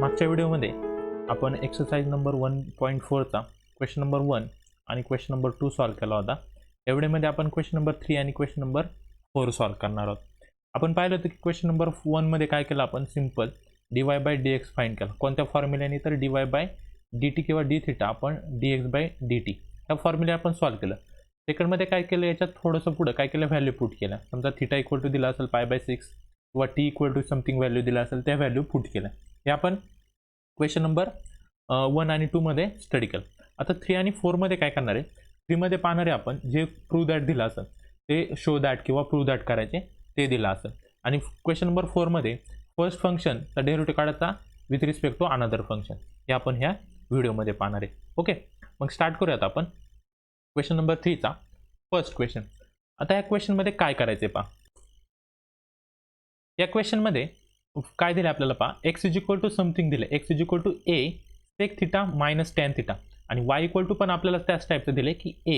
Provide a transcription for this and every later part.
मागच्या व्हिडिओमध्ये आपण एक्सरसाइज नंबर 1.4चा क्वेश्चन नंबर 1 आणि क्वेश्चन नंबर 2 सॉल्व केला होता. या व्हिडिओमध्ये आपण क्वेश्चन नंबर 3 आणि क्वेश्चन नंबर 4 सॉल्व करणार आहोत. आपण पाहिलं होतं की क्वेश्चन नंबर 1 मध्ये काय केलं, आपण सिंपल dy/dx फाइंड केला. कोणत्या फॉर्म्युल्याने, तर dy/dt किंवा dθ आपण dx/dt या फॉर्म्युला आपण सॉल्व केलं. सेकंडमध्ये काय केलं, याच्यात थोडंसं पुढं काय केलं, व्हॅल्यू पुट केल्या. समजा θ इक्वल टू दिला असेल π/6 किंवा t equal to something value दिला असेल, त्या व्हॅल्यू पुट केल्या. हे आपण क्वेश्चन नंबर 1 आणि 2 मध्ये स्टडी केलं. आता 3 आणि 4 मध्ये काय करणार आहे, 3 मध्ये पाहणार आहे आपण जे प्रूव्ह दॅट दिलं असेल ते शो दॅट किंवा प्रूव्ह दॅट करायचे ते दिलं असेल. आणि क्वेश्चन नंबर 4 मध्ये फर्स्ट फंक्शनचा डेरिव्हेटिव्ह काढायचा with respect to another function, हे आपण ह्या व्हिडिओमध्ये पाहणार आहे. ओके, मग स्टार्ट करूयात आपण क्वेश्चन नंबर 3चा फर्स्ट क्वेश्चन. आता या क्वेश्चनमध्ये काय करायचे पहा. या क्वेश्चनमध्ये काय दिले आपल्याला पहा, x is equal to something दिले, x is equal to a sec θ minus tan θ, आणि y इक्वल टू पण आपल्याला त्याच टाईपचं दिले की a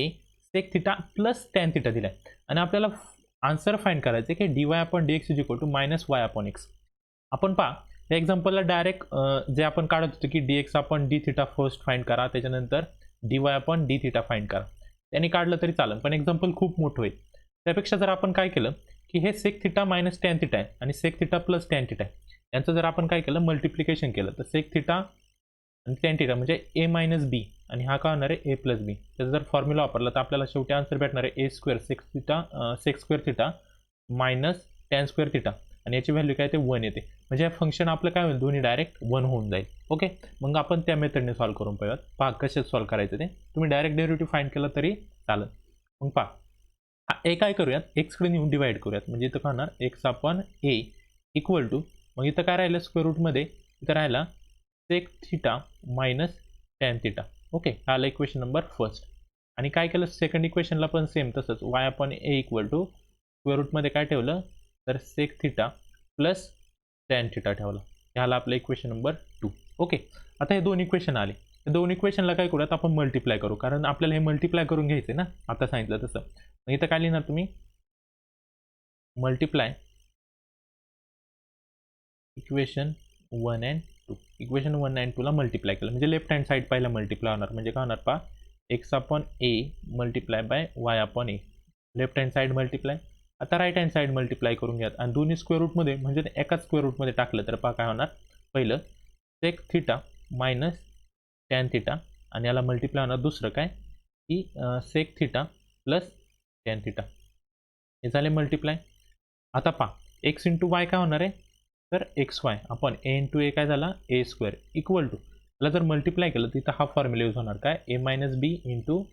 sec θ प्लस tan θ दिलाय. आणि आपल्याला आन्सर फाइंड करायचे की dy/dx is equal to minus y/x. आपण पहा या एक्झाम्पलला डायरेक्ट जे आपण काढत होतो की dx/dθ फर्स्ट फाइंड करा, त्याच्यानंतर dy/dθ फाइंड करा, त्यांनी काढलं तरी चालेल, पण एक्झाम्पल खूप मोठं होईल. त्यापेक्षा जर आपण काय केलं की हे sec θ मायनस tan θ आहे आणि sec θ प्लस tan θ आहे, यांचं जर आपण काय केलं मल्टिप्लिकेशन केलं, तर sec θ आणि tan θ म्हणजे a मायनस b, आणि हा काय होणार आहे a प्लस b. त्याचा जर फॉर्म्युला वापरला तर आपल्याला शेवटी आन्सर भेटणार आहे a² sec square θ minus tan square θ, आणि याची व्हॅल्यू काय ते 1 येते. म्हणजे हे फंक्शन आपलं काय होईल, दोन्ही डायरेक्ट 1 होऊन जाईल. ओके, मग आपण त्या मेथडने सॉल्व करून पाहूयात. पहा कसे सॉल्व करायचं ते, तुम्ही डायरेक्ट डेरिव्हेटिव्ह फाइंड केलं तरी चालेल. मग पहा ए काय करूयात, एक्सकडे नेऊन डिवाइड करूयात, म्हणजे इथं काय होणार x/a इक्वल टू, मग इथं काय राहिलं स्क्वेअर रूटमध्ये, इथं राहिला sec θ मायनस tan θ. ओके, आलं इक्वेशन नंबर फर्स्ट. आणि काय केलं सेकंड इक्वेशनला पण सेम तसंच y/a इक्वल टू स्क्वेअर रूटमध्ये काय ठेवलं, तर sec θ प्लस tan θ ठेवलं. ह्याला आपलं इक्वेशन नंबर 2. ओके, आता हे दोन इक्वेशन आले, हे दोन इक्वेशनला काय करूयात आपण मल्टिप्लाय करू, कारण आपल्याला हे मल्टिप्लाय करून घ्यायचं ना, आता सांगितलं तसं. मग इथं काय लिहिणार तुम्ही, multiply equation 1 and 2. Equation 1 and 2 ला मल्टिप्लाय केलं म्हणजे लेफ्ट हँड साईड पहिला मल्टिप्लाय होणार, म्हणजे काय होणार पहा x/a multiply by y/a, left hand side multiply. आता राईट हँड साईड मल्टिप्लाय करून घ्या, आणि दोन्ही स्क्वेअर रूटमध्ये म्हणजे एकाच स्क्वेअर रूटमध्ये टाकलं तर पहा काय होणार, पहिलं sec θ मायनस tan θ, आणि याला मल्टिप्लाय होणार दुसरं काय की sec θ प्लस tan θ. हे झाले मल्टिप्लाय. आता पहा x इंटू वाय काय होणार आहे, तर xy आपण a इंटू ए काय झाला a² इक्वल टू, याला जर मल्टिप्लाय केलं तर इथं हा फॉर्म्युला यूज होणार काय, a minus b into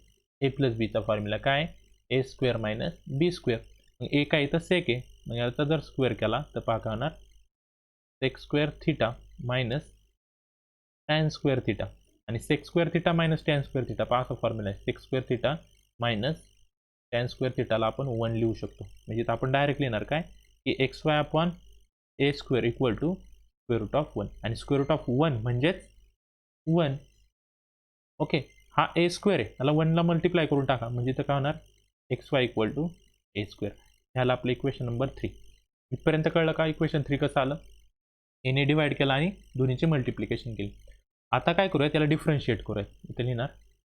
a plus बीचा फॉर्म्युला काय a² मायनस b². मग ए काय इथं सेक आहे, मग याचा जर स्क्वेअर केला तर पहा काय होणार sec² θ मायनस tan स्क्वेअर θ, आणि sec² θ मायनस tan स्क्वेअर θ पहा असा फॉर्म्युला आहे, sec² θ मायनस tan स्क्वेअर θ ला आपण 1 लिहू शकतो. म्हणजे इथं आपण डायरेक्ट लिहिणार काय की xy/a² equal to square root of 1, आणि स्क्वेअर रूट ऑफ 1 म्हणजेच 1. ओके, हा a² आहे, याला 1 ला मल्टिप्लाय करून टाका, म्हणजे इथं काय होणार xy इक्वल टू a². ह्याला आपलं इक्वेशन नंबर 3. इथपर्यंत कळलं का इक्वेशन 3 कसं आलं, एने डिवाइड केला आणि दोन्हीचे मल्टिप्लिकेशन केली. आता काय करूया, त्याला डिफरन्शिएट करूया. इथे लिहिणार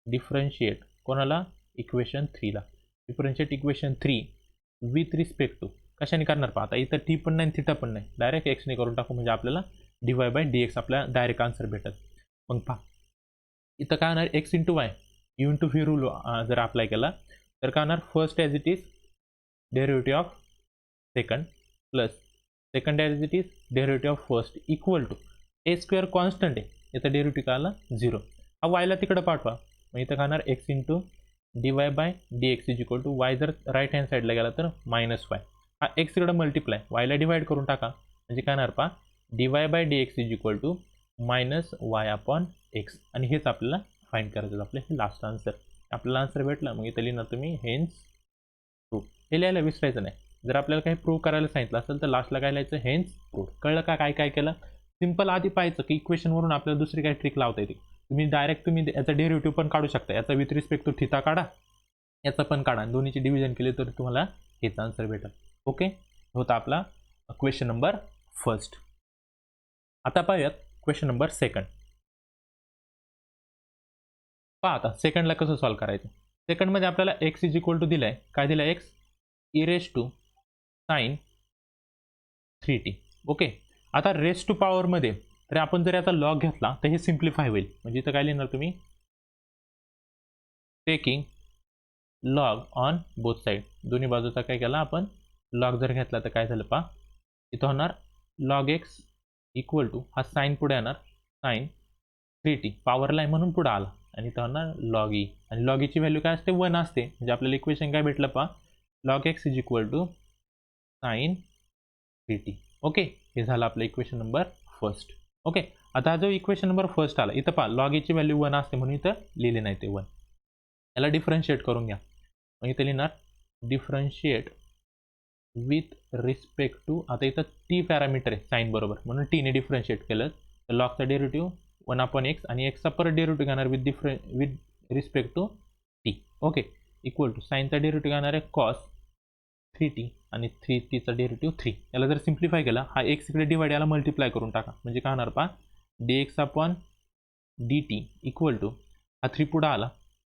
डिफरन्शिएट कोणाला, इक्वेशन 3 ला. Differentiate equation 3 with respect to, कशाने करणार पहा, आता इथं टी पण नाही थिटा पण नाही, डायरेक्ट एक्सने करून टाकू, म्हणजे आपल्याला dy/dx आपल्याला डायरेक्ट आन्सर भेटत. मग पहा इथं काय होणार x into y u into v rule जर अप्लाय केला तर काय होणार, first as it is derivative of second plus second as it is derivative of first equal to a² constant आहे, इथं डेरिव्हेटिव्ह काय आला 0. हा वायला तिकडं पाठवा, मग इथं काय होणार x into dy/dx is equal to y, जर राईट हँड साईडला गेला तर मायनस वाय. हा एक्स इकडं मल्टिप्लाय वायला डिवाइड करून टाका, म्हणजे काय होणार पहा dy/dx is equal to minus y/x, आणि हेच आपल्याला फाइंड करायचं आपलं हे लास्ट आन्सर. आपल्याला आन्सर भेटला, मग इथं लिहिणार तुम्ही हेन्स प्रूफ. हे लिहायला विसरायचं नाही, जर आपल्याला काही प्रूव्ह करायला सांगितलं असेल तर लास्टला काय लिहायचं, हेन्स प्रूफ. कळलं का काय काय केलं, सिंपल आधी पाहायचं की इक्वेशनवरून आपल्याला दुसरी काही ट्रिक लावता येते. तुम्ही डायरेक्ट तुम्ही याचा डेरिव्हेटिव्ह पण काढू शकता, याचा विथ रिस्पेक्ट टू थिटा काढा, याचा पण काढा, दोन्हीची डिव्हिजन केले तर तुम्हाला हेच आन्सर भेटेल. ओके, होता आपला क्वेश्चन नंबर फर्स्ट. आता पाहूयात क्वेश्चन नंबर सेकंड. पहा आता सेकंडला कसं सॉल्व्ह करायचं. सेकंडमध्ये आपल्याला एक्स इज इक्वल टू दिलाय, काय दिलाय x e raise to sine 3t. Okay, आता रेस टू पॉवरमध्ये तर आपण जर याचा लॉग घेतला तर हे सिम्प्लिफाय होईल. म्हणजे इथं काय लिहिणार तुम्ही, taking log on both side, दोन्ही बाजूचा काय केला आपण लॉग जर घेतला तर काय झालं पहा, इथं होणार लॉग एक्स इक्वल टू हा साईन पुढे येणार साइन 3t पॉवरला आहे म्हणून पुढे आला आणि इथं होणार लॉग ई, आणि लॉग ईची व्हॅल्यू काय असते 1 असते. म्हणजे आपल्याला इक्वेशन काय भेटलं पहा, log x is equal to sine 3t. Okay, हे झालं आपलं इक्वेशन नंबर फर्स्ट. ओके, आता हा जो इक्वेशन नंबर फर्स्ट आला इथं पहा लॉग ईची व्हॅल्यू 1 असते म्हणून इथं लिहिले नाही ते 1. याला डिफरन्शिएट करून घ्या. मग इथं लिहिणार डिफरन्शिएट विथ रिस्पेक्ट टू, आता इथं टी पॅरामीटर आहे साईन बरोबर म्हणून टीने डिफरन्शिएट केलं तर लॉगचा डेरिव्हेटिव्ह 1/x आणि एक्सचा परत डेरिव्हेटिव्ह घेणार with respect to t. Okay, equal to साईनचा डेरिव्हेटिव्ह घेणार आहे कॉस 3t आणि 3tचा डेरिव्हेटिव्ह 3. याला जर सिम्प्लिफाय केला हा एक्स इकडे डिवाइड याला मल्टिप्लाय करून टाका म्हणजे काय होणार पहा dx/dt इक्वल टू हा 3 पुढे आला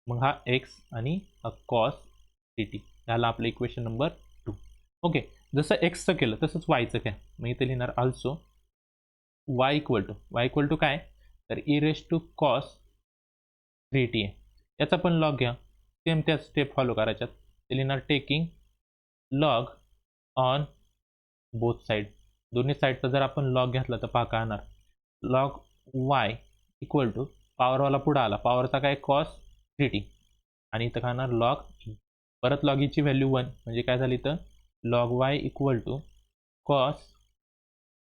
मग हा एक्स आणि हा कॉस 3t. याला आपलं इक्वेशन नंबर 2. ओके, जसं एक्सचं केलं तसंच वायचं घ्या. मग इथे लिहिणार ऑल्सो वाय इक्वल टू काय तर E raise to cos 3t आहे. याचा पण लॉग घ्या, सेम त्या स्टेप फॉलो करायच्यात. ते लिहिणार taking log on both side, दोन्ही साईडचा जर आपण लॉग घेतला तर पहा काय येणार लॉग वाय इक्वल टू पॉवरवाला पुढं आला पॉवरचा काय कॉस 3t आणि इथं खाणार लॉग ई, परत लॉग ईची व्हॅल्यू 1 म्हणजे काय झाली इथं log y equal to cos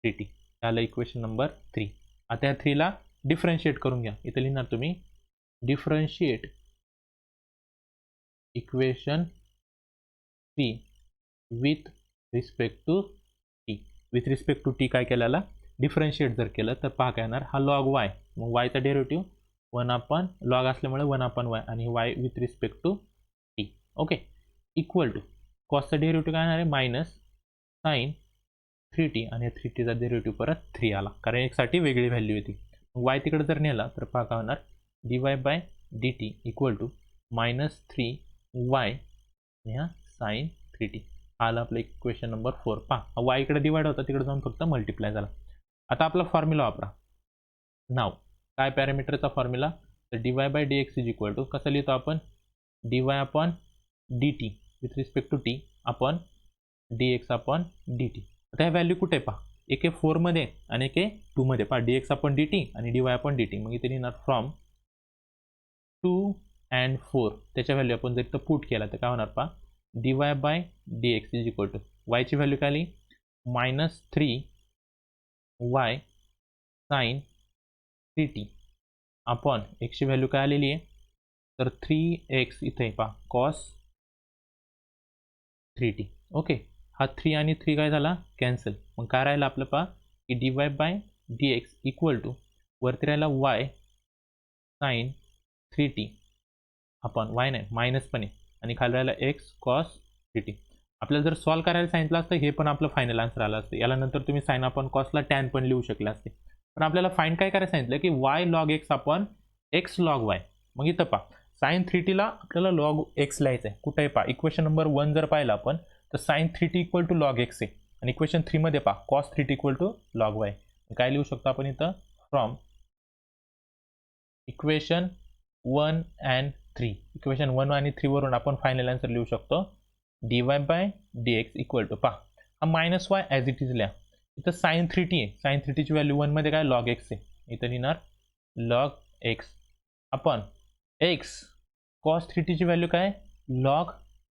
3t. झालं इक्वेशन नंबर 3. आता या 3ला डिफरन्शिएट करून घ्या. इथं लिहिणार तुम्ही differentiate equation 3 with respect to t. With respect to t काय केल्याला डिफरन्शिएट जर केलं तर पहा काय येणार हा लॉग वाय, मग वायचा डेरिव्हेटिव्ह 1 लॉग असल्यामुळे 1/y आणि y with respect to t. Okay, equal to कॉसचा डेरिव्हेटिव्ह काय येणार आहे मायनस साइन 3t आणि 3tचा डेरिव्हेटिव्ह परत 3 आला कारण एकसाठी वेगळी व्हॅल्यू येते. वाय तिकडे जर नेला तर पहा काय होणार dy/dt इक्वल टू -3y आणि हा साइन 3t. आला आपलं इक्वेशन नंबर 4. पहा वाय इकडे डिवाइड होता तिकडे जाऊन फक्त मल्टिप्लाय झाला. आता आपला फॉर्म्युला वापरा. नाव काय पॅरामीटरचा फॉर्म्युला तर dy/dx इज इक्वल टू कसं लिहितो आपण dy/dt with respect to t आपण dx/dt. आता ह्या व्हॅल्यू कुठे पहा एक आहे 4 मध्ये आणि एक आहे 2 मध्ये. पहा dx/dt आणि dy/dt. मग इथे लिहिणार फ्रॉम 2 and 4 त्याच्या व्हॅल्यू आपण जर इथं पुट केला तर काय होणार पहा dy/dx इज इक्वल टू वायची व्हॅल्यू काय आली -3y sign 3t upon एक्सची value काय आलेली आहे तर 3x इथे पहा कॉस 3t. ओके, हा 3 आणि 3 काय झाला कॅन्सल. मग काय राहिलं आपलं पहा की dy/dx इक्वल टू वरती राहिला y sine 3t upon y नाही मायनस पण आहे आणि खाली राहिला एक्स कॉस 3t. आपल्याला जर सॉल्व्ह करायला सांगितलं असतं हे पण आपलं फायनल आन्सर आलं असतं. याला नंतर तुम्ही साइन अपॉन कॉसला टॅन पण लिहू शकले असते. पण आपल्याला फाईंड काय करायला सांगितलं की Y log x upon x log Y. मग इथं पहा साइन 3tला आपल्याला लॉग एक्स लिहायचं आहे. कुठे पहा इक्वेशन नंबर 1 जर पाहिलं आपण तर sine 3t equal to log x आहे आणि इक्वेशन 3 मध्ये पहा cos 3t equal to log y. काय लिहू शकतो आपण इथं फ्रॉम इक्वेशन 1 and 3 इक्वेशन 1 आणि 3 वरून आपण फायनल आन्सर लिहू शकतो dy/dx इक्वल टू पहा हा -y ॲज इट इज लिहा. इथं साइन 3t आहे, साइन 3tची व्हॅल्यू 1 मध्ये काय लॉग एक्स आहे. इथं लिहिणार log x upon x cos 3tची व्हॅल्यू काय लॉग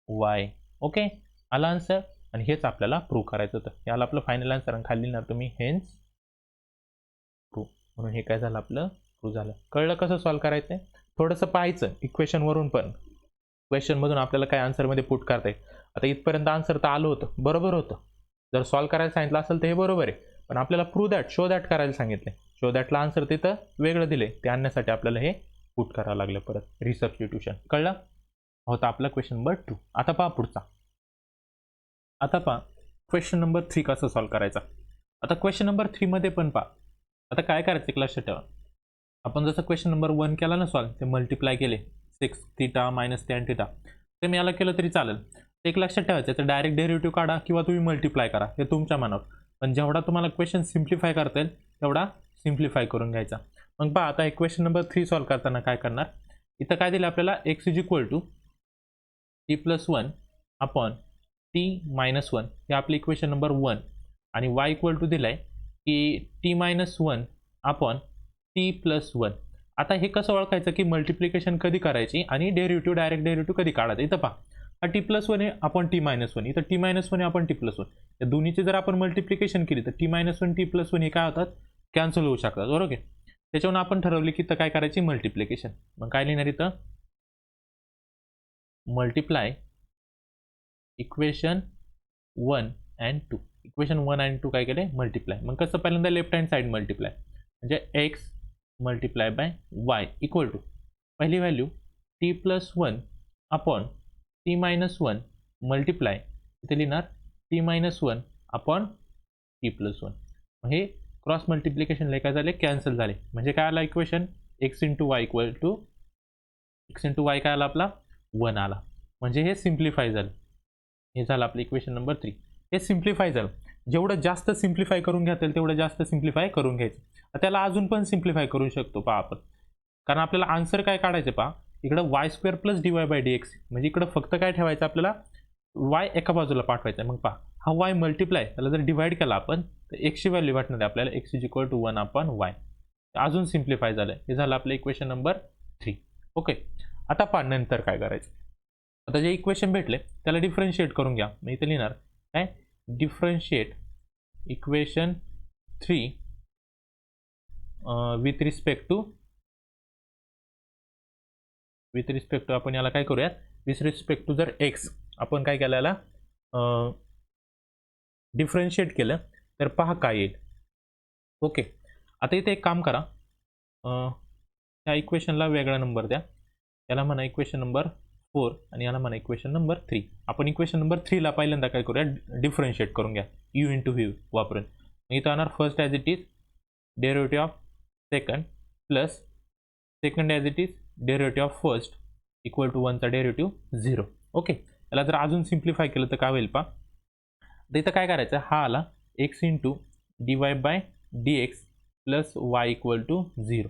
वाय. ओके, आला आन्सर आणि हेच आपल्याला प्रूव्ह करायचं होतं. याला आपलं फायनल आन्सर आणि खाली लिहिणार तुम्ही हेन्स प्रूव्ह. म्हणून हे काय झालं आपलं प्रूव्ह झालं. कळलं कसं सॉल्व्ह करायचं आहे. थोडंसं पाहायचं इक्वेशनवरून पण क्वेश्चनमधून आपल्याला काय आन्सरमध्ये पुट करता येईल. आता इथपर्यंत आन्सर तर आलं होतं बरोबर होतं. जर सॉल्व्ह करायला सांगितलं असेल तर हे बरोबर आहे पण आपल्याला प्रूव्ह दॅट शो दॅट करायला सांगितलं. शो दॅटला आन्सर तिथं वेगळं दिले ते आणण्यासाठी आपल्याला हे पुट करावं लागलं परत रिसबस्टिट्यूशन. कळलं होता आपला क्वेश्चन नंबर 2. आता पहा पुढचा. आता पहा क्वेश्चन नंबर 3 कसं सॉल्व्ह करायचा. आता क्वेश्चन नंबर 3 मध्ये पण पहा आता काय करायचं एक लक्षात ठेवा, आपण जसं क्वेश्चन नंबर 1 केला ना सॉल्व, ते मल्टिप्लाय केले 6 थीटा मायनस tan थीटा, ते मी याला केलं तरी चालेल. एक लक्षात ठेवायचं, तर डायरेक्ट डेरिव्हेटिव्ह काढा किंवा तुम्ही मल्टिप्लाय करा, हे तुमच्या मनावर. पण जेवढा तुम्हाला क्वेश्चन सिम्प्लिफाय करता येईल तेवढा सिम्प्लिफाय करून घ्यायचा. मग पहा आता हे क्वेश्चन नंबर 3 सॉल्व करताना काय करणार, इथं काय दिलं आपल्याला, x is equal to t+1 upon t-1 हे आपलं इक्वेशन नंबर 1 आणि y इक्वल टू दिलाय की t-1 अपॉन t+1. आता हे कसं ओळखायचं की मल्टिप्लिकेशन कधी करायची आणि डेरिव्हेटिव्ह डायरेक्ट डेरिव्हेटिव्ह कधी काढायचं. इथं पहा, हा t+1 आहे अपॉन t-1, इथं t-1 आहे अपॉन t+1, या दोन्हीची जर आपण मल्टिप्लिकेशन केली तर t-1 t+1 हे काय होतात, कॅन्सल होऊ शकतात, बरोबर. त्याच्यावरून आपण ठरवले की इथं काय करायची, मल्टिप्लिकेशन. मग काय लिहिणार इथं, multiply equation 1 and 2. Equation 1 and 2 काय केले, मल्टिप्लाय. मग कसं, पहिल्यांदा लेफ्ट हँड साईड मल्टिप्लाय, म्हणजे x multiply by y equal to पहिली value t+1 upon t-1 multiply, इथे लिहिणार t-1 अपॉन t+1. हे क्रॉस मल्टिप्लिकेशन काय झाले, कॅन्सल झाले. म्हणजे काय आला equation, x into y equal to x into y काय आला आपला, 1 आला. म्हणजे हे सिम्प्लिफाय झालं. हे झालं आपलं इक्वेशन नंबर 3. हे सिम्प्लिफाय झालं. जेवढं जास्त सिम्प्लिफाय करून घेता येईल तेवढं जास्त सिम्प्लिफाय करून घ्यायचं. त्याला अजून पण सिम्प्लिफाय करू शकतो पहा आपण, कारण आपल्याला आन्सर काय काढायचं पहा, इकडं y² प्लस dy/dx, म्हणजे इकडं फक्त काय ठेवायचं आपल्याला, y एका बाजूला पाठवायचा. मग पहा, हा y मल्टिप्लाय, त्याला जर डिवाइड केला आपण तर x ची व्हॅल्यू भेटणार आहे आपल्याला, x is equal to 1 upon y. अजून सिम्प्लिफाय झालं. हे झालं आपलं इक्वेशन नंबर 3. ओके. आता पहा नंतर काय करायचं, आता जे इक्वेशन भेटले त्याला डिफरन्शिएट करून घ्या. मी इथे लिहिणार काय, differentiate equation 3 with respect to आपण याला काय करूयात, विथ रिस्पेक्ट टू जर x आपण काय केलं, याला डिफरन्शिएट केलं तर पहा काय येईल. ओके. आता इथे एक काम करा, ह्या इक्वेशनला वेगळा नंबर द्या, याला म्हणा इक्वेशन नंबर 4 आणि याला म्हणा इक्वेशन नंबर 3. आपण इक्वेशन नंबर 3 ला पहिल्यांदा काय करूया, डिफरन्शिएट करून घ्या u इंटू व्ही वापरून. इथं येणार first as it is derivative of second plus second as it is derivative of first equal to 1चा डेरिव्हेटिव्ह 0. ओके. याला जर अजून सिम्प्लिफाय केलं तर काय होईल पहा, तर इथं काय करायचं, हा आला x into dy/dx plus y equal to 0.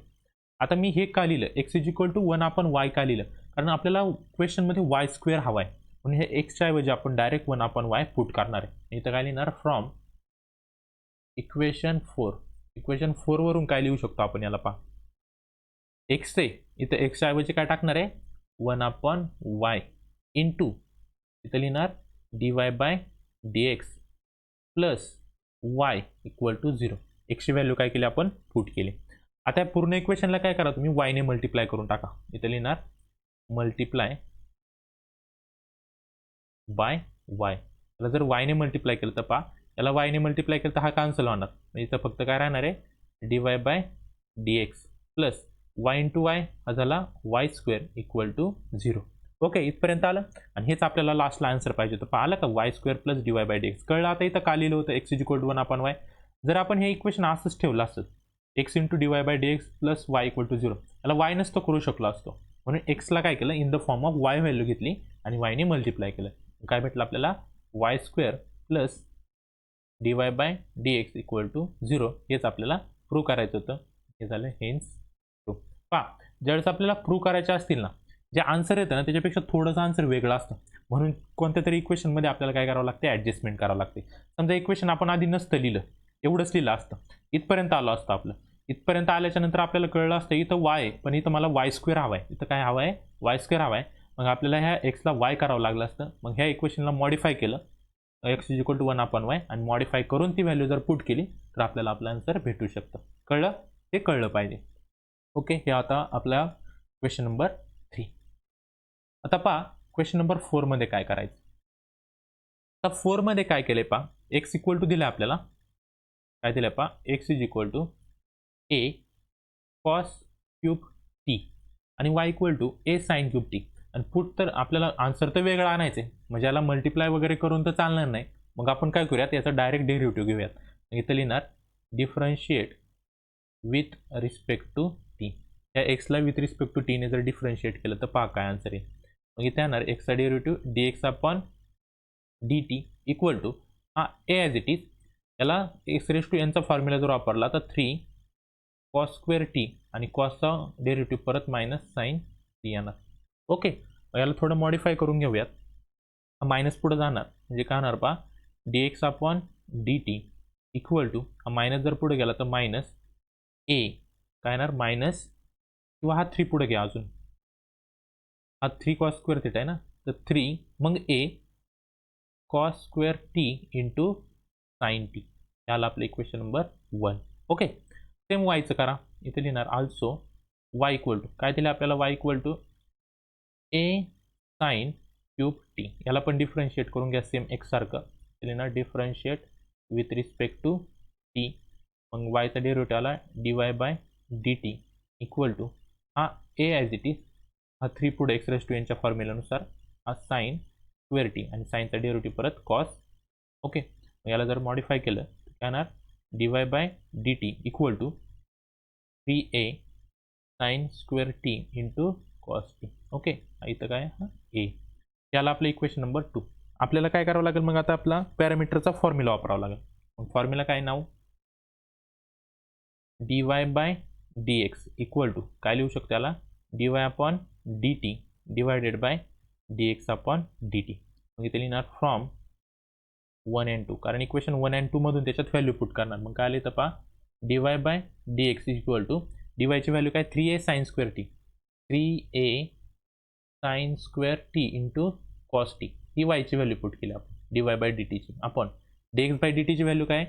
आता मी हे का लिहिलं, x इज इक्वल टू 1 आपण y का लिहिलं, कारण आपल्याला क्वेश्चनमध्ये y² हवा आहे, म्हणून हे x च्या ऐवजी आपण डायरेक्ट 1 आपण y पुट करणार आहे. इथं काय लिहिणार, फ्रॉम इक्वेशन 4. इक्वेशन 4 वरून काय लिहू शकतो आपण, याला पहा, x आहे, इथं x च्या ऐवजी काय टाकणार आहे, 1 अपॉन y इंटू इथं लिहिणार dy/dx plus y equal to 0. x ची व्हॅल्यू काय केली आपण, पुट केली. आता पूर्ण इक्वेशनला काय करा तुम्ही, y ने मल्टिप्लाय करून टाका. इथं लिहिणार मल्टिप्लाय बाय y. याला जर y ने मल्टिप्लाय केलं तर पहा, याला y ने मल्टिप्लाय केलं तर हा कॅन्सल होणार, इथं फक्त काय राहणार आहे, dy/dx plus y into y हा झाला y² इक्वल टू 0. ओके. इथपर्यंत आलं आणि हेच आपल्याला लास्टला आन्सर पाहिजे होतं. पहा आलं का, y² प्लस dy/dx कळलं. आता इथं का लिहिलं होतं, x is equal to 1 upon y. जर आपण हे इक्वेशन असंच ठेवलं असतं, x into dy/dx plus y equal to 0, याला y नसतं करू शकलो असतो, म्हणून x ला काय केलं, in the form of y value घेतली आणि y ने मल्टिप्लाय केलं. काय भेटलं आपल्याला, y² plus dy/dx equal to 0. हेच आपल्याला प्रूव्ह करायचं होतं. हे झालं हेन्स प्रूव्ह. पहा, ज्यावेळेस आपल्याला प्रूव्ह करायचे असतील ना, जे आन्सर येतं ना त्याच्यापेक्षा थोडंसं आन्सर वेगळं असतं, म्हणून कोणत्या तरी इक्वेशनमध्ये आपल्याला काय करावं लागते, ॲडजस्टमेंट करावं लागते. समजा इक्वेशन आपण आधी नसतं लिहिलं, एवढंच लिहिलं असतं, इथपर्यंत आलं असतं आपलं. इथपर्यंत आल्याच्या नंतर आपल्याला कळलं असतं इथं y आहे, पण इथं मला y² हवा आहे, इथं काय हवं आहे, y² हवा आहे. मग आपल्याला ह्या x ला y करावं लागलं असतं. मग ह्या इक्वेशनला मॉडिफाय केलं, x is equal to 1 upon y, आणि मॉडिफाय करून ती व्हॅल्यू जर पुट केली तर आपल्याला आपलं आन्सर भेटू शकतं. कळलं, हे कळलं पाहिजे. ओके. हे आता आपला क्वेश्चन नंबर 3. आता पहा क्वेश्चन नंबर 4 मध्ये काय करायचं. आता 4 मध्ये काय केलंय पहा, x इक्वल टू दिलं आपल्याला, काय दिलंय पहा, x is equal to a cos cube t आणि y equal to a sin cube t, आणि पुट तर आपल्याला आन्सर तर वेगळा आणायचं आहे, म्हणजे याला मल्टिप्लाय वगैरे करून तर चालणार नाही. मग आपण काय करूयात, याचा डायरेक्ट डेरिव्हेटिव्ह घेऊयात. इथं लिहिणार differentiate with respect to t. या एक्सला विथ रिस्पेक्ट टू टीने जर डिफरन्शिएट केलं तर पहा काय आन्सर येईल. मग इथे येणार एक्सचा derivative d x upon d t equal to हा ए ॲज इट इज, याला एक्स रेस टू एनचा फॉर्म्युला जर वापरला तर 3 कॉस स्क्वेअर टी आणि कॉसचा डेरिव्हेटिव्ह परत मायनस साईन टी येणार. ओके, याला थोडं मॉडिफाय करून घेऊयात. मायनस पुढे जाणार म्हणजे काय होणार पहा, d x upon d t equal to हा मायनस जर पुढे गेला तर मायनस ए काय येणार मायनस, किंवा हा 3 पुढे घ्या अजून, हा 3 कॉस स्क्वेअर थिटा आहे ना, तर 3 मग a cos square t into sine t. याला आपलं इक्वेशन नंबर 1. ओके, सेम वायचं करा. इथे लिहिणार आल्सो वाय इक्वल टू काय दिलं आपल्याला, y equal to a sine cube t. याला पण डिफरन्शिएट करून घ्या सेम एक्स सारखं. लिहिणार differentiate with respect to t. मग वायचा डेरिव्हेटिव्ह आला d y by d t equal to हा ए ॲज इट इज, हा 3 पुढे एक्स रेस टू एनच्या फॉर्म्युलानुसार हा साईन स्क्वेअर टी आणि साईनचा डेरिव्हेटिव्ह परत कॉस. ओके, याला जर मॉडिफाय केलं तर काय येणार d y by d t equal to 3a sine square t into cos t. Okay, इथं काय हा ए. याला आपलं इक्वेशन नंबर 2. आपल्याला काय करावं लागेल मग आता, आपला पॅरामीटरचा फॉर्म्युला वापरावा लागेल. मग फॉर्म्युला काय नाव, d y by d x equal to काय लिहू शकतो याला, d y upon d t divided by d x upon d t. मग इथे लिहिणार फ्रॉम 1 and 2, कारण इक्वेशन 1 and 2 मधून त्याच्यात व्हॅल्यू पुट करणार. मग काय आले तर पहा d y by d x equal to d वायची व्हॅल्यू काय 3a sine square t, 3a sine square t into cos t. ही वायची व्हॅल्यू पुट केली आपण डी वाय बाय डी टीची. आपण डी एक्स बाय डी टीची व्हॅल्यू काय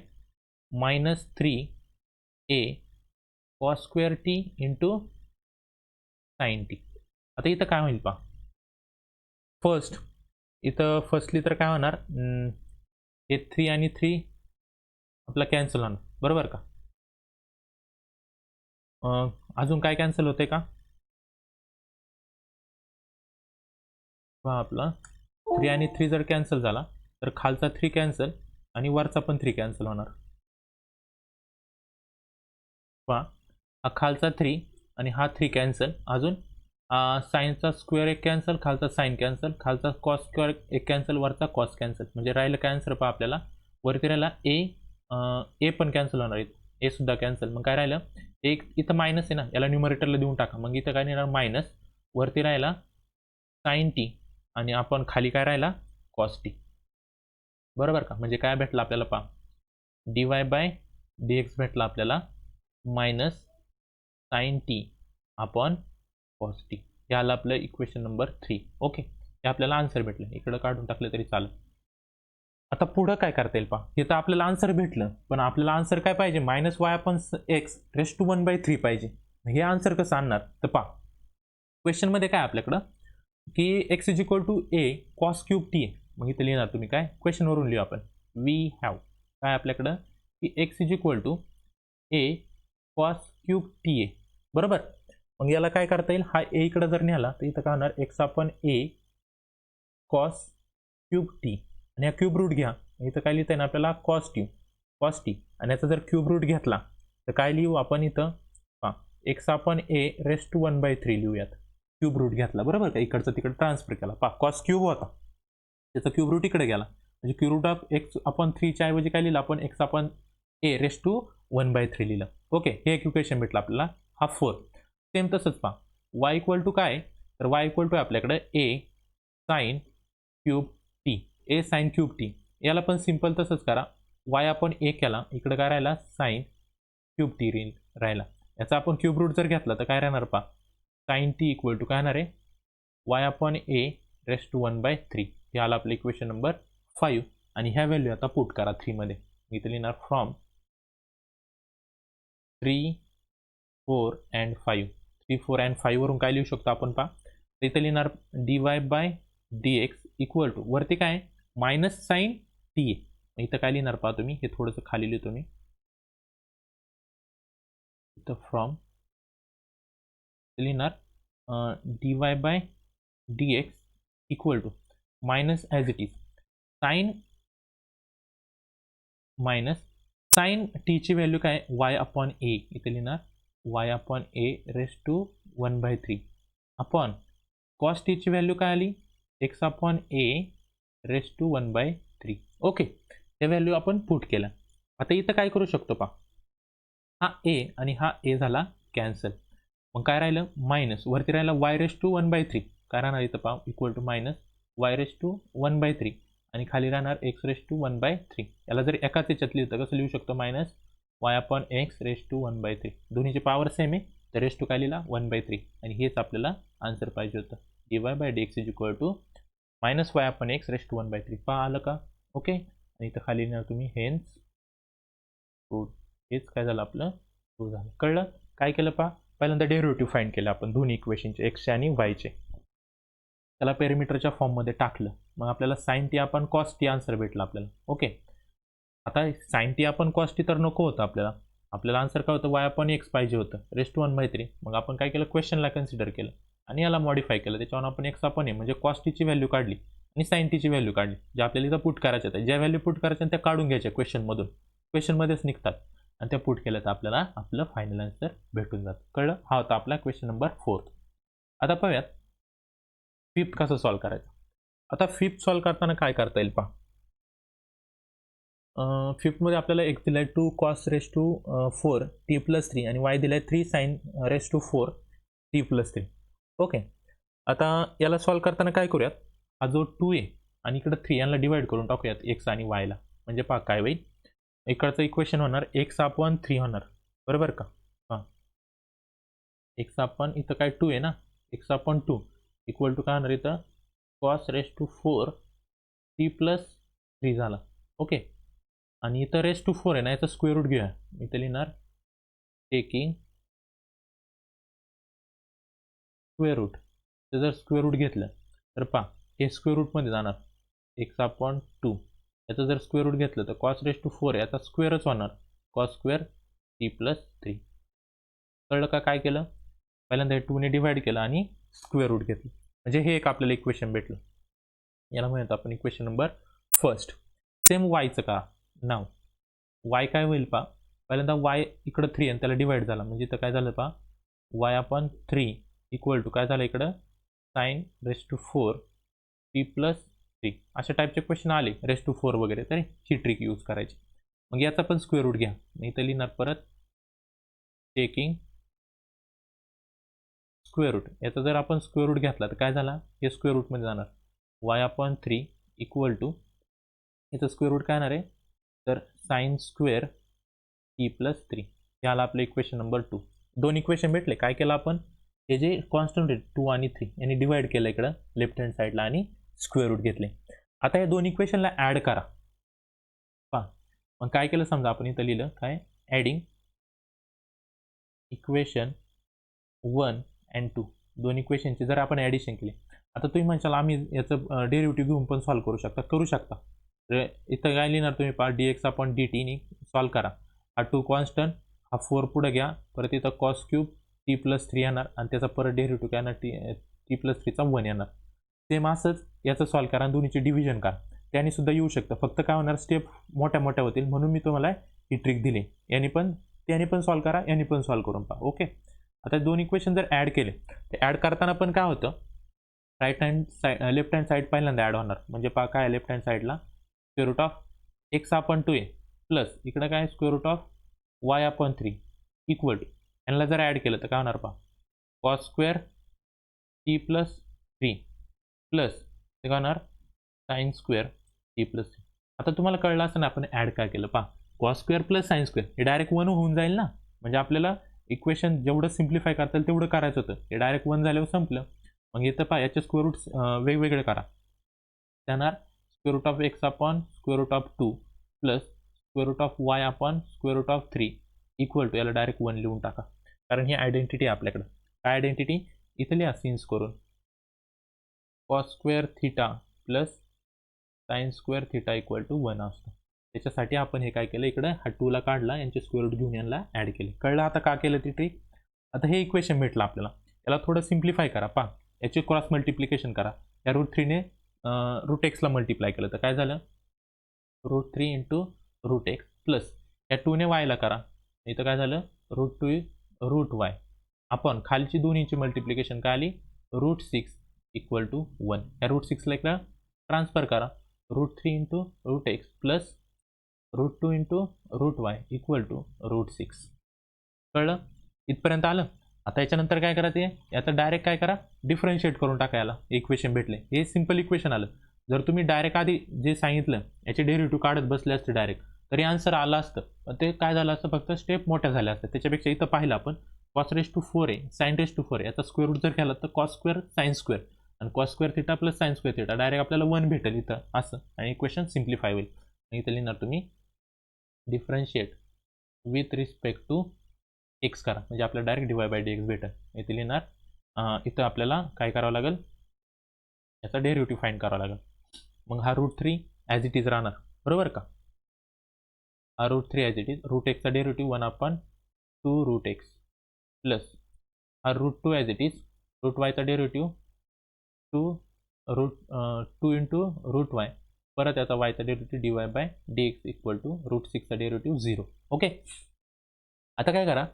minus 3a cos square t into sine t. आता इथं काय होईल पहा, इथं फर्स्टली तर काय होणार, हे 3 आणि 3 आपला कॅन्सल होणार बरोबर का. अजून काय कॅन्सल होते का पहा, आपला 3 आणि 3 जर कॅन्सल झाला तर खालचा 3 कॅन्सल आणि वरचा पण 3 कॅन्सल होणार. पहा हा खालचा 3 आणि हा 3 कॅन्सल, अजून साईनचा स्क्वेअर एक कॅन्सल, खालचा साईन कॅन्सल, खालचा कॉस स्क्वेअर एक कॅन्सल, वरचा कॉस कॅन्सल. म्हणजे राहिलं काय आन्सर पहा आपल्याला, वरती राहिला ए पण कॅन्सल होणार, ए सुद्धा कॅन्सल. मग काय राहिलं, एक इथं मायनस आहे ना, याला न्यूमरेटरला देऊन टाका. मग इथं काय येणार मायनस, वरती राहिला साईन टी आणि आपण खाली काय राहिला कॉस टी बरोबर का. म्हणजे काय भेटलं आपल्याला पहा, d y by d x भेटला आपल्याला minus sine t upon cos t. हे आलं आपलं इक्वेशन नंबर 3. ओके, हे आपल्याला आन्सर भेटलं, इकडं काढून टाकलं तरी चालेल. आता पुढं काय करता येईल पहा, हे तर आपल्याला आन्सर भेटलं, पण आपल्याला आन्सर काय पाहिजे, minus y upon x raise to 1/3 पाहिजे. हे आन्सर कसं आणणार तर पहा, क्वेश्चनमध्ये काय आपल्याकडं की x is equal to a cos cube t आहे. मग इथे लिहिणार तुम्ही काय, क्वेश्चनवरून लिहू आपण, वी हॅव काय आपल्याकडं की x is equal to a cos cube t आहे बरोबर. मग याला काय करता येईल, हा ए इकडं जर नेला तर इथं काय होणार एक्स अपॉन ए कॉस क्यूब टी आणि हा क्यूब रूट घ्या. इथं काय लिहिता येईल आपल्याला कॉस टी आणि याचा जर क्यूब रूट घेतला तर काय लिहू आपण इथं हां x upon a raise to 1/3 लिहूयात. क्यूब रूट घेतला बरोबर का, इकडचं तिकडे ट्रान्सफर केला. पहा कॉस क्यूब होता, त्याचा क्यूब रूट इकडे गेला, म्हणजे cube root of x upon 3च्या ऐवजी काय लिहिलं आपण x upon a raise to 1/3 लिहिलं. ओके, हे एक इक्वेशन भेटलं आपल्याला, हा 4. सेम तसंच पहा वाय इक्वल टू काय, तर वाय इक्वल टू आपल्याकडे ए साईन क्यूब टी, ए साईन क्यूब टी. याला पण सिम्पल तसंच करा, वाय आपण ए केला, इकडे काय राहिला साईन क्यूब टी राहिला. याचा आपण क्यूब रूट जर घेतला तर काय राहणार पहा, साईन टी इक्वल टू काय येणार आहे y upon a raise to 1/3. हे आलं आपलं इक्वेशन नंबर 5. आणि ह्या व्हॅल्यू आता पुट करा 3 मध्ये. इथे लिहिणार फ्रॉम 3, 4 and 5. 3, 4 and 5 वरून काय लिहू शकतो आपण पहा, इथे लिहिणार d y by d x equal to वरती काय मायनस साईन टी आहे. इथं काय लिहिणार पहा तुम्ही, हे थोडंसं खाली लिहितो मी, इथं फ्रॉम लिहिणार d y by d x equal to minus as it is sine minus sine टीची व्हॅल्यू काय वाय अपॉन ए. इथे लिहिणार y upon a raise to 1/3 upon cos टीची व्हॅल्यू काय आली x upon a raise to 1/3. Okay, त्या value आपण put केल्या. आता इथं काय करू शकतो पा, हा ए आणि हा ए झाला कॅन्सल. मग काय राहिलं मायनस वरती राहिला वाय रेस टू 1/3 काय राहणार इथं पा equal to minus y raise to 1/3 आणि खाली राहणार एक्स रेस टू 1/3. याला जर एकाच याच्यात लिहिलं कसं लिहू शकतो minus y upon x raise to 1/3. दोन्हीची पॉवर सेम आहे तर रेस टू काय लिहिला 1/3 आणि हेच आपल्याला आन्सर पाहिजे होतं. dy/dx is equal to minus y upon x raise to 1/3. पहा आलं का. ओके, आणि इथं खाली लिहिणार तुम्ही हेन्स प्रूव्ड. हेच काय झालं आपलं प्रूव्ह झालं. कळलं काय केलं पहा, पहिल्यांदा डेरिव्हेटिव्ह फाइंड केलं आपण दोन्ही इक्वेशनचे एक्सचे आणि वायचे. त्याला पेरिमीटरच्या फॉर्ममध्ये टाकलं मग आपल्याला साइन टी आपण कॉस टी आन्सर भेटला आपल्याला. ओके, आता साइन टी आपण कॉस टी तर नको होतं आपल्याला आन्सर काय होतं वाय अपॉन एक्स पाहिजे होतं रेस टू 1/3. मग आपण काय केलं क्वेश्चनला कन्सिडर केलं आणि याला मॉडिफाय केलं. त्याच्यावर आपण एक्स अपॉन ए म्हणजे कॉस टीची व्हॅल्यू काढली आणि साइन टीची व्हॅल्यू काढली. जे आपल्याला इथं पुट करायच्या आहेत ज्या व्हॅल्यू पुट करायच्या त्या काढून घ्यायच्या क्वेश्चनमधून, क्वेश्चनमध्येच निघतात आणि त्या पुट केल्या तर आपल्याला आपलं फायनल आन्सर भेटून जातं. कळलं, हा होता आपला क्वेश्चन नंबर 4. आता पाहूयात फिफ्थ कसं सॉल्व करायचं. आता फिफ्थ सॉल्व करताना काय करता येईल पहा. फिफ्थमध्ये आपल्याला एक्स दिलाय 2 cos raise to 4 t plus 3 आणि वाय दिलाय 3 sine raise to 4 t plus 3. Okay, आता याला सॉल्व करताना काय करूयात, हा जो 2 आहे आणि इकडं 3 यांना डिवाइड करून टाकूयात एक्स आणि वायला. म्हणजे पहा काय होईल, इकडचं इक्वेशन होणार एक्स अपॉन 3 होणार बरोबर का. हां, एक्स अपॉन इथं काय 2 आहे ना, एक्स अपॉन 2 इक्वल टू काय होणार इथं cos raise to 4 t plus 3 झाला. ओके, आणि इथं रेस टू 4 आहे ना याचा स्क्वेअर रूट घेऊया. इथं लिहिणार टेकिंग स्क्वेअर रूट. तर जर स्क्वेअर रूट घेतलं तर पहा हे स्क्वेअर रूटमध्ये जाणार एक्स अपॉन 2. याचं जर स्क्वेअर रूट घेतलं तर कॉस रेस टू 4 याचा स्क्वेअरच होणार कॉस स्क्वेअर टी प्लस 3. कळलं का काय केलं, पहिल्यांदा हे 2ने डिवाइड केलं आणि स्क्वेअर रूट घेतलं म्हणजे हे एक आपल्याला इक्वेशन भेटलं. याला म्हणतो आपण इक्वेशन नंबर फर्स्ट. सेम वायचं का नाव वाय काय होईल पहा, पहिल्यांदा वाय इकडं 3 आणि त्याला डिवाइड झाला म्हणजे इथं काय झालं पहा वाय अपॉन 3 इक्वल टू काय झालं इकडं sine raise to 4 t plus 3. अशा टाईपचे क्वेश्चन आले रेस टू 4 वगैरे तर ही ट्रिक यूज करायची. मग याचा पण स्क्वेअर रूट घ्या. इथं लिहिणार परत टेकिंग स्क्वेअर रूट. याचा जर आपण स्क्वेअर रूट घेतला तर काय झाला हे स्क्वेअर रूटमध्ये जाणार वाय अपॉन 3 इक्वल टू याचं स्क्वेअर रूट काय येणार आहे तर साइन स्क्वेअर टी प्लस 3. हे आला आपलं इक्वेशन नंबर 2. दोन इक्वेशन भेटले. काय केलं आपण हे जे कॉन्स्टंट आहे 2 आणि 3 यांनी डिवाइड केलं इकडं लेफ्ट हँड साईडला आणि स्क्वेअर रूट घेतले. आता या दोन इक्वेशनला ॲड करा पहा. मग काय केलं समजा आपण इथं लिहिलं काय ॲडिंग इक्वेशन 1 and 2 दोन इक्वेशनची जर आपण ॲडिशन केली. आता तुम्ही म्हणशाल आम्ही याचं डेरिव्हेटिव्ह घेऊन पण सॉल्व करू शकता. तर इथं काय लिहिणार तुम्ही पहा dx अपॉन dt नी सॉल्व करा. हा 2 कॉन्स्टंट हा 4 पुढे घ्या परत इथं कॉस क्यूब टी प्लस 3 येणार आणि त्याचा परत डेरिव्हेटिव्ह काय येणार टी प्लस 3चा 1 येणार. सेम असंच याचं सॉल्व करा आणि दोन्हीची डिव्हिजन करा. त्याने सुद्धा येऊ शकतं, फक्त काय होणार स्टेप मोठ्या मोठ्या होतील म्हणून मी तुम्हाला ही ट्रिक दिली. त्याने पण सॉल्व करा याने पण सॉल्व करून पहा. ओके, आता दोन इक्वेशन जर ॲड केले तर ॲड करताना पण काय होतं right hand side left hand side पहिल्यांदा ॲड होणार. म्हणजे पहा काय लेफ्ट हँड साईडला square root of x upon 2 plus इकडं काय square root of y upon 3 equal to यांना जर ॲड केलं तर काय होणार पहा cos square t plus 3 plus ते काय होणार साइन स्क्वेअर टी प्लस 3. आता तुम्हाला कळलं असं ना आपण ॲड काय केलं पहा cos square plus sine square हे डायरेक्ट 1 होऊन जाईल ना. म्हणजे आपल्याला इक्वेशन जेवढं सिम्प्लिफाय करता येईल तेवढं करायचं होतं. हे डायरेक्ट 1 झाल्यावर संपलं. मग इथं पहा याचे स्क्वेअर रूट्स वेगवेगळे करा. त्याणार square root of x upon square root of 2 plus square root of y upon square root of 3 equal to याला डायरेक्ट 1 लिहून टाका. कारण ही आयडेंटिटी आहे आपल्याकडं. काय आयडेंटिटी इथं लिहा सिन्स करून cos square theta plus sine square theta equal to 1 असतो. त्याच्यासाठी आपण हे काय केलं इकडं हा 2ला काढला यांचे स्क्वेअर रूट घेऊन यांना ॲड केले. कळलं आता का केलं ती ट्रिक. आता हे इक्वेशन भेटलं आपल्याला याला थोडं सिम्प्लिफाय करा पहा याचे क्रॉस मल्टिप्लिकेशन करा. या रूट 3ने रूट एक्सला मल्टिप्लाय केलं तर काय झालं root 3 into root x plus या 2ने वायला करा. इथं काय झालं रूट 2 रूट वाय आपण खालची दोन्हीची मल्टिप्लिकेशन काय आली √6 इक्वल टू 1. या √6ला इकडं ट्रान्सफर करा √3 into √x plus √2 into √y equal to √6. कळलं इथपर्यंत आलं. आता याच्यानंतर काय करा ते याचं डायरेक्ट काय करा डिफरन्शिएट करून टाका याला इक्वेशन भेटले हे सिम्पल इक्वेशन आलं. जर तुम्ही डायरेक्ट आधी जे सांगितलं याचे डेरिव्हेटिव्ह काढत बसले असते डायरेक्ट तरी आन्सर आला असतं पण ते काय झालं असतं फक्त स्टेप मोठ्या झाल्या असतात. त्याच्यापेक्षा इथं पाहिलं आपण cos⁴ आहे sin⁴ याचा स्क्वेअर रूट जर केला तर cos² sin² आणि cos² θ प्लस sin² θ डायरेक्ट आपल्याला 1 भेटेल इथं असं आणि इक्वेशन सिम्प्लिफाय होईल. इथं लिहिणार तुम्ही differentiate with respect to x करा म्हणजे आपल्याला डायरेक्ट dy/dx भेटेल. इथे लिहिणार इथं आपल्याला काय करावं लागेल याचा डेरिव्हेटिव्ह फाइंड करावा लागेल. मग हा √3 ॲज इट इज राहणार बरोबर का. हा √3 ॲज इट इज √x चा डेरिव्हेटिव्ह 1/2√x प्लस हा √2 ॲज इट इज √y चा डेरिव्हेटिव्ह 2 इंटू √y परत याचा y चा डेरिव्हेटिव्ह dy/dx इक्वल टू √6 चा डेरिव्हेटिव्ह 0. ओके आता काय करा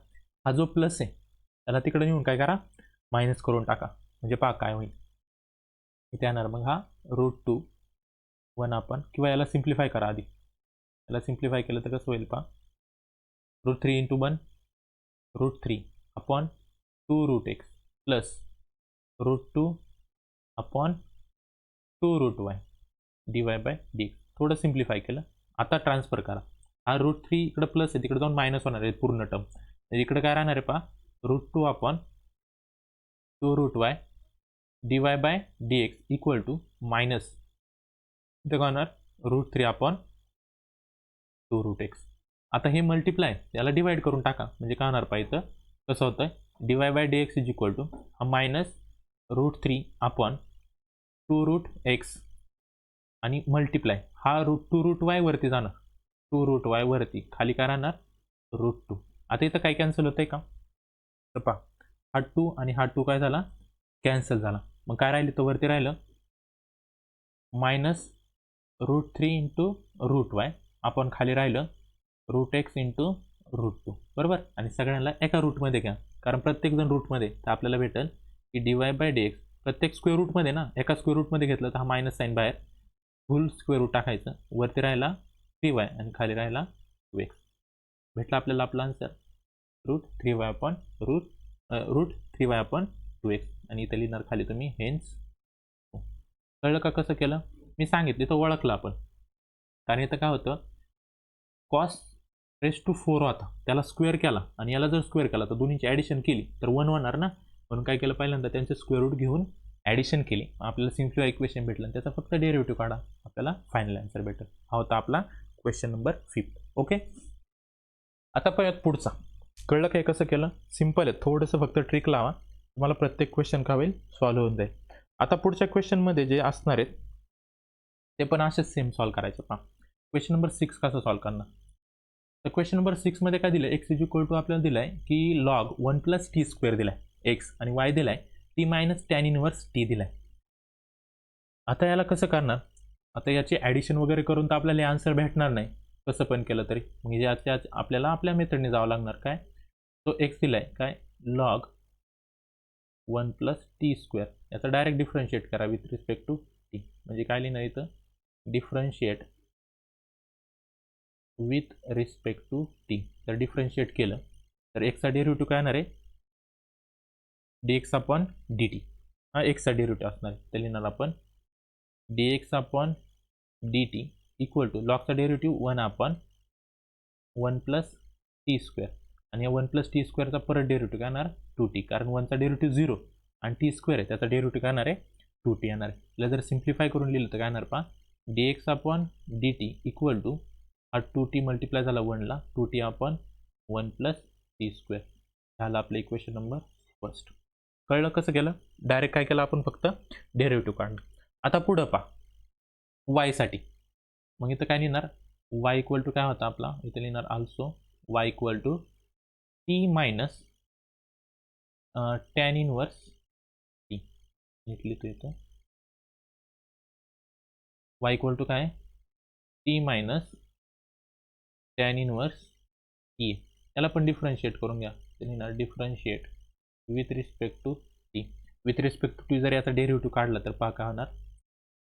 हा जो प्लस आहे त्याला तिकडे नेऊन काय करा मायनस करून टाका म्हणजे पहा काय होईल इथे येणार. मग हा √2 1 आपण किंवा याला सिम्प्लिफाय करा आधी याला सिम्प्लिफाय केलं तर कसं होईल पहा √3 into 1 √3 upon 2√x plus √2 upon 2√y dy/dx थोडं सिम्प्लिफाय केलं. आता ट्रान्सफर करा हा √3 इकडं प्लस आहे तिकडे जाऊन मायनस होणार आहे पूर्ण टर्म इकडे काय राहणार आहे पहा √2 upon 2√y dy/dx equal to minus इथं काय होणार √3 अपॉन 2√x. आता हे मल्टिप्लाय याला डिवाइड करून टाका म्हणजे काय होणार पाहिजे कसं होतं dy/dx इज इक्वल टू हा मायनस √3 अपॉन 2√x आणि मल्टिप्लाय हा √2√y वरती जाणार 2√y वरती खाली काय राहणार √2. आता इथं काय कॅन्सल होतंय का तर पहा हा 2 आणि हा 2 काय झाला कॅन्सल झाला. मग काय राहिलं तर वरती राहिलं मायनस √3 इंटू √y आपण खाली राहिलं √x इंटू √2 बरोबर. आणि सगळ्यांना एका रूटमध्ये घ्या कारण प्रत्येकजण रूटमध्ये तर आपल्याला भेटेल की dy/dx प्रत्येक स्क्वेअर रूटमध्ये ना एका स्क्वेअर रूटमध्ये घेतलं तर हा मायनस साईन बाहेर फुल स्क्वेअर रूट टाकायचं वरती राहिला 3y आणि खाली राहिला 2x भेटला आपल्याला आपला answer √3y upon √3y upon 2x आणि इथं लिहिणार खाली तुम्ही हेन्स. कळलं का कसं केलं मी सांगितलं तर ओळखलं आपण कारण इथं काय होतं cos⁴ होता त्याला स्क्वेअर केला आणि याला जर स्क्वेअर केला तर दोन्हीची ॲडिशन केली तर 1 होणार ना म्हणून काय केलं पहिल्यांदा त्यांचे स्क्वेअर रूट घेऊन ॲडिशन केली आपल्याला सिम्प्लिफाय इक्वेशन भेटलं त्याचा फक्त डेरिव्हेटिव्ह काढा आपल्याला फायनल आन्सर भेटेल. हा होता आपला क्वेश्चन नंबर 5. ओके आता परत पुढचा कळलं काय कसं केलं सिम्पल आहे थोडंसं फक्त ट्रिक लावा तुम्हाला प्रत्येक क्वेश्चन का होईल सॉल्व्ह होऊन जाईल. आता पुढच्या क्वेश्चनमध्ये जे असणार आहेत ते पण असेच सेम सॉल्व्ह करायचे पहा. क्वेश्चन नंबर 6 कसं सॉल्व्ह करणार तर क्वेश्चन नंबर 6 मध्ये काय दिलं x इज इक्वल टू आपल्याला दिलाय की log 1 + t² दिलाय x आणि y दिलाय t - tan−1t दिलाय. आता याला कसं करणार आता याची ॲडिशन वगैरे करून तर आपल्याला आन्सर भेटणार नाही कसं पण केलं तरी म्हणजे याच्या आपल्याला आपल्या मेथडने जावं लागणार काय तो x दिलाय काय log 1 + t² याचा डायरेक्ट डिफरन्शिएट करा विथ रिस्पेक्ट टू t म्हणजे काय लिहिणार इथं differentiate with respect to t तर डिफरन्शिएट केलं तर x चा डेरिव्हेटिव्ह काय येणार आहे dx/dt हा x चा डेरिव्हेटिव्ह असणार आहे तर लिहिणार आपण dx/dt equal to लॉगचा derivative 1/1 + t² आणि या 1 + t² चा परत डेरिव्हेटिव्ह काय येणार 2t कारण 1 चा डेरिव्हेटिव्ह 0 आणि t² आहे त्याचा डेरिव्हेटिव्ह काय येणार आहे 2t येणार आहे. याला जर सिम्प्लिफाय करून लिहिलं तर काय येणार पहा dx/dt इक्वल टू हा 2t मल्टिप्लाय झाला 1 ला 2t/1 + t² झालं आपलं इक्वेशन नंबर 1. कळलं कसं केलं डायरेक्ट काय केलं आपण फक्त डेरिव्हेटिव्ह काढणं. आता पुढं पहा y साठी मग इथं काय लिहिणार y इक्वल टू काय होता आपला इथं लिहिणार also y equal to t - tan−1t लिहितो इथं y इक्वल टू काय t - tan−1t याला पण डिफरन्शिएट करून घ्या लिहिणार differentiate with respect to t. With respect to t जर याचा डेरिव्हेटिव्ह काढला तर पहा काय होणार,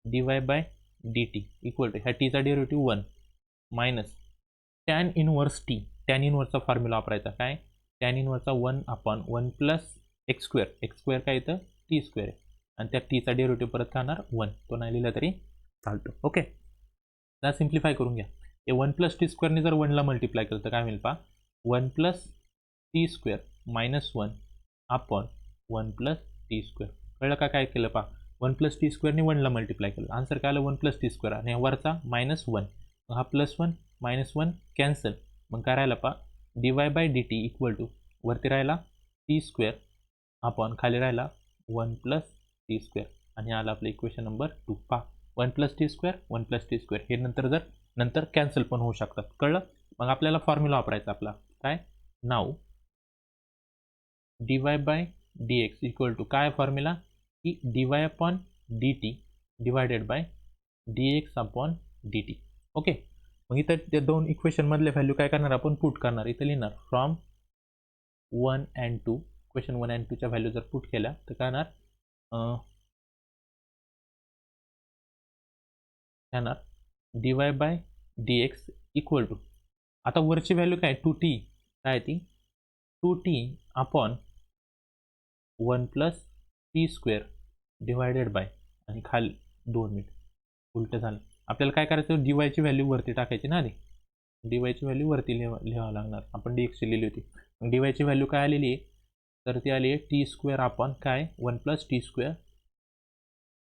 dy by d t equal to ह्या टीचा derivative 1 minus tan inverse t. Tan इनवर्सचा फॉर्म्युला वापरायचा, काय टॅन इनवर्सचा 1/1 प्लस एक्स स्क्वेअर काय येतं टी स्क्वेअर आहे, आणि त्या टीचा डेरिव्हेटिव्ह परत काय होणार 1. तो नाही लिहिला तरी चालतो. ओके, त्याला सिम्प्लिफाय करून घ्या. हे 1 प्लस टी स्क्वेअरने जर 1ला मल्टिप्लाय केलं तर काय होईल पहा, 1 plus t square minus 1/1 plus t square. कळलं का काय केलं पहा, 1 प्लस टी स्क्वेअरने 1ला मल्टिप्लाय केलं, आन्सर काय आलं 1 प्लस टी स्क्वेअर, आणि वरचा -1, हा +1 -1 कॅन्सल. मग काय राहिला पहा, dy by d t equal to वरती राहिला टी स्क्वेअर अपॉन खाली राहिला 1 प्लस टी स्क्वेअर, आणि आला आपलं इक्वेशन नंबर 2. पहा 1 plus t square 1 plus t square हे नंतर कॅन्सल पण होऊ शकतात. कळलं. मग आपल्याला फॉर्म्युला वापरायचा आपला काय, नाव dy by d x equal to काय फॉर्म्युला की dy upon d t divided by d x upon d t. Okay, मग इथं त्या दोन इक्वेशन मधले व्हॅल्यू काय करणार आपण पुट करणार. इथं लिहिणार फ्रॉम 1 and 2, इक्वेशन 1 and 2 च्या व्हॅल्यू जर पुट केल्या तर काय येणार dy by d x equal to, आता वरची व्हॅल्यू काय 2t, काय ती 2t upon 1 plus t square divided by, आणि खाली 2 मिनिट उलटं झालं. आपल्याला काय करायचं, dy ची व्हॅल्यू वरती टाकायची ना आधी, dy ची व्हॅल्यू वरती लिहावं लागणार. आपण dx ची लिहिली होती, मग dy ची व्हॅल्यू काय आलेली आहे, तर ती आली आहे टी स्क्वेअर अपॉन काय 1 plus t square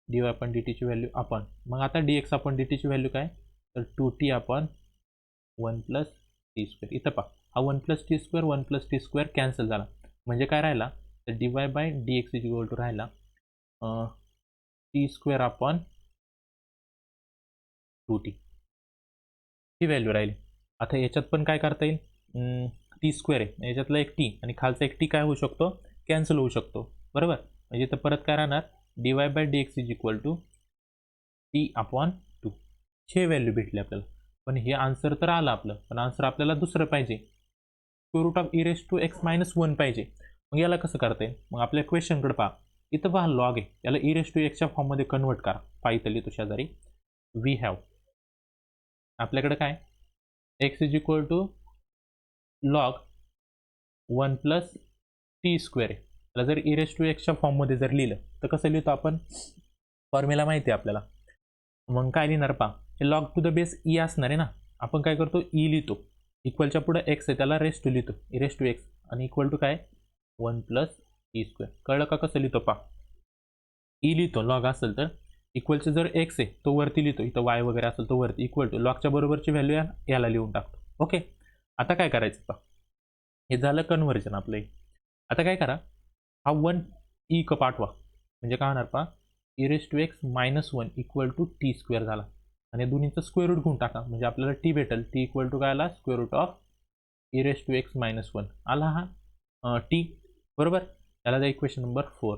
dy upon dt ची व्हॅल्यू अपॉन, मग आता dx अपॉन dt ची व्हॅल्यू काय, तर 2t upon 1 plus t square. इथं पहा हा 1 plus t square 1 plus t square cancel झाला, म्हणजे काय राहिला, तर dy by d x equal to राहिला टी स्क्वेअर अपॉन 2t, ही व्हॅल्यू राहिली. आता याच्यात पण काय करता येईल, टी स्क्वेअर आहे याच्यातला एक टी आणि खालचा एक टी काय होऊ शकतो, कॅन्सल होऊ शकतो, बरोबर. म्हणजे इथं परत काय राहणार, dy by d x is equal to t upon 2. हे व्हॅल्यू भेटली आपल्याला. पण हे आन्सर तर आलं आपलं, पण आन्सर आपल्याला दुसरं पाहिजे, स्क्वेअर रूट ऑफ e⁻⁻1 पाहिजे. मग याला कसं करता येईल, मग आपल्या क्वेश्चनकडे पहा, इथं पहा लॉग आहे, याला e⁻x फॉर्ममध्ये कन्वर्ट करा. पाहिजे लिहितो शेजारी, वी हॅव आपल्याकडे काय x is equal to log 1 plus t square आहे. त्याला जर e⁻x फॉर्ममध्ये जर लिहिलं तर कसं लिहितो आपण, फॉर्म्युला माहिती आहे आपल्याला. मग काय लिहिणार पहा, हे log to the base E असणार आहे ना, आपण काय करतो ई लिहितो, इक्वलच्या पुढे एक्स आहे त्याला रेस टू लिहितो e⁻x, आणि इक्वल टू काय 1 प्लस टी स्क्वेअर. कळलं का कसं लिहितो पहा, ई लिहितो लॉग असेल तर, इक्वलचे जर एक्स आहे तो वरती लिहितो, इथं वाय वगैरे असेल तो वरती, इक्वल टू लॉगच्या बरोबरची व्हॅल्यू याला लिहून टाकतो. ओके, आता काय करायचं पहा, हे झालं कन्व्हर्जन आपलं. आता काय करा, हा 1 ई क पाठवा, म्हणजे काय होणार पहा e⁻⁻1 equal to t square झाला, आणि दोन्हीचं स्क्वेअर रूट घेऊन टाका, म्हणजे आपल्याला टी भेटेल. टी इक्वल टू काय आला, स्क्वेअर रूट ऑफ e⁻⁻1 आला हा टी, बरोबर. त्याला द्या इक्वेशन नंबर 4.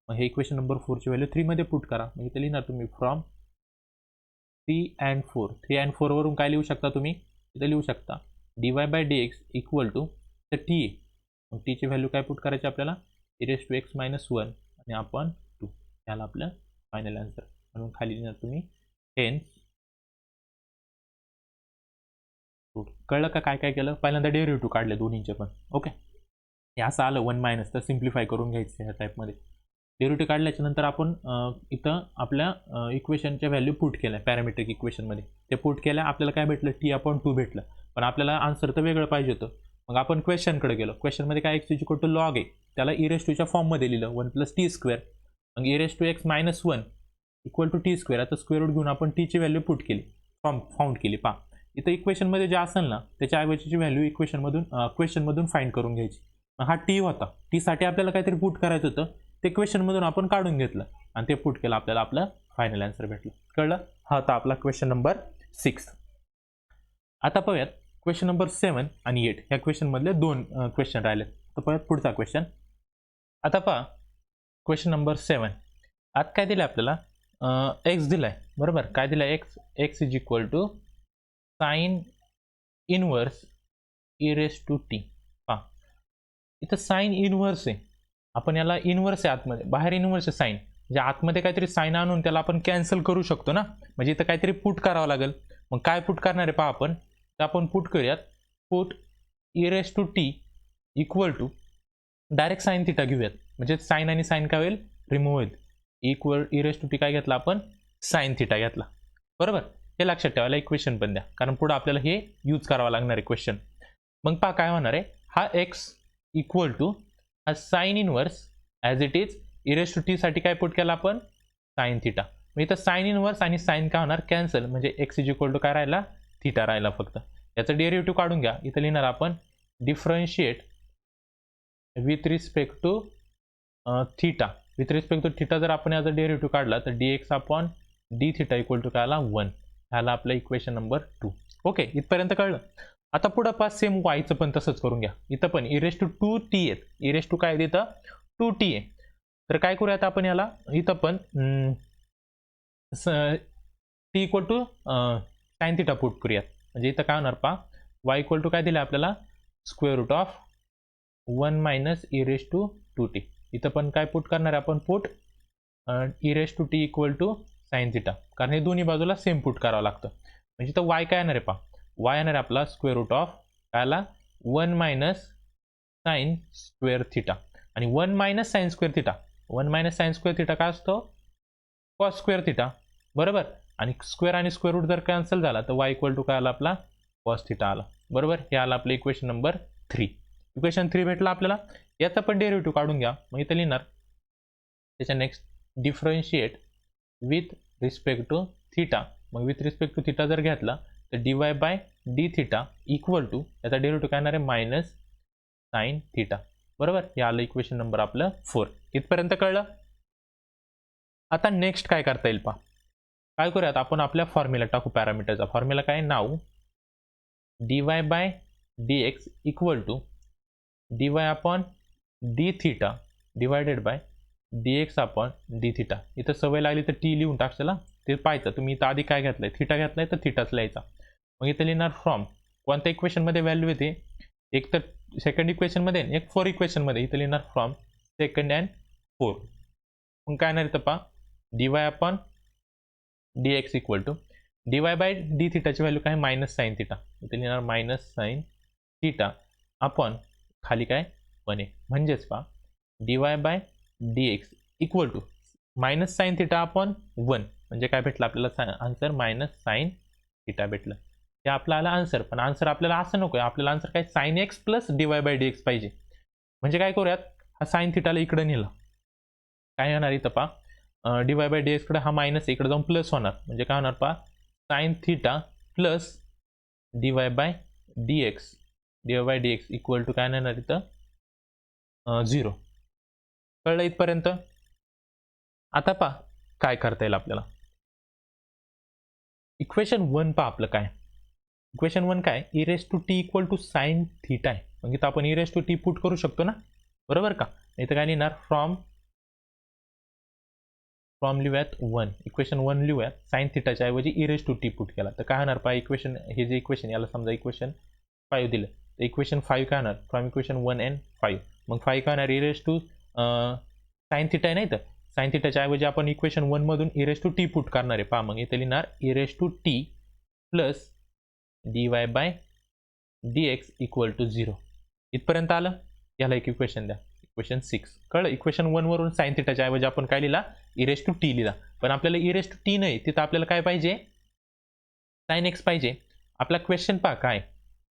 मग हे इक्वेशन नंबर 4 ची व्हॅल्यू 3 मध्ये पुट करा. मग इथे लिहिणार तुम्ही फ्रॉम 3 and 4. 3 and 4 वरून काय लिहू शकता तुम्ही, इथे लिहू शकता dy by d x equal to तर टी आहे, मग टीची व्हॅल्यू काय पुट करायची आपल्याला e⁻⁻1 आणि आपण 2. याला आपलं फायनल आन्सर. म्हणून खाली लिहिणार तुम्ही 10. कळलं का काय काय केलं, पहिल्यांदा डेरिव्हेटिव्ह काढले दोन्हीचे पण. ओके, हे असं आलं 1 मायनस, तर सिम्प्लिफाय करून घ्यायचं ह्या टाईपमध्ये. डेरिव्हेटिव्ह काढल्याच्या नंतर आपण इथं आपल्या इक्वेशनच्या व्हॅल्यू पुट केल्या पॅरामेट्रिक इक्वेशनमध्ये, ते पुट केल्या आपल्याला काय भेटलं टी अपॉन 2 भेटलं, पण आपल्याला आन्सर तर वेगळं पाहिजे होतं. मग आपण क्वेश्चनकडे गेलो, क्वेश्चनमध्ये काय x is equal to log आहे, त्याला e⁻च्या फॉर्ममध्ये लिहिलं 1 प्लस टी स्क्वेअर, मग e⁻⁻1 equal to t square. आता स्क्वेअर रूट घेऊन आपण टीची व्हॅल्यू पुट केली, फाउंड केली. पहा इथं इक्वेशनमध्ये जे असेल ना त्याच्या ऐवजीची व्हॅल्यू क्वेश्चनमधून फाइंड करून घ्यायची. हा टी होता, टीसाठी आपल्याला काहीतरी पुट करायचं होतं, ते क्वेश्चनमधून आपण काढून घेतलं आणि ते पुट केलं, आपल्याला आपलं फायनल आन्सर भेटलं. कळलं, हा होता आपला क्वेश्चन नंबर 6. आता पाहूयात क्वेश्चन नंबर 7 आणि 8 ह्या क्वेश्चनमधले 2 क्वेश्चन राहिले. तर पाहूयात पुढचा क्वेश्चन. आता पहा क्वेश्चन नंबर 7, आता काय दिलं आपल्याला, एक्स दिलाय, बरोबर. काय दिलाय, x is equal to sine inverse e⁻t. पहा इथं साईन इनव्हर्स आहे, आपण याला इनव्हर्स आहे आतमध्ये, बाहेर इनव्हर्स आहे साईन, म्हणजे आतमध्ये काहीतरी साईन आणून त्याला आपण कॅन्सल करू शकतो ना, म्हणजे इथं काहीतरी पुट करावं लागेल. मग काय पुट करणार आहे पहा आपण, तर आपण पुट करूयात, put e raise to t equal to direct sine theta घेऊयात, म्हणजे साईन आणि साईन काय होईल, रिमूव्ह होईल. Equal e raise to t काय घेतला आपण, साईन थिटा घेतला. बरोबर, हे लक्षात ठेवायला इक्वेशन पण द्या, कारण पुढे आपल्याला हे यूज करावं लागणार आहे क्वेश्चन. मग पहा काय होणार आहे, हा एक्स इक्वल टू हा sine inverse as it is e raise to t साठी काय पुट केला आपण, साईन थिटा. मग इथं साईन इनवर्स आणि साईन काय होणार, कॅन्सल, म्हणजे एक्स इज इक्वल टू काय राहिला, थिटा राहिला फक्त. याचं डेरिव्हेटिव्ह काढून घ्या, इथं लिहिणार आपण differentiate with respect to theta. With respect to theta जर आपण याचा डेरिव्हेटिव्ह काढला तर dx upon d theta equal to काय आला, 1. ह्याला आपलं इक्वेशन नंबर 2. ओके, इथपर्यंत कळलं. आता पुढं पास सेम वायचं पण तसंच करून घ्या. इथं पण ई रेस टू 2t आहेत, ई रेस टू काय इथं 2t आहे. तर काय करूयात आपण याला, इथं पण t equal to sine theta put करूयात, म्हणजे इथं काय होणार पहा, वाय इक्वल टू काय दिलं आपल्याला, square root of 1 minus e raise to 2t. इथं पण काय पुट करणार आहे आपण, put e raise to t equal to sine theta, कारण हे दोन्ही बाजूला सेम पुट करावं लागतं. म्हणजे इथं वाय काय येणार आहे पहा, वाय येणार आहे आपला स्क्वेअर रूट ऑफ काय आला, 1 मायनस साईन स्क्वेअर थिटा, आणि 1 minus sine square theta, 1 minus sine square theta काय असतो, कॉस स्क्वेअर थिटा. बरोबर, आणि स्क्वेअर आणि स्क्वेअर रूट जर कॅन्सल झाला तर वाय इक्वल टू काय आला आपला, कॉस थिटा आला. बरोबर, हे आलं आपलं इक्वेशन नंबर 3. इक्वेशन 3 भेटला आपल्याला. याचा पण डेरिव्हेटिव्ह काढून घ्या, मग इथं लिहिणार त्याच्या next differentiate with respect to theta. मग विथ रिस्पेक्ट टू थिटा जर घेतला तर dy by d theta equal to याचा डेरिव्हेटिव्ह काय येणार आहे, मायनस साईन थिटा. बरोबर, हे आलं इक्वेशन नंबर आपलं 4. इथपर्यंत कळलं. आता नेक्स्ट काय करता येईल पहा, काय करूयात आपण आपल्या फॉर्म्युला टाकू, पॅरामीटरचा फॉर्म्युला काय, नाव dy by dx equal to dy upon d theta divided by dx upon d theta. इथं सवय लागली तर टी लिहून टाकशाला, ते पाहायचं तुम्ही. इथं आधी काय घेतलंय, थिटा घेतलाय तर थिटाच लिहायचा. मग इथं लिहिणार फ्रॉम कोणत्या इक्वेशनमध्ये व्हॅल्यू येते, एक तर सेकंड इक्वेशनमध्ये, एक 4 इक्वेशनमध्ये. इथं लिहिणार फ्रॉम सेकंड अँड 4. मग काय येणार इथं पहा, dy upon dx equal to dy by d थिटाची व्हॅल्यू काय, मायनस साईन थिटा. इथे लिहिणार मायनस साईन थिटा अपॉन खाली काय 1 आहे, म्हणजेच पहा dy by dx equal to minus sine theta upon 1, म्हणजे काय भेटलं आपल्याला आन्सर, मायनस साईन थिटा भेटलं. हे आपलं आलं आन्सर. पण आन्सर आपल्याला असं नको आहे, आपल्याला आन्सर काय, sine x plus dy by dx पाहिजे. म्हणजे काय करूयात, हा साईन थिटाला इकडे नेला, काय येणार इथं पहा, dy बाय dx कडे हा मायनस इकडे जाऊन प्लस होणार, म्हणजे काय होणार पहा, sine theta plus dy by dx equal to काय येणार इथं, 0. कळलं इथपर्यंत. आता पहा काय करता येईल आपल्याला. इक्वेशन 1 पहा आपलं काय, इक्वेशन 1 काय, e raise to t equal to sine theta आहे. मग इथं आपण e raise to t put करू शकतो ना, बरोबर का. इथं काय लिहिणार, फ्रॉम लिहूयात 1, इक्वेशन 1 लिहूयात, साईन थिटाच्या ऐवजी e raise to t put केला तर काय होणार पहा, इक्वेशन हे जे इक्वेशन याला समजा इक्वेशन 5 दिलं तर इक्वेशन 5 काय होणार, फ्रॉम इक्वेशन 1 अँड 5. मग 5 काय होणार, e raise to sine theta आहे नाही, तर साईन थिटाच्या ऐवजी आपण इक्वेशन 1 मधून e raise to t put करणार आहे. पहा मग इथे लिहिणार e raise to t plus dy by dx equal to 0. इथपर्यंत आलं. याला एक इक्वेशन द्या, इक्वेशन 6. कळलं, इक्वेशन 1 वरून साईन थिटाच्या ऐवजी आपण काय लिहिला, ई रेस टू टी लिहिला. पण आपल्याला ई रेस टू टी नाही, तिथं आपल्याला काय पाहिजे, साईन एक्स पाहिजे. आपला क्वेश्चन पहा काय,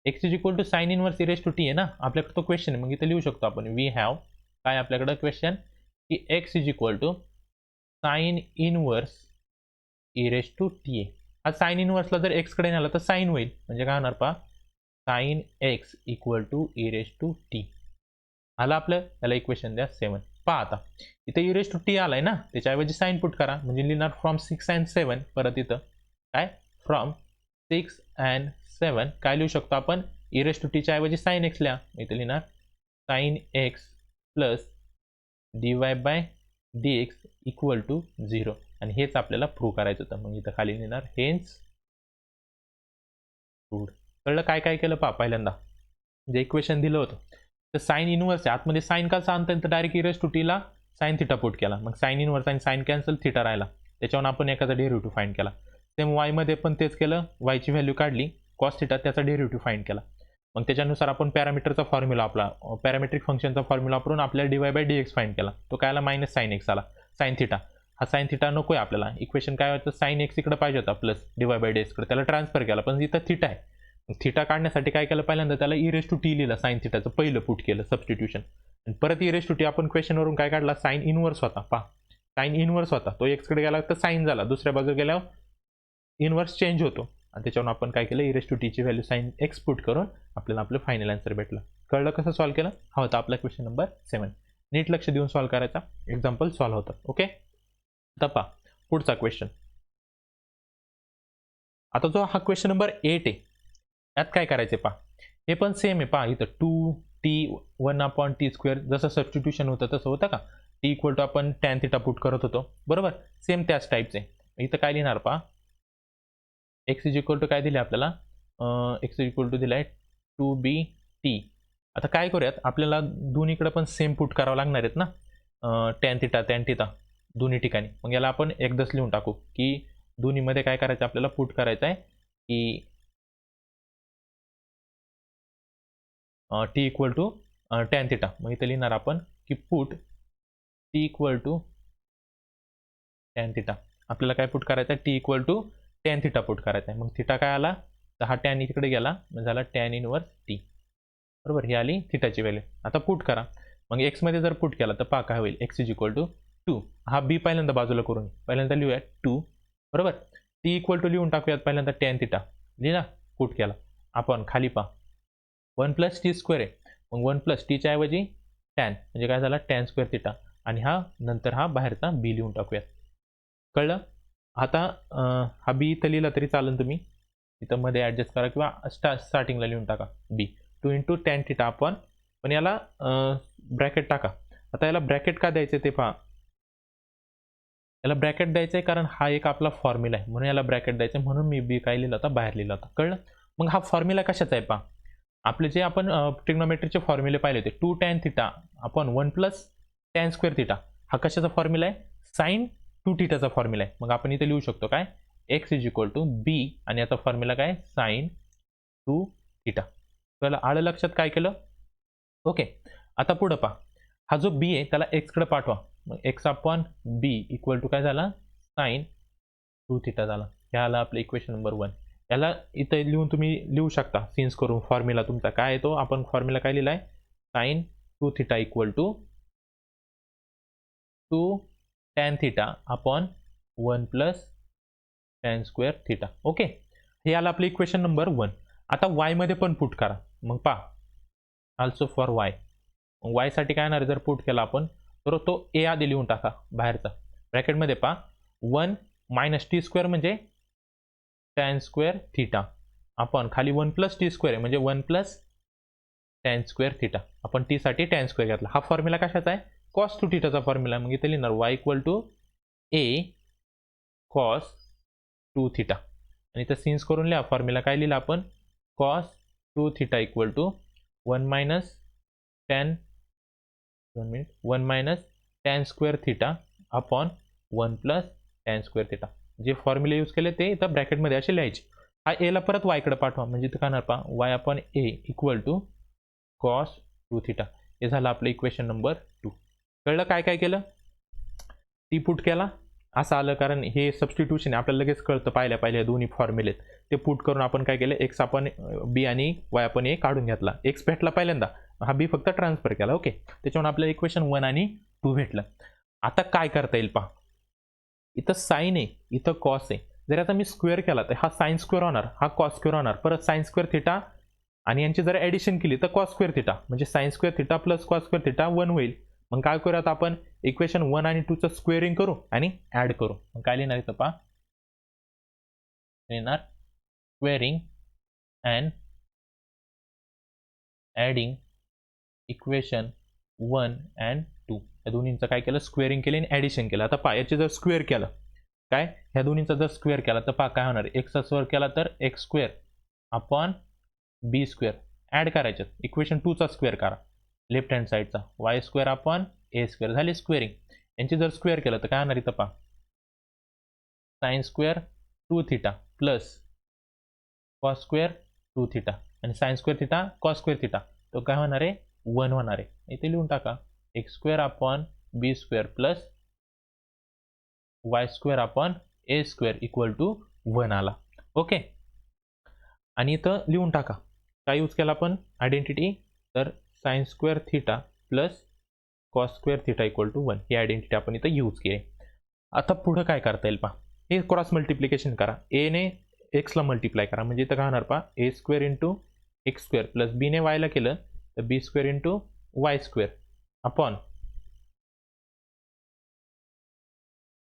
x is equal to sine inverse e raise to t आहे ना आपल्याकडे, तो क्वेश्चन आहे. मग इथं लिहू शकतो आपण, वी हॅव काय आपल्याकडं क्वेश्चन, की x is equal to sine inverse e raise to t आहे. हा साईन इनवर्सला जर एक्स कडे नेला तर साईन होईल, म्हणजे काय होणार पहा, sine x equal to e raise to t. आलं आपलं. याला इक्वेशन द्या 7. पहा आता इथं ई रेस टू टी आलाय ना, त्याच्याऐवजी साईन पुट करा, म्हणजे लिहिणार फ्रॉम 6 अँड 7. परत इथं काय, फ्रॉम 6 अँड 7 काय लिहू शकतो आपण, ई रेस टू टीच्या ऐवजी साईन एक्स लिहा. इथं लिहिणार sine x plus dy by dx equal to 0. आणि हेच आपल्याला प्रूव्ह करायचं होतं. मग इथं खाली लिहिणार हेन्स प्रूव्ड. कळलं काय काय केलं पहा, पहिल्यांदा जे इक्वेशन दिलं होतं तर साईन इनवर्स आहे आतमध्ये साईन का आणता तर डायरेक्ट इरेस टू टीला साईन थिटा पुट केला मग साईन इनवर्स आणि साईन कॅन्सल थिटा राहिला त्याच्यावर आपण एखादा डेरिव्हेटिव्ह फाइंड केला सेम वायमध्ये पण तेच केलं वायची व्हॅल्यू काढली कॉस थिटा त्याचा डेरिव्हेटिव्ह फाइंड केला मग त्याच्यानुसार आपण पॅरामीटरचा फॉर्म्युला आपला पॅरामेट्रिक फंक्शनचा फॉर्म्युला वापरून आपल्याला dy बाय dx फाइंड केला तो काय आला मायनस साईन एक्स आला साईन थिटा हा साईन थिटा नको आहे आपल्याला इक्वेशन काय होतं साईन एक्स इकडे पाहिजे होता प्लस dy बाय dx कडे त्याला ट्रान्सफर केला पण इथं थिटा आहे थिटा काढण्यासाठी काय केलं पहिल्यांदा त्याला इरेस टू टी लिहिलं साईन थिटाचं पहिलं पुट केलं सबस्टिट्यूशन परत इरेस टू टी आपण क्वेश्चनवरून काय काढला साईन इनवर्स होता साईन इनवर्स होता तो एक्स कडे गेला तर साईन झाला दुसऱ्या बाजूला गेल्यावर इनवर्स चेंज होतो आणि त्याच्यावरून आपण काय केलं इरेस टू टीची व्हॅल्यू साईन एक्स पुट करून आपल्याला आपलं फायनल आन्सर भेटलं कळलं कसं सॉल्व्ह केलं हा होता आपला क्वेश्चन नंबर 7 नीट लक्ष देऊन सॉल्व्ह करायचा एक्झाम्पल सॉल्व्ह होतं ओके आता पहा पुढचा क्वेश्चन आता जो हा क्वेश्चन नंबर 8 आहे यात काय करायचे पहा हे पण सेम आहे पहा इथं 2t1/t² जसं सबस्टिट्यूशन होतं तसं होतं का t इक्वल टू आपण टॅन थिटा पुट करत होतो बरोबर सेम त्याच टाईपचे इथं काय लिहिणार पहा x इज इक्वल टू काय दिले आपल्याला x इज इक्वल टू दिलाय 2bt आता काय करूयात आपल्याला दोन्हीकडे पण सेम पुट करावं लागणार आहेत ना टॅन थिटा दोन्ही ठिकाणी मग याला आपण एकदाच लिहून टाकू की दोन्हीमध्ये काय करायचं आपल्याला पुट करायचं आहे की t equal to tan theta मग इथे लिहिणार आपण की put t equal to tan theta आपल्याला काय पुट करायचं आहे t equal to tan theta put करायचा आहे मग थिटा काय आला तर हा टॅन इकडे गेला मग झाला टॅन इनवर्स टी बरोबर ही आली थिटाची व्हॅल्यू आता पुट करा मग x मध्ये जर पुट केला तर पहा काय होईल x इज इक्वल टू 2 हा b पहिल्यांदा बाजूला करून पहिल्यांदा लिहूया 2 बरोबर t इक्वल टू लिहून टाकूयात पहिल्यांदा टॅन थिटा लिहिला पुट केला आपण खाली पहा 1 प्लस टी स्क्वेअर आहे मग 1 प्लस टीच्या ऐवजी टॅन म्हणजे काय झाला टॅन स्क्वेअर थिटा आणि हा नंतर हा बाहेरचा बी लिहून टाकूयात कळलं आता हा बी इथं लिहिला तरी चालेल तुम्ही इथं मध्ये ॲडजस्ट करा किंवा स्टार्टिंगला लिहून टाका बी 2 इंटू टॅन थिटा आपण पण याला ब्रॅकेट टाका आता याला ब्रॅकेट का द्यायचं ते पहा याला ब्रॅकेट द्यायचं आहे कारण हा एक आपला फॉर्म्युला आहे म्हणून याला ब्रॅकेट द्यायचं म्हणून मी बी काय लिहिलं होता बाहेर लिहिला होता कळलं मग हा फॉर्म्युला कशाचा आहे पहा आपले जे आपण ट्रिग्नोमेट्रीचे फॉर्म्युले पाहिले होते 2 टॅन थिटा आपण 1 प्लस टॅन स्क्वेअर थिटा हा कशाचा फॉर्म्युला आहे साईन 2 थिटाचा फॉर्म्युला आहे मग आपण इथे लिहू शकतो काय x is equal to be आणि याचा फॉर्म्युला काय साईन 2 थिटा त्याला आलं लक्षात काय केलं ओके आता पुढं पहा हा जो बी आहे त्याला x कडे पाठवा मग x upon b equal to काय झाला साईन 2 थिटा झाला हे आला आपलं इक्वेशन नंबर 1 याला इथं लिहून तुम्ही लिहू शकता सिन्स करून फॉर्म्युला तुमचा काय आहे तो आपण फॉर्म्युला काय लिहिलाय sine 2 theta equal to 2 tan theta upon 1 plus tan square theta okay हे आलं आपलं इक्वेशन नंबर 1 आता y मध्ये पण पुट करा मग पहा ऑल्सो फॉर y y साठी काय येणार जर पुट केला आपण तर तो a आधी लिहून टाका बाहेरचा ब्रॅकेटमध्ये पहा 1 मायनस टी स्क्वेअर म्हणजे टॅन स्क्वेअर थिटा आपण खाली 1 प्लस टी स्क्वेअर आहे म्हणजे 1 प्लस टॅन स्क्वेअर थिटा आपण टी साठी टॅन स्क्वेअर घेतला हा फॉर्म्युला कशाचा आहे कॉस 2 थिटाचा फॉर्म्युला मग इथे लिहिणार y equal to a cos 2 theta आणि इथं सिन्स करून लिहा फॉर्म्युला काय लिहिला आपण cos 2 theta equal to 1 minus tan 1 minus tan square theta upon 1 plus tan square theta जे फॉर्म्युले यूज केले ते इथं ब्रॅकेटमध्ये असे लिहायचे हा एला परत y कडे पाठवा म्हणजे इथं काय पहा y upon a equal to cos 2 theta हे झालं आपलं इक्वेशन नंबर 2 कळलं काय काय केलं टी पुट केला असं आलं कारण हे सबस्टिट्यूशन आहे आपल्याला लगेच कळतं पाहिल्या दोन्ही फॉर्म्युलेत ते पुट करून आपण काय केलं एक्स आपण बी आणि वाय आपण ए काढून घेतला एक्स भेटला पहिल्यांदा हा बी फक्त ट्रान्सफर केला ओके त्याच्यावर आपल्याला इक्वेशन 1 आणि 2 भेटलं आता काय करता येईल पहा इथं साईन आहे इथं कॉस आहे जर आता मी स्क्वेअर केला तर हा साईन स्क्वेअर होणार हा कॉस स्क्वेअर होणार परत साईन स्क्वेअर थिटा आणि यांची जर ॲडिशन केली तर कॉस स्क्वेअर थिटा म्हणजे sine square theta plus cos square theta 1 होईल मग काय करूयात आपण इक्वेशन 1 आणि 2 चं स्क्वेअरिंग करू आणि ऍड करू मग काय लिहिणार इथं पहा लिहिणार squaring and adding equation 1 and 2 या दोन्हींचं काय केलं स्क्वेअरिंग केलं आणि ॲडिशन केलं आता पहा याचे जर स्क्वेअर केलं काय ह्या दोन्हींचा जर स्क्वेअर केला तर पहा काय होणार एक्सचा स्क्वेअर केला तर x square upon b square add करायचं इक्वेशन 2 चा स्क्वेअर करा लेफ्ट हँड साईडचा y square upon a square झाली स्क्वेअरिंग. यांची जर स्क्वेअर केलं तर काय होणार इथं पहा sine square 2 theta plus cos square 2 theta आणि sine square theta cos square theta तो काय होणार आहे 1 होणार आहे. इथे लिहून टाका x square upon b square plus y square upon a square equal to 1 आला. ओके आणि इथं लिहून टाका काय यूज केला आपण आयडेंटिटी तर sine square theta plus cos square theta equal to 1 ही आयडेंटिटी आपण इथं यूज केली. आता पुढं काय करता येईल पहा हे क्रॉस मल्टिप्लिकेशन करा ए ने एक्सला मल्टिप्लाय करा म्हणजे इथं काय होणार पहा a square into x square plus b ने वायला केलं तर b square into y square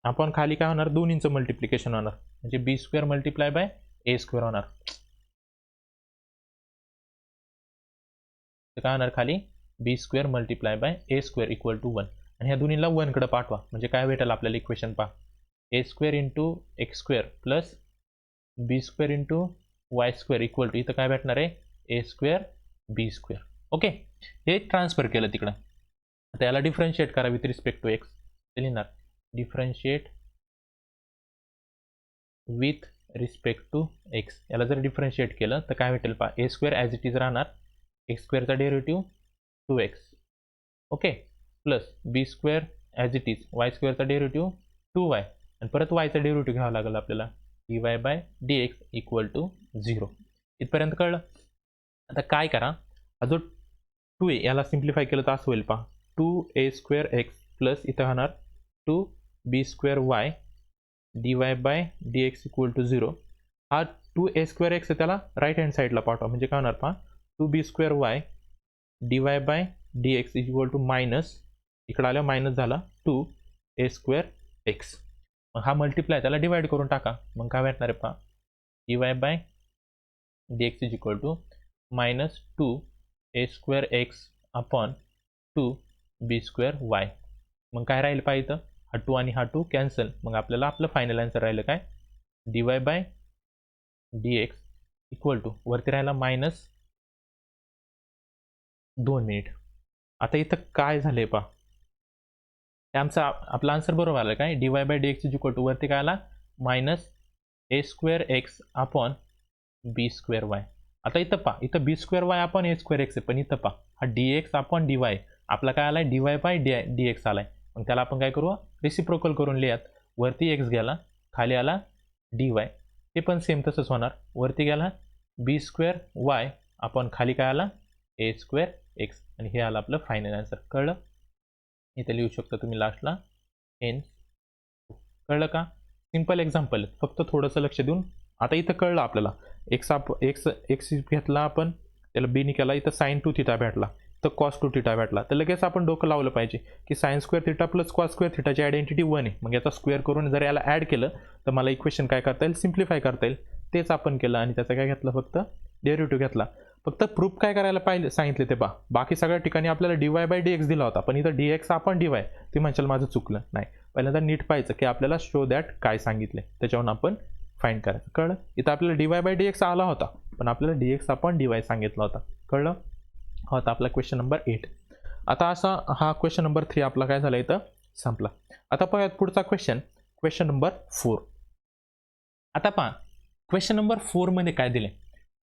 आपण खाली काय होणार दोन्हींचं मल्टिप्लिकेशन होणार म्हणजे b square multiply by a square होणार. तर काय होणार खाली b square multiply by a square equal to 1 आणि ह्या दोन्हीला 1 कडे पाठवा म्हणजे काय भेटेल आपल्याला इक्वेशन पहा a square into x square plus b square into y square equal to इथं काय भेटणार आहे a square b square. Okay हे ट्रान्सफर केलं तिकडं. आता याला डिफरन्शिएट करा विथ रिस्पेक्ट टू एक्स लिहिणार differentiate with respect to x. याला जर डिफरन्शिएट केलं तर काय भेटेल पहा a square as it is राहणार एक्स स्क्वेअरचा derivative 2x okay plus b square as it is Y स्क्वेअरचा derivative 2y आणि परत वायचा डेरिव्हेटिव्ह घ्यावा लागेल आपल्याला dy by dx equal to 0. इथपर्यंत कळलं. आता काय करा हा जो 2a याला सिम्प्लिफाय केलं तर असं होईल पहा 2a स्क्वेअर एक्स प्लस इथं होणार 2b square y dy by dx equal to 0. हा 2a स्क्वेअर एक्स आहे त्याला राईट हँड साईडला पाठवा म्हणजे काय होणार पहा 2b square y dy by dx equal to minus इकडे आल्या मायनस झाला 2a स्क्वेअर एक्स. मग हा मल्टिप्लाय त्याला डिवाइड करून टाका मग काय भेटणार आहे पहा dy by dx is equal to minus 2a square x upon 2b square y. मग काय राहील पहा इथं हा 2 आणि हा 2 कॅन्सल मग आपल्याला आपलं फायनल आन्सर राहिलं काय dy by dx equal to वरती राहिला मायनस 2 मिनिट. आता इथं काय झालंय पहा आमचा आपला आन्सर बरोबर आला काय dy by dx is equal to वरती काय आला minus a square x upon b square y. आता इथं पहा इथं b square y upon a square x आहे पण इथं पहा हा dx अपॉन dy आपला काय आलाय dy बाय dx आलाय मग त्याला आपण काय करू रेसिप्रोकल करून लिहात वरती एक्स गेला खाली आला dy ते पण सेम तसंच होणार वरती गेला बी स्क्वेअर वाय अपॉन खाली काय आला ए स्क्वेअर एक्स आणि हे आलं आपलं फायनल आन्सर. कळलं इथे लिहू शकता तुम्ही लास्टला एन. कळलं का सिम्पल एक्झाम्पल फक्त थोडंसं लक्ष देऊन. आता इथं कळलं आपल्याला एक्स घेतला आपण त्याला बीनी केला इथं साइन 2 थिटा भेटला तर कॉस 2 थिटा भेटला तर लगेच आपण डोकं लावलं पाहिजे की sine square theta plus cos square थिटाची आयडेंटिटी 1 आहे मग याचा स्क्वेअर करून जर याला ॲड केलं तर मला इक्वेशन काय करता येईल सिम्प्लिफाय करता येईल. तेच आपण केलं आणि त्याचा काय घेतलं फक्त डेरिव्हेटिव्ह घेतला. फक्त प्रूफ काय करायला पाहिजे सांगितले ते पहा बाकी सगळ्या ठिकाणी आपल्याला dy बाय dx दिला होता पण इथं dx आपण dy ते म्हणशाल माझं चुकलं नाही पहिल्यांदा नीट पाहायचं की आपल्याला शो दॅट काय सांगितले त्याच्यावरून आपण फाइंड करायचं. कळलं इथं आपल्याला dy बाय dx आला होता पण आपल्याला dx आपण dy सांगितलं होता. कळलं हा होता आपला क्वेश्चन नंबर 8. आता असा हा क्वेश्चन नंबर 3 आपला काय झाला इथं संपला. आता पाहूयात पुढचा क्वेश्चन नंबर 4. आता पहा क्वेश्चन नंबर 4 मध्ये काय दिले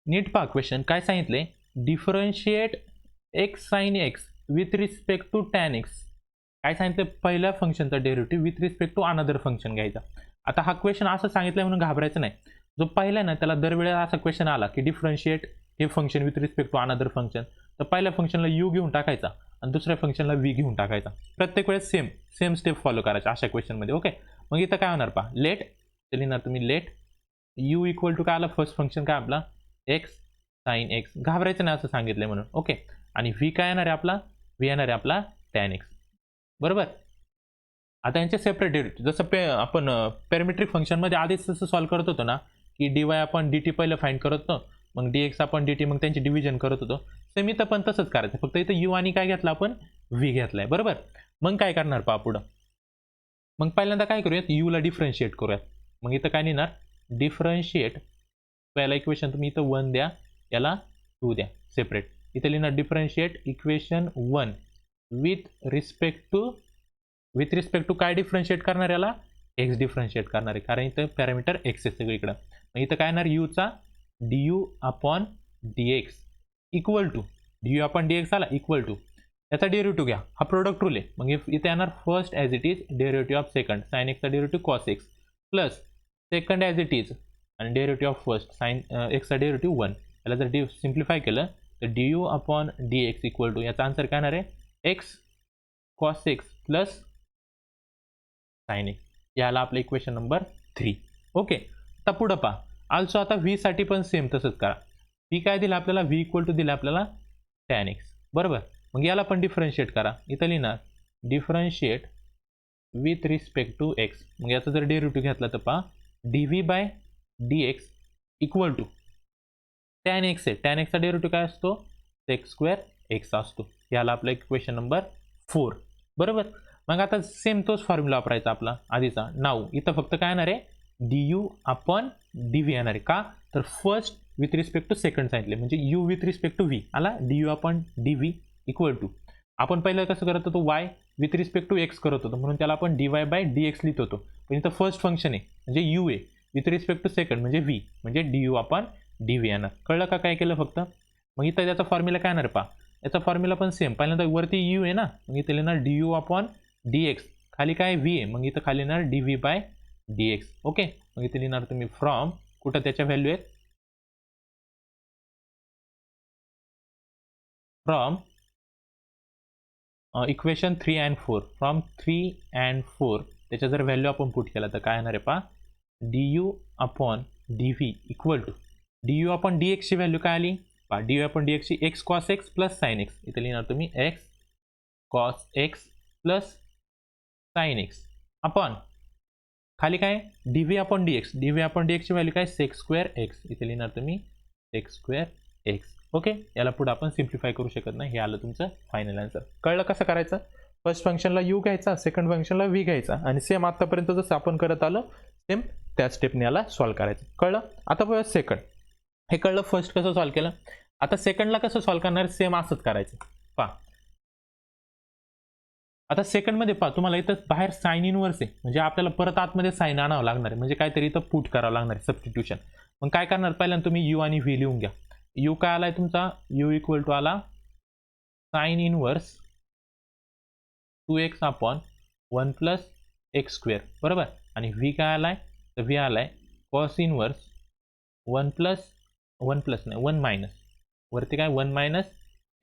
नीट पहा क्वेश्चन काय सांगितले differentiate x sine x with respect to tan x. काय सांगितलं पहिल्या फंक्शनचा derivative with respect to another function घ्यायचा. आता हा क्वेश्चन असं सांगितलं म्हणून घाबरायचं नाही जो पहिला ना त्याला दरवेळेला असा क्वेश्चन आला की डिफरन्शिएट हे function with respect to another function तर पहिल्या फंक्शनला यू घेऊन टाकायचा आणि दुसऱ्या फंक्शनला व्ही घेऊन टाकायचा प्रत्येक वेळेस सेम स्टेप फॉलो करायचा अशा क्वेश्चनमध्ये. ओके मग इथं काय होणार पहा लेट ते लिहिणार तुम्ही लेट यू इक्वल टू काय आला फर्स्ट फंक्शन काय आपला एक्स साइन एक्स घाबरायचं नाही असं सांगितलं म्हणून. ओके आणि व्ही काय येणार आहे आपला व्ही येणार आहे आपला टॅन एक्स बरोबर. आता यांचे सेपरेट डेरिव्हेटिव्ह जसं आपण पॅरामेट्रिक फंक्शनमध्ये आधीच तसं सॉल्व्ह करत होतो ना की dy आपण dt पहिलं फाइंड करत होतो मग dx आपण dt मग त्यांची डिव्हिजन करत होतो सेम इथं पण तसंच करायचं फक्त इथं यू आणि काय घेतलं आपण व्ही घेतलाय बरोबर. मग काय करणार पहा पुढं मग पहिल्यांदा काय करूयात यूला डिफरन्शिएट करूयात मग इथं काय लिहिणार डिफरन्शिएट पहिला इक्वेशन तुम्ही इथं 1 द्या याला 2 द्या सेपरेट इथे लिहिणार differentiate equation 1 with respect to काय डिफरन्शिएट करणार याला, एक्स डिफरन्शिएट करणार आहे, कारण इथं पॅरामीटर एक्स आहे सगळीकडं. मग इथं काय येणार यूचा d upon d x equal to d upon d x आला इक्वल टू याचा डेरिव्हेटिव्ह घ्या, हा प्रोडक्ट रूल आहे. मग इथे येणार first as it is derivative of second sine एक्सचा derivative cos x plus second as it is आणि डेरिव्हेटिव्ह ऑफ फर्स्ट साइन एक्सचा डेरिव्हेटिव्ह 1. याला जर सिम्प्लिफाय केलं तर d u upon d x equal to याचा आन्सर काय येणार आहे x cos x plus sine x. याला आपलं इक्वेशन नंबर 3. ओके. आता पुढं पहा आल्सो आता व्ही साठी पण सेम तसंच करा. व्ही काय दिलं आपल्याला, व्ही इक्वल टू दिलं आपल्याला टॅन एक्स बरोबर. मग याला पण डिफरन्शिएट करा, इथं लिहिणार differentiate with respect to x. मग याचा जर डेरिव्हेटिव्ह घेतला तर पहा d v by d x equal to tan x आहे, टॅन एक्सचा डेरिव्हेटिव्ह काय असतो सेक्स स्क्वेअर एक्स असतो. याला आपलं इक्वेशन नंबर 4 बरोबर. मग आता सेम तोच फॉर्म्युला वापरायचा आपला आधीचा. नाव इथं फक्त काय येणार आहे d u upon d v येणार आहे. का तर first with respect to second सांगितले म्हणजे u with respect to v आला d u upon d v equal to. आपण पहिलं कसं करत होतो y with respect to x करत होतो म्हणून त्याला आपण d y by d x लिहित होतो. पण इथं फर्स्ट फंक्शन आहे म्हणजे यू आहे विथ रिस्पेक्ट टू सेकंड म्हणजे व्ही म्हणजे D u upon d v येणार. कळलं का काय केलं फक्त. मग इथं त्याचा फॉर्म्युला काय येणार पहा, याचा फॉर्म्युला पण सेम. पहिल्यांदा वरती यू आहे ना, मग इथे लिहिणार D u upon d x, खाली काय व्ही आहे मग इथं खाली येणार d v by d x. Okay. मग इथे लिहिणार तुम्ही फ्रॉम कुठं त्याच्या व्हॅल्यू आहेत from equation 3 and 4 from 3 and 4 त्याच्या जर व्हॅल्यू आपण पुट केला तर काय येणार आहे पहा d u upon d v equal to d u upon d एक्सची व्हॅल्यू काय आली पहा डी यू अपॉन डी एक्सची x cos x plus sine x. इथे लिहिणार तुम्ही x cos x plus sine x upon खाली काय d v upon d x, d v upon d एक्सची व्हॅल्यू काय सेक्स स्क्वेअर एक्स. इथे लिहिणार तुम्ही सेक्स स्क्वेअर एक्स. ओके. याला पुढे आपण सिम्प्लिफाय करू शकत नाही. हे आलं तुमचं फायनल आन्सर. कळलं कसं करायचं. फर्स्ट फंक्शनला यू घ्यायचा, सेकंड फंक्शनला व्ही घ्यायचा आणि सेम आतापर्यंत जसं आपण करत आलो सेम त्या स्टेपने याला सॉल्व्ह करायचं. कळलं. आता बघा सेकंड. हे कळलं फर्स्ट कसं सॉल्व्ह केलं. आता सेकंडला कसं सॉल्व्ह करणार सेम असंच करायचं. पहा आता सेकंडमध्ये पहा तुम्हाला इथं बाहेर साइन इनवर्स आहे म्हणजे आपल्याला परत आतमध्ये साइन आणावं लागणार आहे म्हणजे काहीतरी इथं पुट करावं लागणार आहे सबस्टिट्यूशन. मग काय करणार पहिल्यांदा तुम्ही यू आणि व्ही लिहून घ्या. यू काय आलाय तुमचा यू इक्वल टू आला sine inverse 2x upon 1 plus x square बरोबर. आणि व्ही काय आलाय तर व्ही आलाय कॉस इनवर्स 1 मायनस वरती काय 1 minus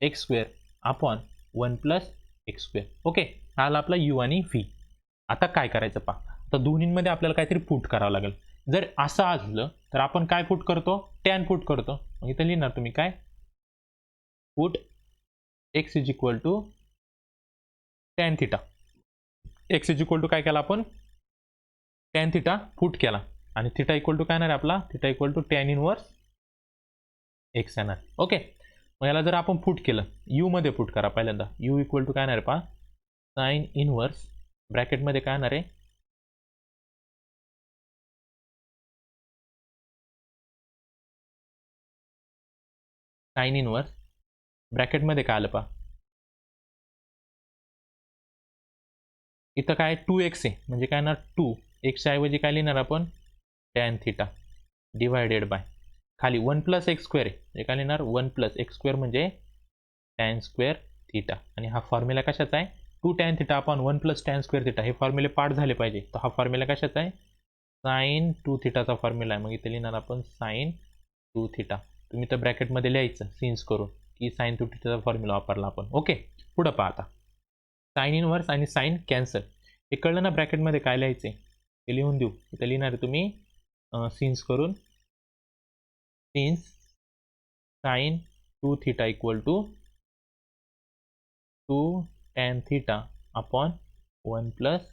x square upon 1 plus x square. Okay. हा आला आपला यू आणि व्ही. आता काय करायचं पहा तर दोन्हींमध्ये आपल्याला काहीतरी पुट करावं लागेल. जर असं असलं तर आपण काय पुट करतो टॅन पुट करतो. मग इथं लिहिणार तुम्ही काय put x is equal to tan theta. X is equal to काय केला आपण टॅन थिटा पुट केला आणि थिटा इक्वल टू काय येणार आपला theta equal to tan inverse x येणार. ओके. मग याला जर आपण पुट केलं यू मध्ये पुट करा पहिल्यांदा यू इक्वल टू काय येणार पहा साइन इनवर्स ब्रॅकेटमध्ये काय येणार आहे साइन इनवर्स ब्रॅकेटमध्ये काय आलं पहा इथं काय 2x आहे म्हणजे काय येणार 2 एक्सच्या ऐवजी काय लिहिणार आपण टॅन थिटा डिवायडेड बाय खाली 1 प्लस एक्स स्क्वेअर आहे म्हणजे काय लिहिणार 1 प्लस एक्स स्क्वेअर म्हणजे टॅन स्क्वेअर थिटा. आणि हा फॉर्म्युला कशाचा आहे 2 tan theta upon 1 plus tan square theta. हे फॉर्म्युले पाठ झाले पाहिजे. तर हा फॉर्म्युला कशाचा आहे साइन 2 थिटाचा फॉर्म्युला आहे. मग इथे लिहिणार आपण साइन 2 थिटा. तुम्ही तर ब्रॅकेटमध्ये लिहायचं सिन्स करून की साइन 2 थिटाचा फॉर्म्युला वापरला आपण. ओके. पुढं पहा आता साइन इनवर्स आणि साइन कॅन्सल. हे कळलं ना ब्रॅकेटमध्ये काय लिहायचे हे लिहून देऊ. इथे लिहिणार तुम्ही सिन्स करून since sine 2 theta equal to 2 tan theta upon 1 plus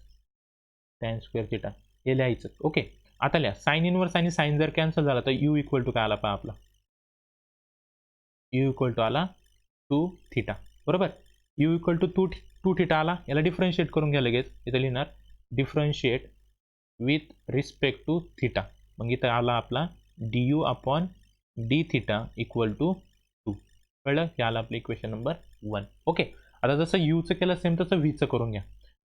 tan square theta हे लिहायचं. ओके. आता लिहा साइन इनवर्स आणि साइन जर कॅन्सल झाला तर यू इक्वल टू काय आला पहा आपला यू इक्वल टू आला 2 थिटा बरोबर. यू इक्वल टू 2 थिटा आला. याला डिफरन्शिएट करून घ्या लगेच. इथं लिहिणार differentiate with respect to theta. मग इथं आला आपला d u upon d theta equal to 2. कळलं? हे आलं आपलं इक्वेशन नंबर 1. ओके. आता जसं यूचं केलं सेम तसं व्हीचं करून घ्या.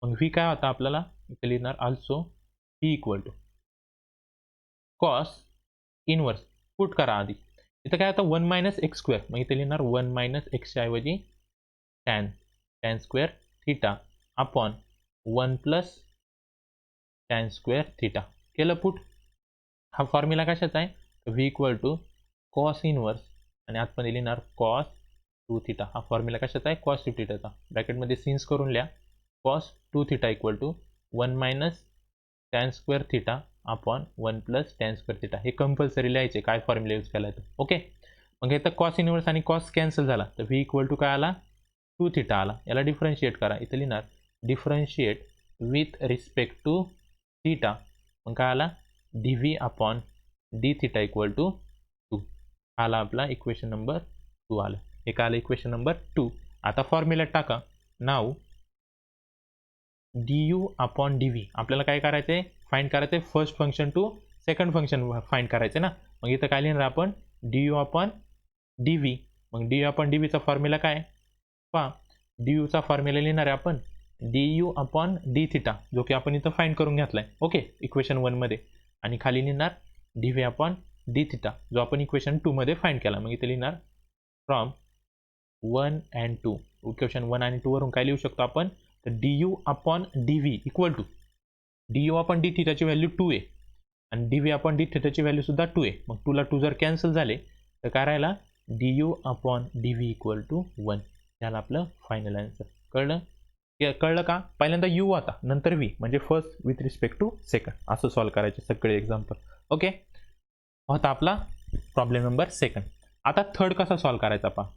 मग व्ही काय होता आपल्याला इथे लिहिणार also v equal to cos inverse put करा आधी. इथं काय होतं 1 मायनस एक्स स्क्वेअर, मग इथे लिहिणार 1 मायनस एक्सच्या ऐवजी tan square theta upon 1 plus tan square theta. केलं पुट. हा फॉर्म्युला कशाचा आहे? V equal to cos inverse आणि आतमध्ये लिहिणार कॉस 2 थिटा. हा फॉर्म्युला कशाचा आहे? कॉस 2 थिटाचा. ब्रॅकेटमध्ये सिन्स करून लिहा. Cos 2 theta equal to 1 minus tan square theta upon 1 plus tan square theta. हे कंपल्सरी लिहायचे काय फॉर्म्युला यूज केला तर. ओके. मग इथं कॉस इनवर्स आणि कॉस कॅन्सल झाला तर व्ही इक्वल टू काय आला? 2 थिटा आला. याला डिफरन्शिएट करा. इथं लिहिणार differentiate with respect to theta. मग काय आला? dv upon d theta equal to 2 आला आपला इक्वेशन नंबर 2 आलं. हे काय आलं? Equation number 2. आता फॉर्म्युला टाका. नाव du अपॉन dv आपल्याला काय करायचं आहे? फाइंड करायचं आहे first function to second function find करायचं ना. मग इथं काय लिहिणार आपण? du upon dv. मग du अपॉन dv चा फॉर्म्युला काय? पहा du चा फॉर्म्युला लिहिणार आहे आपण du अपॉन डी थिटा, जो की आपण इथं फाइंड करून घेतलाय. ओके, इक्वेशन 1 मध्ये. आणि खाली लिहिणार dv अपॉन डी थिटा, जो आपण इक्वेशन 2 मध्ये फाइंड केला. मग इथे लिहिणार फ्रॉम 1 and 2. इक्वेशन 1 आणि 2 वरून काय लिहू शकतो आपण? तर du upon dv equal to du upon d थिटाची व्हॅल्यू 2 आहे आणि dv अपॉन डी थिटाची व्हॅल्यू सुद्धा 2 आहे. मग 2 ला 2 जर कॅन्सल झाले तर काय राहिला? du upon dv equal to 1. याला आपलं फायनल आन्सर. कळलं? कळलं का? पहिल्यांदा u होता, नंतर v, म्हणजे first with respect to second. असं सॉल्व्ह करायचे सगळे एक्झाम्पल. ओके, होता आपला प्रॉब्लेम नंबर 2. आता थर्ड कसा सॉल्व्ह करायचा पहा.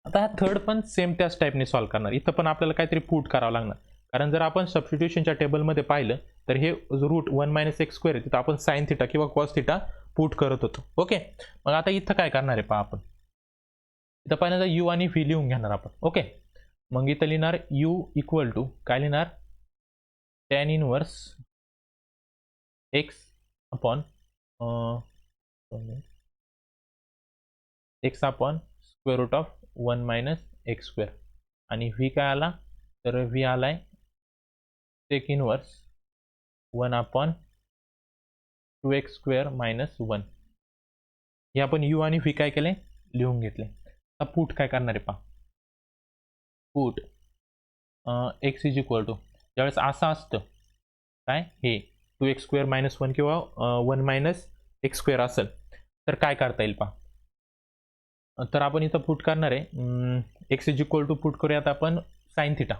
आता हा थर्ड पण सेम त्याच टाईपने सॉल्व्ह करणार. इथं पण आपल्याला काहीतरी पुट करावं लागणार, कारण जर आपण सबस्टिट्यूशनच्या टेबलमध्ये पाहिलं तर हे रूट 1 मायनस एक्स स्क्वेअर आहे, तिथं आपण साइन थिटा किंवा कॉस थिटा पुट करत होतो. ओके, मग आता इथं काय करणार आहे पहा आपण. इथं पहिल्यांदा u आणि v लिहून घेणार आपण. ओके, मग इथं लिहिणार u इक्वल टू काय लिहिणार? Tan inverse x upon x upon square root of 1 minus x square. आणि v काय आला? तर v आलाय sec inverse 1 upon 2x square minus 1. हे आपण u आणि v काय केले? लिहून घेतले. आता पुट काय करणार आहे पहा. Put x is equal to, ज्यावेळेस असं असतं काय, हे 2x स्क्वेअर मायनस 1 किंवा 1 मायनस एक्स स्क्वेअर असेल तर काय करता येईल पहा. तर आपण इथं पुट करणार आहे x is equal to put करूयात आपण साइन थिटा.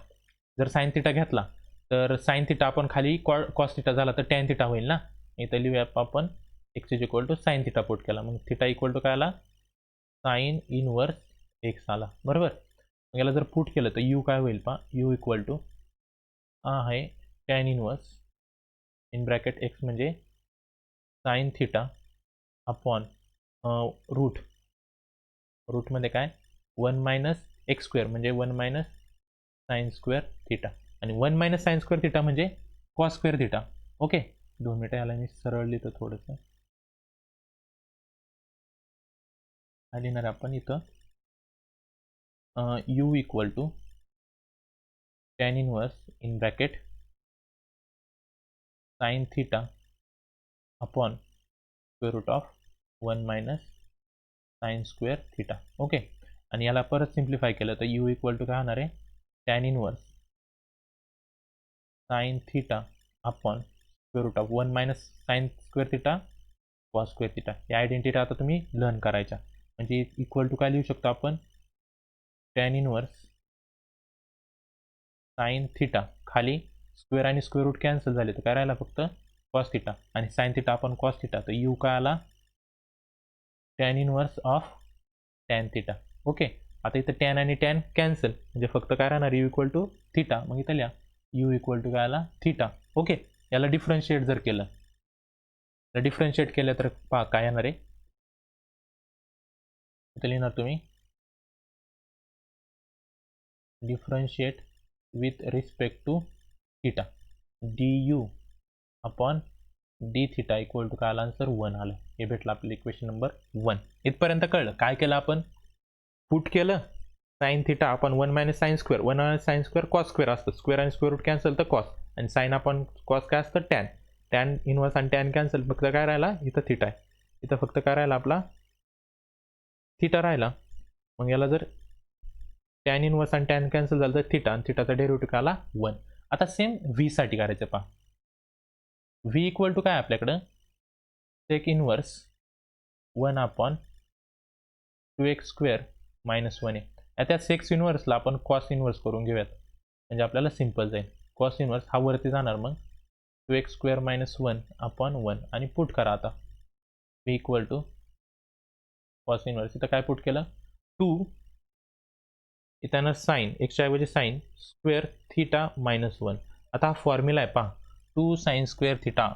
जर साइन थिटा घेतला तर साइन थिटा आपण खाली कॉस थिटा झाला तर टॅन थिटा होईल ना. इथं लिहूया आपण x is equal to sine theta put केला. मग थिटा इक्वल टू काय आला? साइन इनवर्स एक्स आला. बरोबर. मग याला जर पुट केलं तर यू काय होईल पहा. यू इक्वल टू आहे tan inverse in bracket x म्हणजे साइन थिटा अपॉन रूटमध्ये काय 1 मायनस एक्स स्क्वेअर म्हणजे 1 मायनस साइन स्क्वेअर थिटा, आणि 1 मायनस साइन स्क्वेअर थिटा म्हणजे कॉस स्क्वेअर थिटा. ओके, 2 मिनिटं याला मी सरळ लिहितो थोडंसं. लिहिणार आपण इथं u equal to tan inverse in bracket sine theta upon square root of 1 minus sine square theta. Okay, आणि याला परत सिम्प्लिफाय केलं तर u इक्वल टू काय होणार आहे? Tan inverse sine theta upon square root of 1 minus sine square theta cos square theta. या identity आता तुम्ही लर्न करायच्या. म्हणजे इक्वल टू काय लिहू शकतो आपण? टॅन इनवर्स साइन थिटा, खाली स्क्वेअर आणि स्क्वेअर रूट कॅन्सल झाले तर काय राहिला? फक्त कॉस थिटा, आणि साइन थिटा आपण कॉस थिटा. तर यू काय आला? Tan inverse of tan theta. Okay, आता इथं टॅन आणि टॅन कॅन्सल म्हणजे फक्त काय राहणार? U equal to theta. मग इथं लिहा यू इक्वल टू काय आला? थिटा. ओके, याला डिफरन्शिएट जर केलं तर डिफरन्शिएट केलं तर पहा काय येणार आहे. इथं लिहिणार तुम्ही differentiate with respect to theta du upon d theta equal to काय आला? आन्सर 1 आलं. हे भेटलं आपलं इक्वेशन नंबर 1. इथपर्यंत कळलं काय केलं आपण? पुट केलं साईन थिटा आपण 1 minus sine square, 1 minus sine square cos square असतं, स्क्वेअर आणि स्क्वेअर रूट कॅन्सल तर कॉस, आणि साईन आपण कॉस काय असतं टॅन, टॅन इनवर्स आणि टॅन कॅन्सल, फक्त काय राहिला इथं थिटा आहे, इथं फक्त काय राहिला आपला थिटा राहिला. मग याला जर टॅन इनवर्स आणि टॅन कॅन्सल झालं तर थिटा, आणि थिटाचा डेरिव्हेटिव्ह काय आला 1. आता सेम व्ही साठी करायचं पहा. व्ही इक्वल टू काय आपल्याकडं sec inverse 1 upon 2x square minus 1 आहे. त्या सेक्स इनवर्सला आपण कॉस इनवर्स करून घेऊयात, म्हणजे आपल्याला सिम्पल जाईल. कॉस इनवर्स हा वरती जाणार, मग 2x स्क्वेअर मायनस 1 अपॉन 1 आणि पुट करा आता v equal to cos inverse. इथं काय पुट केलं 2, इथं साईन एक्सच्या ऐवजी साईन स्क्वेअर थिटा मायनस 1. आता हा फॉर्म्युला आहे पहा, 2 साईन स्क्वेअर थिटा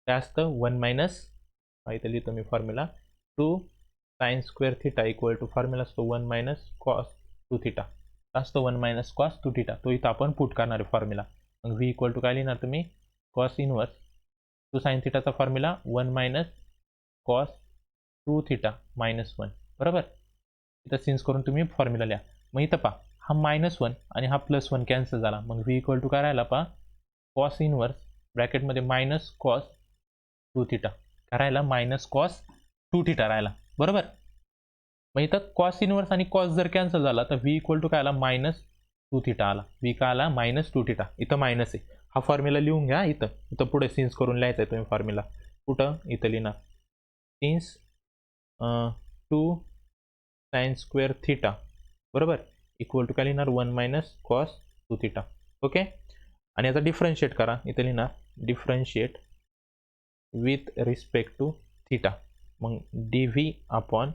काय असतं 1 मायनस, इथं लिहितो मी formula, 2 sine square theta equal to formula असतो 1 मायनस कॉस 2 थिटा असतो, 1 मायनस कॉस 2 थिटा, तो इथं आपण पुट करणार आहे फॉर्म्युला. मग व्ही इक्वल टू काय लिहिणार तुम्ही कॉस इनवर्स 2 साईन थिटाचा formula 1 minus cos 2 theta minus 1, बरोबर. इथं सिन्स करून तुम्ही फॉर्म्युला लिहा. मग इथं पहा हा -1 आणि हा +1 कॅन्सल झाला, मग व्ही इक्वल टू काय राहिला पहा कॉस इनवर्स ब्रॅकेटमध्ये मायनस कॉस 2 थिटा, काय राहिला मायनस कॉस 2 थिटा राहिला, बरोबर. मग इथं कॉस इनवर्स आणि कॉस जर कॅन्सल झाला तर व्ही इक्वल टू काय आला -2 थिटा आला, व्ही काय आला -2 थिटा, इथं मायनस आहे. हा फॉर्म्युला लिहून घ्या, इथं पुढे सिन्स करून लिहायचा आहे तुम्ही फॉर्म्युला, कुठं इथं लिहिणार सिन्स 2 साईन स्क्वेअर थिटा, बरोबर, इक्वल टू काय लिहिणार 1 मायनस कॉस 2 थिटा, ओके. आणि याचा डिफरन्शिएट करा, इथं लिहिणार differentiate with respect to theta, मग d v upon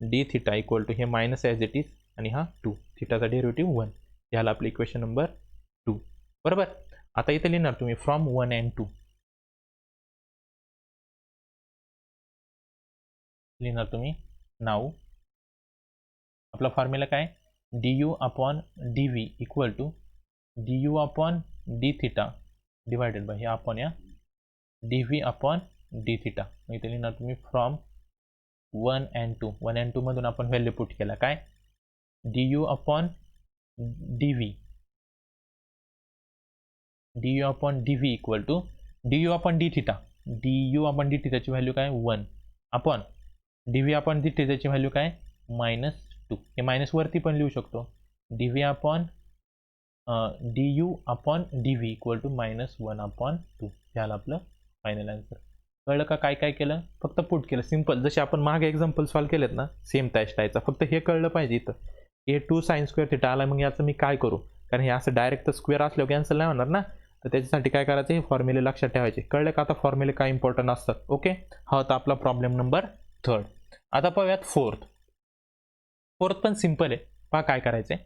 d theta equal to हे मायनस ॲज इट इज आणि हा 2, थिटाचा डेरिव्हेटिव्ह 1, ह्याला आपलं इक्वेशन नंबर 2, बरोबर. आता इथे लिहिणार तुम्ही फ्रॉम 1 and 2 लिहिणार तुम्ही. नाव आपला फॉर्म्युला काय d u upon d v equal to d u upon d theta divided by हे अपॉन या d v upon d theta. मग इथे लिहिणार तुम्ही फ्रॉम 1 and 2, 1 and 2 मधून आपण व्हॅल्यू पुट केला काय d u upon d v, d u upon d v equal to d u upon d theta, d u upon d थिटाची value काय 1 upon d v upon d थिटाची value काय -2, हे minus वरती पण लिहू शकतो, d v upon d u upon d v equal to -1 upon 2, ह्याला आपलं फायनल आन्सर. कळलं का काय काय केलं, फक्त पुट केलं सिम्पल, जसे आपण मागे एक्झाम्पल सॉल्व्ह केलेत ना सेम त्या स्टाईलचा, फक्त हे कळलं पाहिजे. इथं हे 2 साईन स्क्वेअर थिटा आला, मग याचं मी काय करू, कारण हे असं डायरेक्ट तर स्क्वेअर असल्यावर कॅन्सल नाही होणार ना, तर त्याच्यासाठी काय करायचं हे फॉर्म्युले लक्षात ठेवायचे. कळलं का आता फॉर्म्युले काय इम्पॉर्टंट असतात, ओके. हा होता आपला प्रॉब्लेम नंबर 3. आता पाहूयात फोर्थ पण सिम्पल आहे, पहा काय करायचं आहे.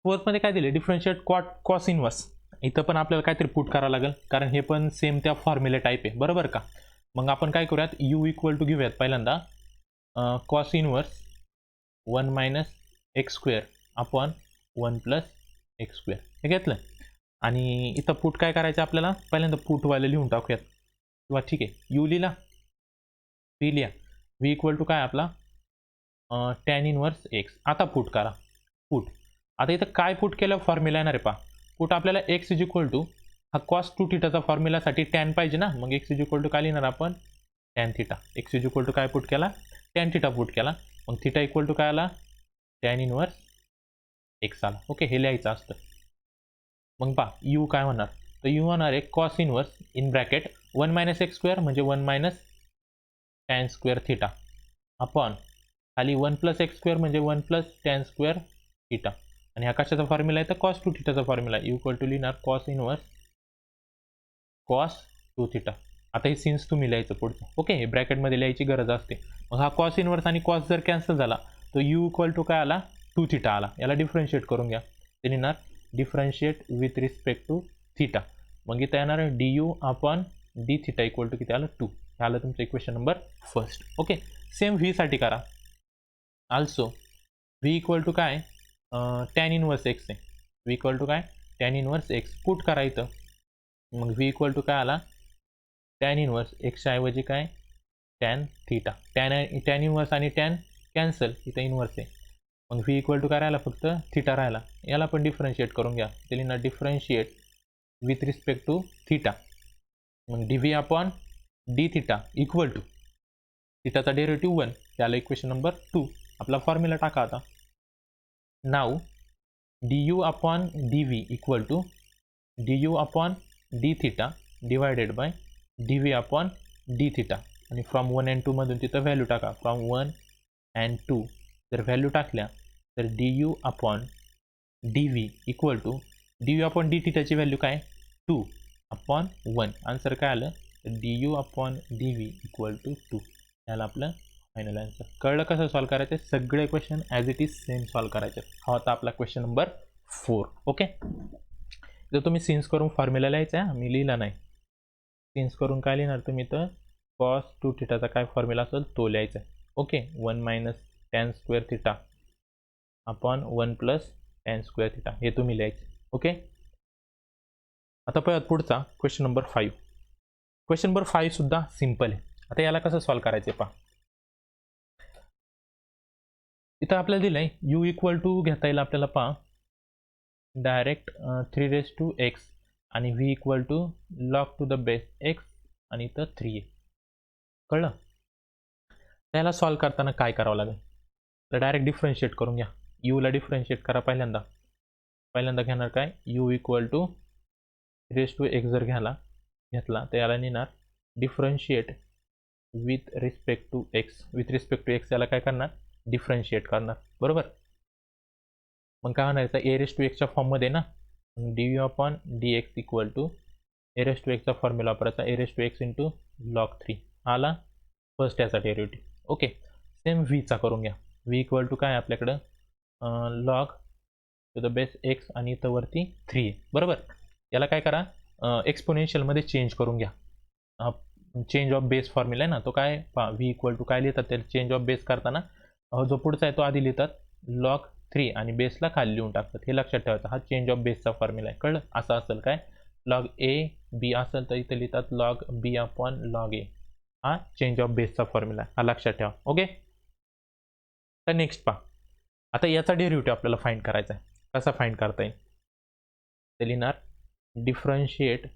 फोर्थमध्ये काय दिले डिफरन्शिएट कॉस इनवर्स, इथं पण आपल्याला काहीतरी पुट करावं लागेल, कारण हे पण सेम त्या फॉर्म्युले टाईप आहे, बरोबर का. मग आपण काय करूयात यू इक्वल टू घेऊयात पहिल्यांदा cos inverse 1 minus x square upon 1 plus x square हे घेतलं, आणि इथं पुट काय करायचं आपल्याला पहिल्यांदा पुटवाले लिहून टाकूयात, किंवा ठीक आहे यू लिहिला, व्ही लिहा, व्ही इक्वल टू काय आपला टॅन इनवर्स एक्स. आता पुट करा पुट, आता इथं काय पुट केलं फॉर्म्युला येणार आहे पहा, पुट आपल्याला एक्स इज इक्वल टू हा कॉस 2 थिटाचा फॉर्म्युलासाठी टॅन पाहिजे ना, मग एक्स इज इक्वल टू काय लिहिणार आपण tan theta, x is equal to काय पुट केला टॅन थिटा पुट केला, मग थिटा इक्वल टू काय आला टॅन इनवर्स एक्स आला, ओके. हे लिहायचं असतं. मग पहा यू काय होणार, तर यू होणार आहे cos inverse in bracket 1 minus x square म्हणजे 1 minus tan square theta upon खाली 1 प्लस एक्स स्क्वेअर म्हणजे 1 प्लस टॅन स्क्वेअर थिटा, आणि हा कशाचा फॉर्म्युला आहे तर कॉस 2 थिटाचा फॉर्म्युला, इक्वल टू लिहिणार कॉस इनवर्स कॉस 2 थिटा. आता हे सिन्स तुम्ही लिहायचं पुढचं, ओके. हे ब्रॅकेटमध्ये लिहायची गरज असते. मग हा कॉस इनवर्स आणि कॉस जर कॅन्सल झाला तर यू इक्वल टू काय आला 2 थिटा आला, याला डिफरन्शिएट करून घ्या, ते लिहिणार differentiate with respect to theta, मग इथं येणार d u upon d theta equal to किती आलं 2, हे आलं तुमचं equation number first, okay. Same व्हीसाठी करा, आल्सो व्ही इक्वल टू काय टॅन इनवर्स एक्स आहे, व्ही इक्वल टू काय टॅन इनवर्स एक्स पुट करा इथं, मग व्ही इक्वल टू काय आला टॅन इनवर्स एक्सच्या ऐवजी काय टॅन थिटा, टॅन इनवर्स आणि टॅन कॅन्सल, इथं इनवर्स आहे. मग व्ही इक्वल टू काय राहिला फक्त थिटा राहिला. याला पण डिफरन्शिएट करून घ्या. त्याला ना differentiate with respect to theta. मग d v upon d theta equal to थिटाचा डेरिव्हेटिव्ह 1, त्याला इक्वेशन नंबर 2. आपला फॉर्म्युला टाका आता. नाव d u upon d v equal to d u upon d theta divided by d v upon d theta. आणि from 1 and 2 मधून तिथं value टाका. फ्रॉम 1 and 2 जर व्हॅल्यू टाकल्या तर d u upon d v equal to d u upon d थिटाची value काय 2 upon 1. Answer काय आलं d u upon d v equal to 2. याला आपलं फायनल आन्सर. कळलं कसं सॉल्व करायचं. सगळे question as it is same solve करायचे. हा होता आपला क्वेश्चन नंबर 4. ओके. जर तुम्ही सिन्स करून फॉर्म्युला लिहायचा आहे, मी लिहिला नाही. सिन्स करून काय लिहिणार तुम्ही तर कॉस 2 थिटाचा काय फॉर्म्युला असेल तो लिहायचा आहे. Okay. 1 minus tan square theta upon 1 plus tan square theta हे तुम्ही लिहायचे. ओके. आता पुढचा क्वेश्चन नंबर 5. क्वेश्चन नंबर 5 सुद्धा सिम्पल आहे. आता याला कसं सॉल्व करायचे पहा. इथं आपल्याला दिलंय u इक्वल टू घेता येईल आपल्याला पहा डायरेक्ट 3x आणि v equal to log to the base x आणि इथं 3 आहे. कळलं. त्याला सॉल्व करताना काय करावं लागेल तर डायरेक्ट डिफरन्शिएट करून घ्या. u ला डिफरन्शिएट करा. पहिल्यांदा घेणार काय u इक्वल टू 3x जर घेतला तर याला नेणार differentiate with respect to x. याला काय करणार डिफरन्शिएट करणार. बरोबर. मग काय होणार याचा a रेस टू एक्सच्या फॉर्ममध्ये ना d u upon d x equal to a raise to एक्सचा फॉर्म्युला वापरायचा a raise to x into log 3 आला फर्स्ट याचा डेरिव्हेटिव्ह. ओके. सेम व्हीचा करून घ्या. v इक्वल टू काय आपल्याकडं log to the base x आणि इथं वरती 3 आहे. बरोबर. याला काय करा एक्सपोनेन्शियलमध्ये चेंज करून घ्या. चेंज ऑफ बेस फॉर्म्युला आहे ना तो काय पहा v इक्वल टू काय लिहितात त्याला चेंज ऑफ बेस करताना जो पुढचा आहे तो आधी लिहितात लॉग 3 आणि बेसला खाली लिहून टाकतात. हे लक्षात ठेवायचं. हा चेंज ऑफ बेसचा फॉर्म्युला आहे. कळलं. असं असेल काय लॉग ए बी असेल तर इथं लिहितात लॉग बी अपॉन लॉग ए. हा चेंज ऑफ बेसचा फॉर्म्युला आहे. हा लक्षात ठेवा. ओके. तर नेक्स्ट पहा. आता याचा डेरिव्हेटिव्ह आपल्याला फाइंड करायचा आहे. कसा फाइंड करता येईल तर लिहिणार differentiate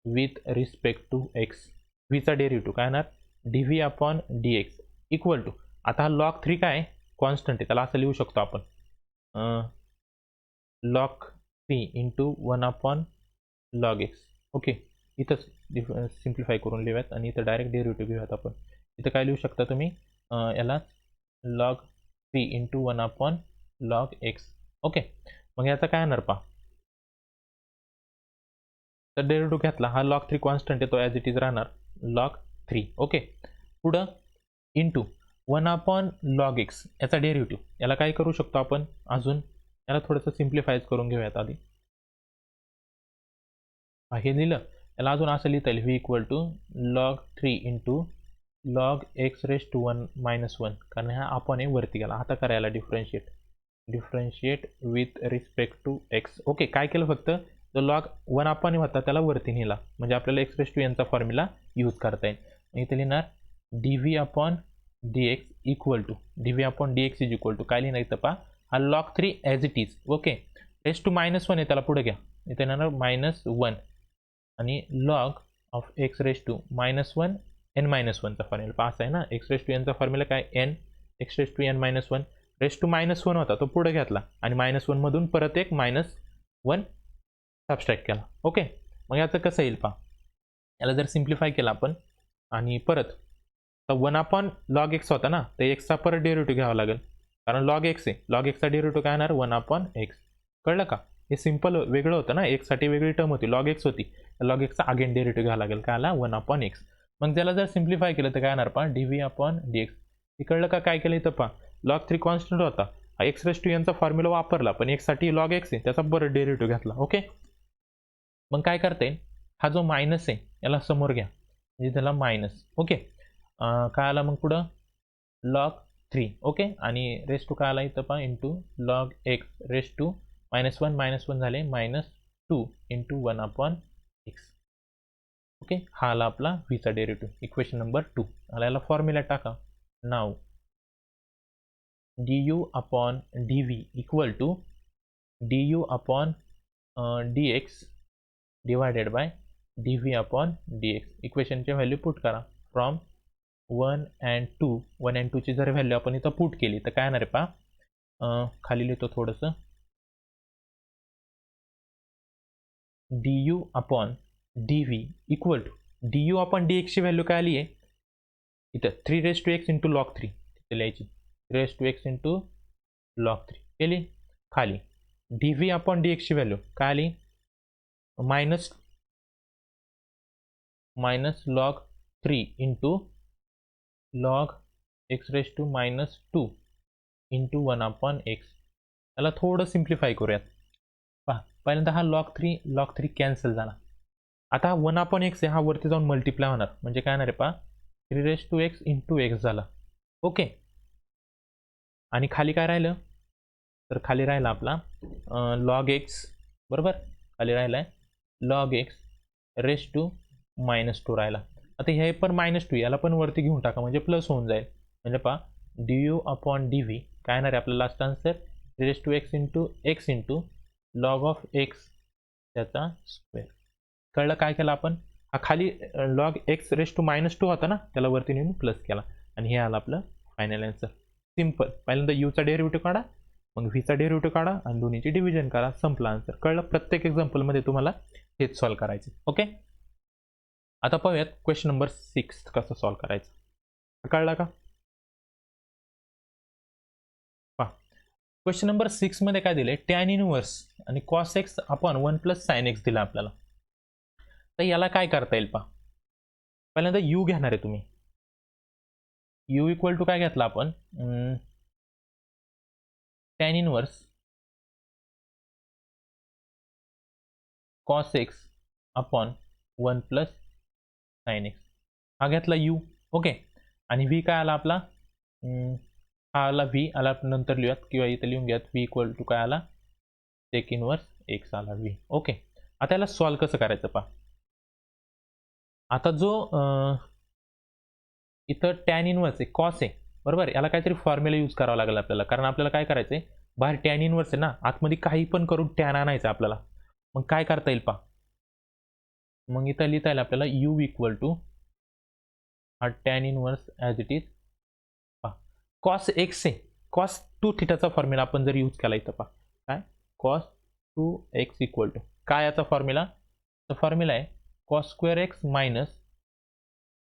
with respect to x. व्हीचा डेरिव्हेटिव्ह काय येणार d v upon d x equal to आता हा लॉग 3 काय कॉन्स्टंट आहे त्याला असं लिहू शकतो आपण log 3 into 1 upon log x. Okay. इथंच सिम्प्लिफाय करून लिहूयात आणि इथं डायरेक्ट डेरिव्हेटिव्ह घेऊयात आपण. इथं काय लिहू शकता तुम्ही याला log 3 into 1 upon log x. Okay. मग याचा काय येणार पहा तर डेरिव्हेटिव्ह घेतला हा लॉग 3 कॉन्स्टंट आहे तो ॲज इट इज राहणार लॉग 3. ओके. पुढं इंटू 1 अपॉन लॉग एक्स याचा डेरिव्हेटिव्ह याला काय करू शकतो आपण अजून याला थोडंसं सिम्प्लिफाईज करून घेऊयात आधी. हे लिहिलं याला अजून असं लिहिता येईल v equal to log 3 into log x raise to 1 minus 1 कारण हा आपण हे वरती गेला. आता करायला differentiate with respect to x. Okay. काय केलं फक्त जो लॉग 1 आपण होता त्याला वरती नेला म्हणजे आपल्याला एक्स रेस टू यांचा फॉर्म्युला यूज करता येईल. इथे लिहिणार d v upon d x equal to d v upon d x is equal to काय लिहिणार इथं पहा हा log 3 as it is. Okay. Raise to minus 1 आहे त्याला पुढे घ्या. इथे येणार मायनस 1 आणि log of x raise to minus 1 n minus 1चा फॉर्म्युला पास आहे ना. एक्स रेस टू एनचा फॉर्म्युला काय n x raise to n minus 1 raise to minus 1 होता तो पुढे घेतला आणि मायनस 1 मधून परत एक मायनस 1 सबस्ट्रॅक्ट केला. ओके. मग याचं कसं येईल पहा याला जर सिम्प्लिफाय केला आपण आणि परत तर 1 अपॉन लॉग एक्स होता ना तर एक्सचा परत डेरिव्हेटिव्ह घ्यावा लागेल कारण लॉग एक्स आहे. लॉग एक्सचा डेरिव्हेटिव्ह काय येणार 1 अपॉन एक्स. कळलं का. हे सिम्पल वेगळं होतं ना एक्ससाठी वेगळी टर्म होती लॉग एक्स होती लॉग एक्सचा अगेन डेरिव्हेटिव्ह घ्यावा लागेल काय आला 1 अपॉन एक्स. मग त्याला जर सिम्प्लिफाय केलं तर काय येणार पहा d v upon d x. हे कळलं का काय केलं इथं पहा लॉग 3 कॉन्स्टंट होता हा एक्स रेस टू यांचा फॉर्म्युला वापरला पण एक्ससाठी लॉग एक्स आहे त्याचा परत डेरिव्हेटिव्ह घेतला. ओके. मग काय करता येईल हा जो मायनस आहे याला समोर घ्या म्हणजे त्याला मायनस. ओके. काय आला मग पुढं लॉग 3. ओके. आणि रेस टू काय आला इथं पहा into log x raise to minus 1 झाले minus 2 into 1 upon x. Okay, हा आला आपला व्हीचा डेरिव्हेटिव्ह. इक्वेशन नंबर 2 आला. याला फॉर्म्युला टाका. नाव du upon dv equal to du upon dx divided by dv upon dx. इक्वेशनची व्हॅल्यू पुट करा. फ्रॉम 1 and 2, 1 and 2 ची जर व्हॅल्यू आपण इथं पुट केली तर काय येणार आहे पहा. खाली लिहितो थोडंसं. du upon dv equal to du upon dx ची व्हॅल्यू काय आली आहे इथं 3x इंटू लॉग 3 तिथे लिहायची. 3x इंटू लॉग 3 केली. खाली dv अपॉन dx ची व्हॅल्यू काय आली minus log 3 into log x⁻² into 1 upon x. त्याला थोडं सिम्प्लिफाय करूयात. पहा, पहिल्यांदा हा लॉग 3 कॅन्सल झाला. आता 1 अपॉन x हा वरती जाऊन मल्टिप्लाय होणार म्हणजे काय होणार आहे पहा 3x इंटू x झाला. ओके, आणि खाली काय राहिलं तर खाली राहिला आपला लॉग x बरोबर. खाली राहिला आहे लॉग x⁻² राहिला. आता हे पण -2 याला पण वरती घेऊन टाका म्हणजे प्लस होऊन जाईल. म्हणजे पहा du अपॉन dv काय येणार आहे आपला last answer 3x into x into log of x त्याचा स्क्वेअर. कळलं काय केलं आपण. हा खाली लॉग x⁻² होता ना त्याला वरती नेऊन प्लस केला आणि हे आलं आपलं फायनल आन्सर. सिम्पल. पहिल्यांदा यूचा डेरिव्हेटिव्ह काढा, मग व्हीचा डेरिव्हेटिव्ह काढा आणि दोन्हीची डिव्हिजन करा. संपला आन्सर. कळलं. प्रत्येक एक्झाम्पलमध्ये तुम्हाला हेच सॉल्व्ह करायचे. ओके, आता पाहूयात क्वेश्चन नंबर 6 कसं सॉल्व्ह करायचं. कळला का. पहा, क्वेश्चन नंबर 6 मध्ये काय दिले टॅन इनव्हर्स आणि cos x upon 1 plus sine x दिला आपल्याला. तर याला काय करता येईल पहा. पहिल्यांदा यू घेणार आहे तुम्ही. यू इक्वल टू काय घेतला आपण tan inverse cos x upon 1 plus sine x हा घेतला यू. ओके, आणि व्ही काय आला आपला हा आला व्ही आला नंतर लिहूयात किंवा इथं लिहून घ्यात. व्ही इक्वल टू काय आला सेक इनवर्स एक्स आला व्ही. ओके, आता याला सॉल्व्ह कसं करायचं पहा. आता जो इथं टॅन इनवर्स आहे कॉस आहे बरोबर. याला काहीतरी फॉर्म्युला यूज करावा लागेल आपल्याला, कारण आपल्याला काय करायचं आहे बाहेर टॅन इनवर्स आहे ना, आतमध्ये काही पण करून टॅन आणायचं आपल्याला. मग काय करता येईल पहा. मग इथं लिहिता येईल आपल्याला यू इक्वल टू हा tan inverse as it is पहा कॉस एक्स आहे कॉस 2 थिटाचा फॉर्म्युला आपण जर यूज केला इथं पहा काय कॉस 2x इक्वल टू काय याचा फॉर्म्युला. तर फॉर्म्युला आहे cos square x minus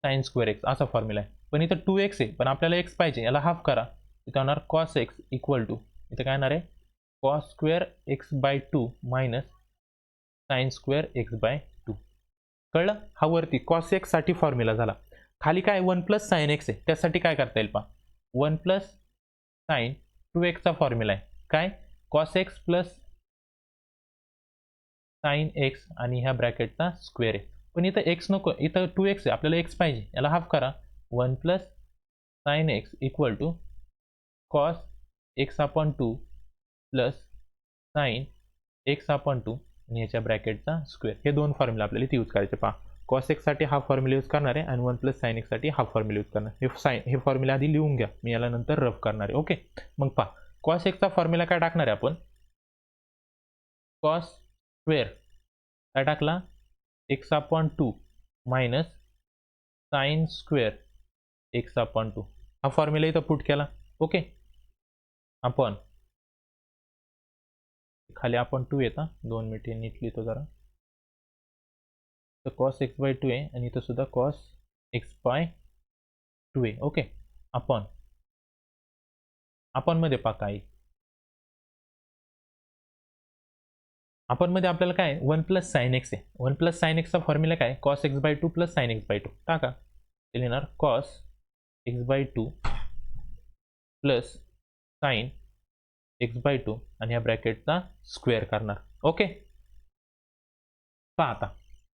sine square x असा फॉर्म्युला आहे. पण इथं 2x आहे पण आपल्याला x पाहिजे, याला हाफ करा. इथं होणार कॉस एक्स इक्वल टू इथं काय येणार आहे cos square x/2 minus sine square x/2. कळलं. हा वरती कॉस एक्स साठी फॉर्म्युला झाला. खाली काय 1 प्लस साइन एक्स आहे त्यासाठी काय करता येईल पहा 1 प्लस साइन 2x चा फॉर्म्युला आहे काय cos x plus sine x आणि ह्या ब्रॅकेटचा स्क्वेअर आहे. पण इथं x नको, इथं 2x आहे आपल्याला x पाहिजे, याला हाफ करा 1 plus sine x equal to cos x/2 plus sine x/2 आणि याच्या ब्रॅकेटचा स्क्वेअर. हे दोन फॉर्म्युला आपल्याला इथे यूज करायचे पहा. कॉस एक्स साठी हा फॉर्म्युला यूज करणार आहे आणि 1 प्लस साइन एक्स साठी हा फॉर्म्युला यूज करणार. हे फॉर्म्युला आधी लिहून घ्या, मी याला नंतर रफ करणार आहे. ओके, मग पहा कॉस एक्सचा फॉर्म्युला काय टाकणार आहे आपण कॉस स्क्वेअर काय टाकला x/2 minus sine square x/2 हा फॉर्म्युला इथं पुट केला. ओके, आपण खाली आपण 2 येता 2 मिनिट नीट लिहितो जरा. तर कॉस x/2 आहे आणि इथं सुद्धा कॉस x/2 आहे. ओके, आपण मध्ये पहा काय आपण मध्ये आपल्याला काय 1 प्लस साइन एक्स आहे. 1 प्लस साइन एक्सचा फॉर्म्युला काय cos x/2 plus sine x/2 टाका. ते लिहिणार cos x/2 plus sine x/2 आणि या ब्रॅकेटचा स्क्वेअर करणार. ओके, पहा आता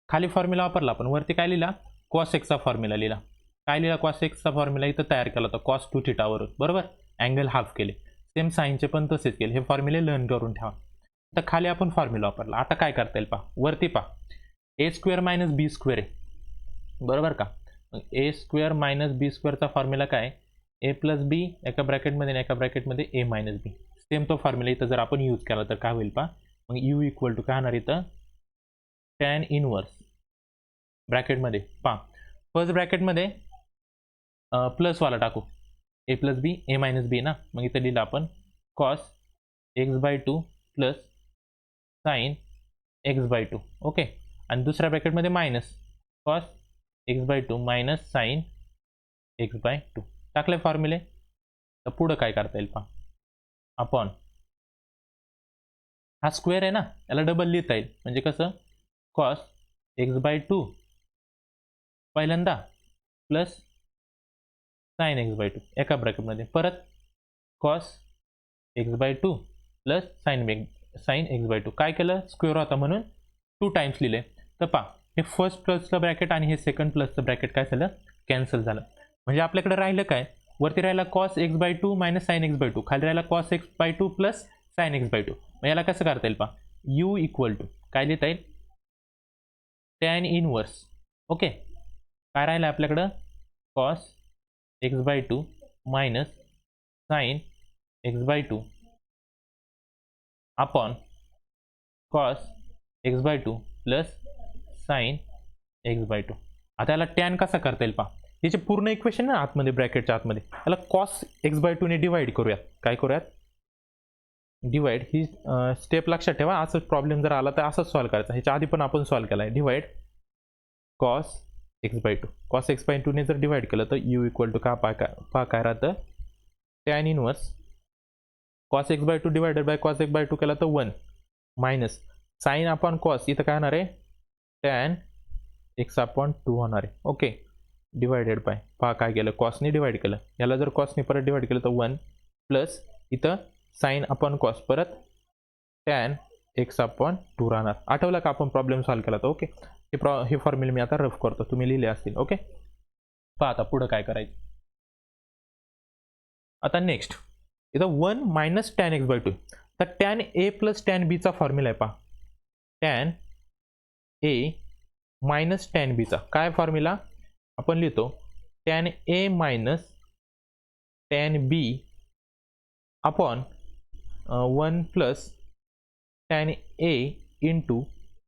खाली फॉर्म्युला वापरला आपण, वरती काय लिहिला कॉस एक्सचा फॉर्म्युला लिहिला. काय लिहिला कॉस एक्सचा फॉर्म्युला इथं तयार केला होता कॉस 2 थिटावरून बरोबर. अँगल हाफ केले. सेम साइनचे पण तसेच केले. हे फॉर्म्युले लर्न करून ठेवा. तर खाली आपण फॉर्म्युला वापरला. आता काय करता येईल पहा. वरती पहा a² मायनस b² आहे बरोबर का. मग ए स्क्वेअर मायनस बी स्क्वेअरचा फॉर्म्युला काय, ए प्लस बी एका ब्रॅकेटमध्ये आणि एका ब्रॅकेटमध्ये ए मायनस बी. सेम तो फॉर्म्युला इथं जर आपण यूज केला तर काय होईल पहा. मग यू इक्वल टू काय होणार इथं, टॅन इनवर्स ब्रॅकेटमध्ये पहा फर्स्ट ब्रॅकेटमध्ये प्लसवाला टाकू, ए प्लस बी ए मायनस बी ना. मग इथं लिहिलं आपण cos x by two plus sine x by two. Okay. आणि दुसऱ्या ब्रॅकेटमध्ये minus cos x by two minus sine x by two टाकले फॉर्म्युले. तर पुढं काय करता येईल पहा, आपण हा स्क्वेअर आहे ना याला डबल लिहिता येईल. म्हणजे कसं, कॉस एक्स बाय टू पहिल्यांदा plus sine x by two एका ब्रॅकेटमध्ये, परत cos x by two plus sine x by two. काय केलं, स्क्वेअर होता म्हणून 2 टाइम्स लिहिले. तर पहा हे फर्स्ट प्लसचं ब्रॅकेट आणि हे सेकंड प्लसचं ब्रॅकेट काय झालं, कॅन्सल झालं. म्हणजे आपल्याकडे राहिलं काय, वरती राहिला cos x by two minus sine x by two, खाली राहिला cos x by two plus sine x by two. मग याला कसं करता येईल पहा, यू इक्वल टू काय लिहिता येईल, टॅन इनवर्स. ओके. काय राहिलं आपल्याकडं, cos x by two minus sine x by two upon cos x by two plus sine x by two. आता याला टॅन कसा करता येईल पहा, याचे पूर्ण इक्वेशन ना आतमध्ये ब्रॅकेटच्या आतमध्ये, याला कॉस एक्स बाय टूने डिवाइड करूयात. काय करूयात, डिवाइड. ही स्टेप लक्षात ठेवा, असं प्रॉब्लेम जर आला तर असंच सॉल्व्ह करायचा. ह्याच्या आधी पण आपण सॉल्व्ह केला आहे. Divide cos x by two, cos x by टूने जर डिवाइड केलं तर यू इक्वल टू काय राहतं, tan inverse cos x by two divided by cos x by two केला तर 1 मायनस साईन अपॉन कॉस, इथं काय होणार आहे, टॅन एक्स अपॉन 2 होणार आहे. ओके. डिवायडेड बाय पहा काय केलं, कॉसने डिवाइड केलं, याला जर कॉसने परत डिवाइड केलं तर 1 प्लस इथं साईन अपॉन कॉस परत टॅन एक्स अपॉन 2 राहणार. आठवलं का आपण प्रॉब्लेम सॉल्व्ह केला तर. ओके. हे फॉर्म्युले मी आता रफ करतो, तुम्ही लिहिले असतील. ओके. पहा आता पुढं काय करायचं. आता नेक्स्ट इथं 1 minus tan x by two, तर टॅन ए प्लस टॅन बीचा फॉर्म्युला आहे पहा, टॅन ए मायनस टॅन बीचा काय फॉर्म्युला आपण लिहितो, tan A minus tan B upon 1 plus tan A into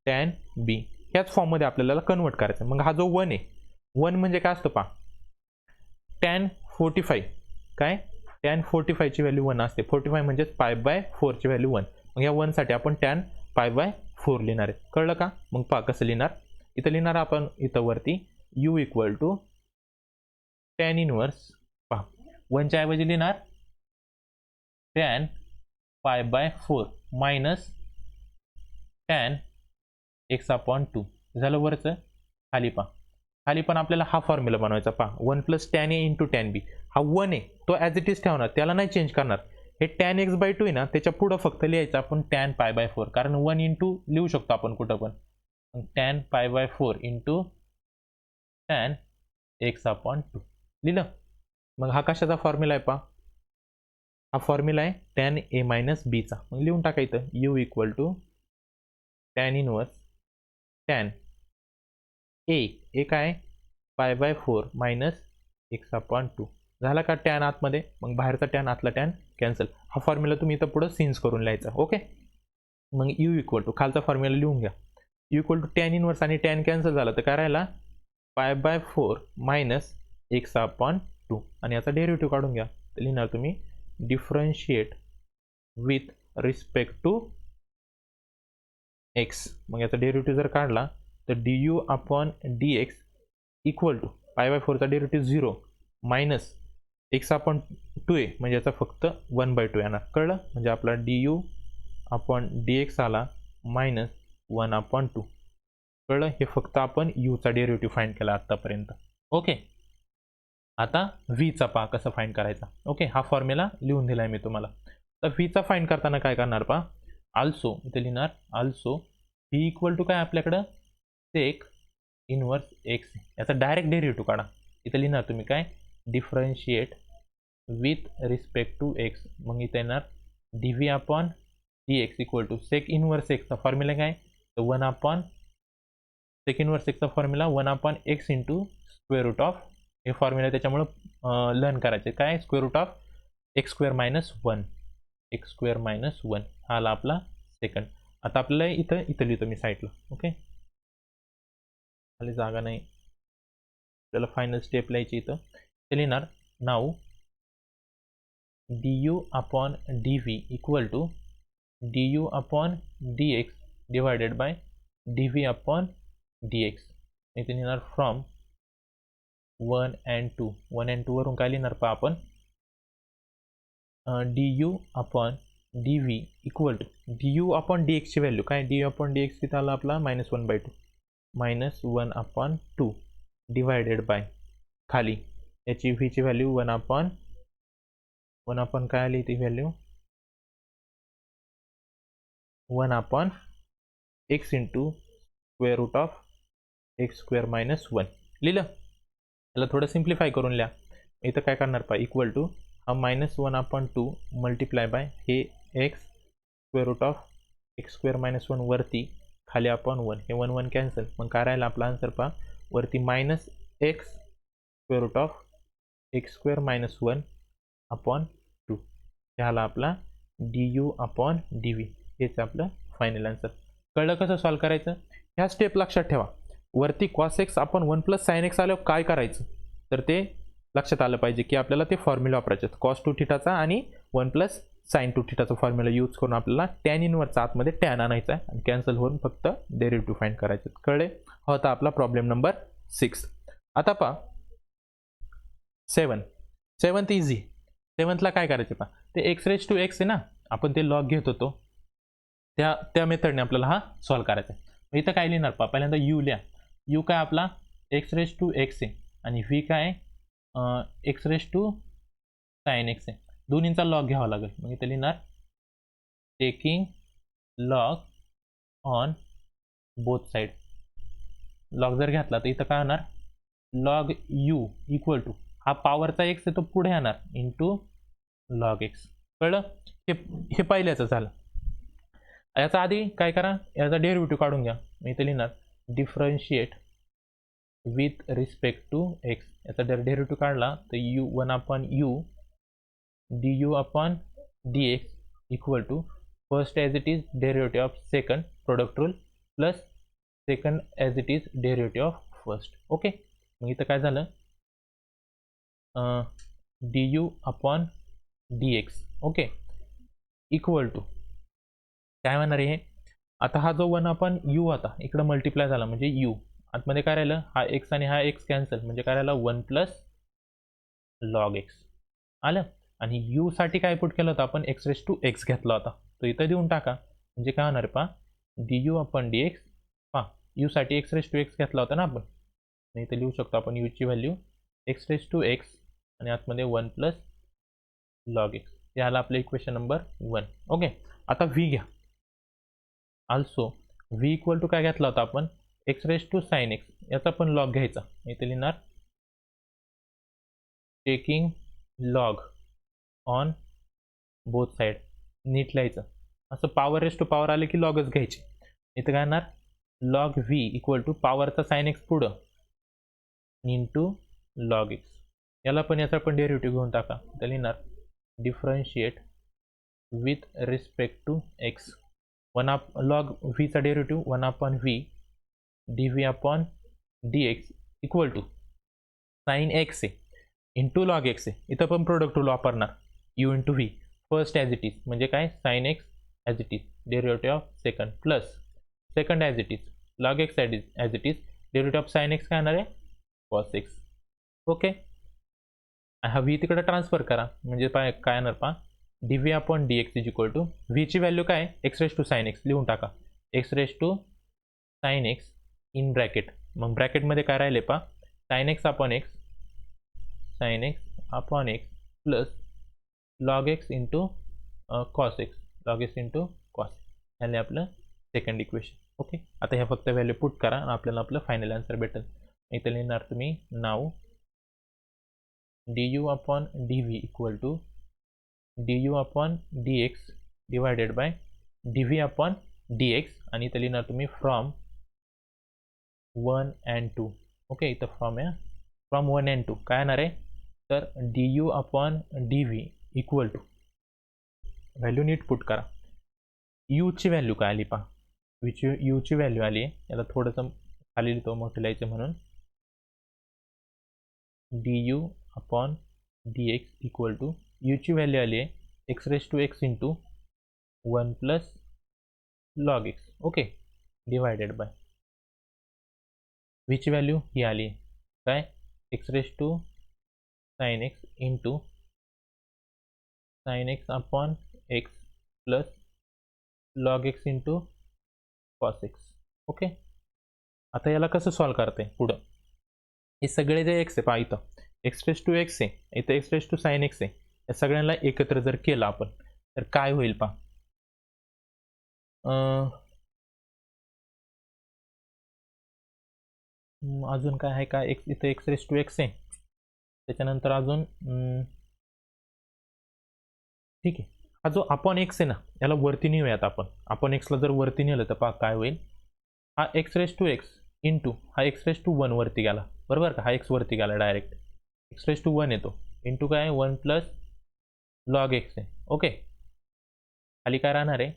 tan बी. ह्याच फॉर्ममध्ये आपल्याला कन्वर्ट करायचं. मग हा जो 1 आहे, 1 म्हणजे काय असतं पहा, टॅन 45 काय, टॅन 45 ची व्हॅल्यू 1 असते. 45 म्हणजे पाय बाय 4 ची व्हॅल्यू 1. मग या 1 साठी आपण टॅन पाय बाय 4 लिहिणार आहे. कळलं का. मग पहा कसं लिहिणार, इथं लिहिणार आपण इथं वरती u equal to tan inverse, पहा 1 च्या ऐवजी लिहिणार tan pi by 4 minus tan x upon 2 झालं वरचं. खाली पहा, खाली पण आपल्याला हा फॉर्म्युला बनवायचा पहा, 1 plus tan A into tan बी. हा 1 आहे तो ॲज इट इज ठेवणार, त्याला नाही चेंज करणार. हे टॅन एक्स बाय टू आहे ना, त्याच्या पुढं फक्त लिहायचं आपण टॅन पाय बाय 4, कारण 1 इंटू लिहू शकतो आपण कुठं पण. Tan pi by 4 into tan x upon 2 लिहिलं. मग हा कशाचा फॉर्म्युला आहे पहा, हा फॉर्म्युला आहे टॅन ए मायनस बीचा. मग लिहून टाका इथं u equal to tan inverse tan a काय pi by 4 minus x upon 2 झाला का टॅन आतमध्ये. मग बाहेरचा टॅन आतला टॅन कॅन्सल. हा फॉर्म्युला तुम्ही इथं पुढं सिन्स करून लिहायचा. ओके. मग यू इक्वल टू खालचा फॉर्म्युला लिहून घ्या, u equal to tan inverse आणि टॅन कॅन्सल झाला तर काय राहिला, पाय बाय 4 मायनस एक्स अपॉन 2 आणि याचा डेरिव्हेटिव्ह काढून घ्या. तर लिहिणार तुम्ही differentiate with respect to x. मग याचा डेरिव्हेटिव्ह जर काढला तर d u upon d x equal to pi by 4चा डेरिव्हेटिव्ह 0 मायनस एक्स अपॉन 2 आहे, म्हणजे याचा फक्त 1/2 येणार. कळलं. म्हणजे आपला d u upon d x आला मायनस 1 अपॉन 2. कळलं. हे फक्त आपण यूचा डेरिव्हेटिव्ह फाइंड केला आतापर्यंत. ओके. आता व्हीचा पहा कसं फाइंड करायचा. ओके. हा फॉर्म्युला लिहून दिला आहे मी तुम्हाला. तर व्हीचा फाइंड करताना काय करणार पहा, आल्सो इथे लिहिणार आल्सो व्ही इक्वल टू काय आपल्याकडं सेक इनवर्स एक्स, याचा डायरेक्ट डेरिव्हेटिव्ह काढा. इथे लिहिणार तुम्ही काय differentiate with respect to x. मग इथे येणार d v upon d x equal to sec inverse एक्सचा फॉर्म्युला काय, तर 1 अपॉन सेक इनवर्स एक्सचा formula 1/x into square root of, हे फॉर्म्युला त्याच्यामुळं लर्न करायचे काय, square root of x square minus 1, x square minus 1 हा आला आपला सेकंड. आता आपल्याला इथं लिहितो मी साईडला. ओके, खाली जागा नाही, आपल्याला फायनल स्टेप लिहायची इथं. ते लिहिणार नाव du upon dv equal to du upon dx divided by dv upon dx. इथे लिहिणार फ्रॉम 1 and 2. 1 and 2 वरून काय लिहिणार पहा आपण, du upon dv equal to du upon dx ची व्हॅल्यू काय, du अपॉन dx तिथं आला आपला -1/2 -1/2 डिवायडेड बाय खाली याची v ची व्हॅल्यू 1 अपॉन काय आली ती value 1 upon x into square root of x square minus 1 लिहिलं. याला थोडं सिम्प्लिफाय करून लिहा. इथं काय करणार पहा, इक्वल टू हा -1/2 मल्टिप्लाय बाय हे x square root of x square minus 1 वरती, खाली अपॉन 1, हे 1 1 कॅन्सल, मग काय राहिला आपला आन्सर पहा, वरती -x square root of x square minus 1 upon 2, हे आला आपला du अपॉन dv. हेच आपलं फायनल आन्सर. कळलं कसं सॉल्व करायचं. ह्या स्टेप लक्षात ठेवा. वरती cos x आपण 1 प्लस साइन एक्स आल्यावर काय करायचं, तर ते लक्षात आलं पाहिजे की आपल्याला ते फॉर्म्युला वापरायचे cos 2 थिटाचा आणि 1 प्लस साइन 2 थिटाचा फॉर्म्युला यूज करून आपल्याला टॅन इनवरचा आतमध्ये टॅन आणायचा आहे आणि कॅन्सल होऊन फक्त डेरिव्हेटिव्ह फाइंड करायचे. कळले. हा होता आपला प्रॉब्लेम नंबर 6. आता पहा 7th इझी. 7thला काय करायचं पहा, ते x आहे ना, आपण ते लॉग घेत होतो त्या मेथडने आपल्याला हा सॉल्व करायचा आहे. इथं काय लिहिणार पहा, पहिल्यांदा u लिहा. u काय आपला x आहे आणि v काय x sin x आहे. दोन्हींचा लॉग घ्यावा लागेल. मग इथं लिहिणार taking log on both side. Log जर घेतला तर इथं काय होणार, लॉग u इक्वल टू हा पॉवरचा x आहे तो पुढे येणार इंटू लॉग x. कळलं. हे पहिल्याचं झालं. याचा आधी काय करा, याचा डेरिव्हेटिव्ह काढून घ्या. मी इथे लिहिणार differentiate with respect to x. याचा डेरिव्हेटिव्ह काढला तर u1 upon u du upon dx equal to first as it is derivative of second product rule plus second as it is derivative of first. Okay, मग इथं काय झालं, du upon dx okay equal to काय म्हणणार आहे, आता हा जो 1 अपॉन u होता इकडं मल्टिप्लाय झाला म्हणजे u, आतमध्ये काय राहिलं, हा x आणि हा x कॅन्सल म्हणजे काय राहिलं 1 प्लस लॉग x आलं. आणि u साठी काय पुट केलं होतं आपण, x घेतला होता तो इथं देऊन टाका. म्हणजे काय होणार पहा, du अपॉन dx पहा u साठी x घेतला होता ना आपण, इथं लिहू शकतो आपण u ची व्हॅल्यू x आणि आतमध्ये 1 प्लस लॉग x. हे आलं आपलं इक्वेशन नंबर 1. ओके, आता v घ्या. ऑल्सो v इक्वल टू काय घेतला होता आपण, x sin x, याचा पण लॉग घ्यायचा. इथे लिहिणार taking log on both side. नीट लिहायचं असं, पॉवर रेस टू पॉवर आले की लॉगच घ्यायचे. इथं काय येणार, लॉग v इक्वल टू पॉवरचा साइन x पुढं इंटू लॉग x. याला पण याचा पण डेरिव्हेटिव्ह घेऊन टाका. इथं लिहिणार differentiate with respect to x. Log v चा derivative 1 upon v dv upon dx equal to sine x आहे इंटू लॉग x आहे. इथं पण प्रोडक्ट रूल वापरणार u into v first as it is म्हणजे काय, sine x as it is derivative of second plus second as it is log x as it is derivative of sine x काय येणार आहे cos x. Okay, हा v तिकडे transfer करा म्हणजे काय येणार पहा, dv upon dx is equal to v ची व्हॅल्यू काय x sin x लिहून टाका, x sin x in bracket. मग ब्रॅकेटमध्ये काय राहिले पहा, sin x upon x plus log x into cos x, log x into cos. ह्याने आपलं सेकंड इक्वेशन. ओके, आता ह्या फक्त व्हॅल्यू पुट करा आणि आपल्याला आपलं फायनल आन्सर भेटेल. इथे लिहिणार तुम्ही now du upon dv equal to du upon dx divided by dv upon dx आणि इथे लिहिणार तुम्ही फ्रॉम 1 and 2. ओके, इथं फ्रॉम 1 and 2 काय येणार आहे, तर du upon dv equal to, value नीट पुट करा, u ची व्हॅल्यू काय आली पहा, u ची व्हॅल्यू आली आहे, याला थोडंसं खाली लिहितो मोठं लिहायचं म्हणून, du upon dx equal to, u ची व्हॅल्यू आली आहे x raise to x into 1 plus log x. Okay, divided by ची व्हॅल्यू ही आली आहे काय, x raise to sine x into sine x upon x plus log x into cos x. Okay, आता याला कसं सॉल्व करते पुढं, हे सगळे जे x आहे पहा, इथं x रेज टू x आहे, इथं x raise to sine x आहे, या सगळ्यांना एकत्र जर केलं आपण तर काय होईल पहा, अजून काय आहे का, इथं x रेज टू x आहे, त्याच्यानंतर अजून ठीक आहे, हा जो अपॉन एक्स आहे ना, याला वरती नेऊयात आपण एक्सला जर वरती नेलं तर पहा काय होईल, हा x raise to x into हा एक्स रेज टू 1 वरती गेला, बरोबर का, हा एक्स वरती गेला डायरेक्ट, एक्स रेज टू 1 येतो इंटू काय 1 प्लस लॉग एक्स आहे. ओके, खाली काय राहणार आहे,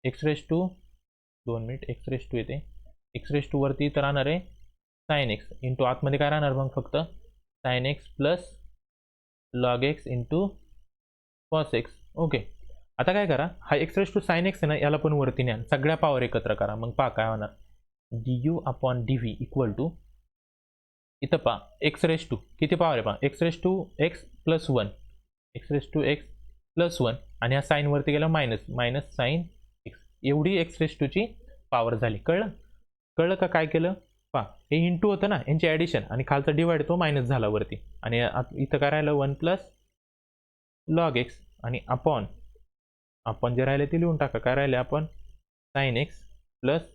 x raise to 2 minute, x raise to येते, एक्स रेज टू वरती तर राहणार आहे साइन एक्स इंटू आतमध्ये काय राहणार मग फक्त sine x plus log x into cos x. Okay, आता काय करा, हा x raise to sine x आहे ना, याला पण वरती न्या, सगळ्या पॉवर एकत्र करा, मग पहा काय होणार, du upon dv equal to, इथं पहा एक्स रेज टू किती पॉवर आहे पहा, x raise to x plus 1, x raise to x plus 1, आणि हा साइन वरती गेला मायनस साइन एक्स, एवढी एक्स रेज टूची पॉवर झाली. कळलं का काय केलं पहा, हे इंटू होतं ना, यांची ॲडिशन आणि खालचा डिवाइड तो मायनस झाला वरती, आणि इथं काय राहिलं 1 प्लस लॉग एक्स, आणि आपण जे राहिले ते लिहून टाका, काय राहिले आपण sign x plus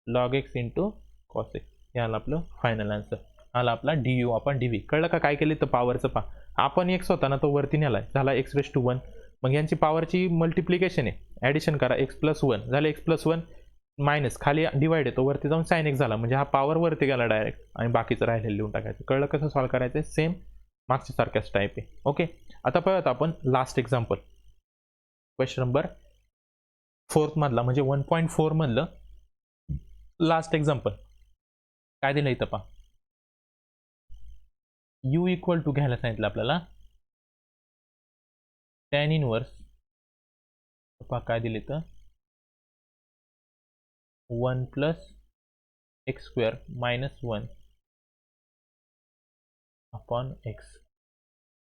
log x into cos x, याला आपलं फायनल आन्सर आला आपला du अपॉन dv. कळलं का काय केलं तर पॉवरचं पहा, आपण एक्स होता ना तो वरती नेला झाला एक्स रेज टू 1, मग यांची पॉवरची मल्टिप्लिकेशन आहे, ॲडिशन करा, एक्स प्लस 1 झालं, एक्स प्लस 1 मायनस खाली डिवाइड येतो, वरती जाऊन साइन एक्स झाला, म्हणजे हा पॉवर वरती गेला डायरेक्ट, आणि बाकीचं राहिलेलं लिहून टाकायचं. कळलं कसं सॉल्व करायचं, सेम मागच्या सारख्याच टाईप आहे. ओके, आता पाहूयात आपण लास्ट एक्झाम्पल, क्वेश्चन नंबर 4 मधला म्हणजे 1.4 मधलं लास्ट एक्झाम्पल. काय दिलं इथं पहा, u इक्वल टू घ्यायला सांगितलं आपल्याला tan इनवर्स, पहा काय दिले तर 1 plus x square minus 1 upon x,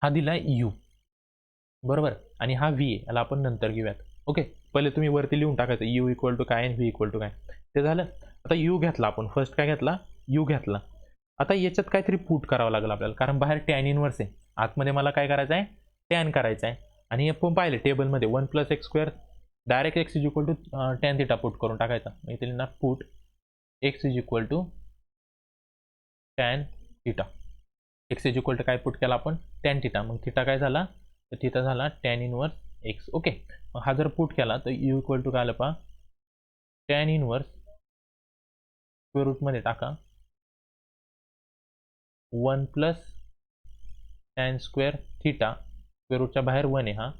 हा दिला u बरोबर, आणि हा v आहे, याला आपण नंतर घेऊयात. ओके, पहिले तुम्ही वरती लिहून टाकायचं u इक्वल टू काय आणि v इक्वल टू काय, ते झालं. आता u घेतला आपण, फर्स्ट काय घेतला, u घेतला, आता याच्यात काहीतरी पुट करावं लागेल आपल्याला, कारण बाहेर टॅन इनवर्स आहे, आतमध्ये मला काय करायचं आहे, टॅन करायचं आहे, आणि आपण पाहिले टेबलमध्ये 1 plus x square direct x is equal to tan theta put करून टाकायचा, मग इथे लिहिणार put x is equal to tan theta, x is equal to काय पुट केला आपण टॅन थिटा, मग थिटा काय झाला तर थिटा झाला टॅन इनवर्स एक्स. ओके, मग हा जर पुट केला तर यू इक्वल टू काय आलं पहा, टॅन इनवर्स स्क्वेअर रूटमध्ये टाका 1 plus tan square theta, square रूटच्या बाहेर 1 आहे हा,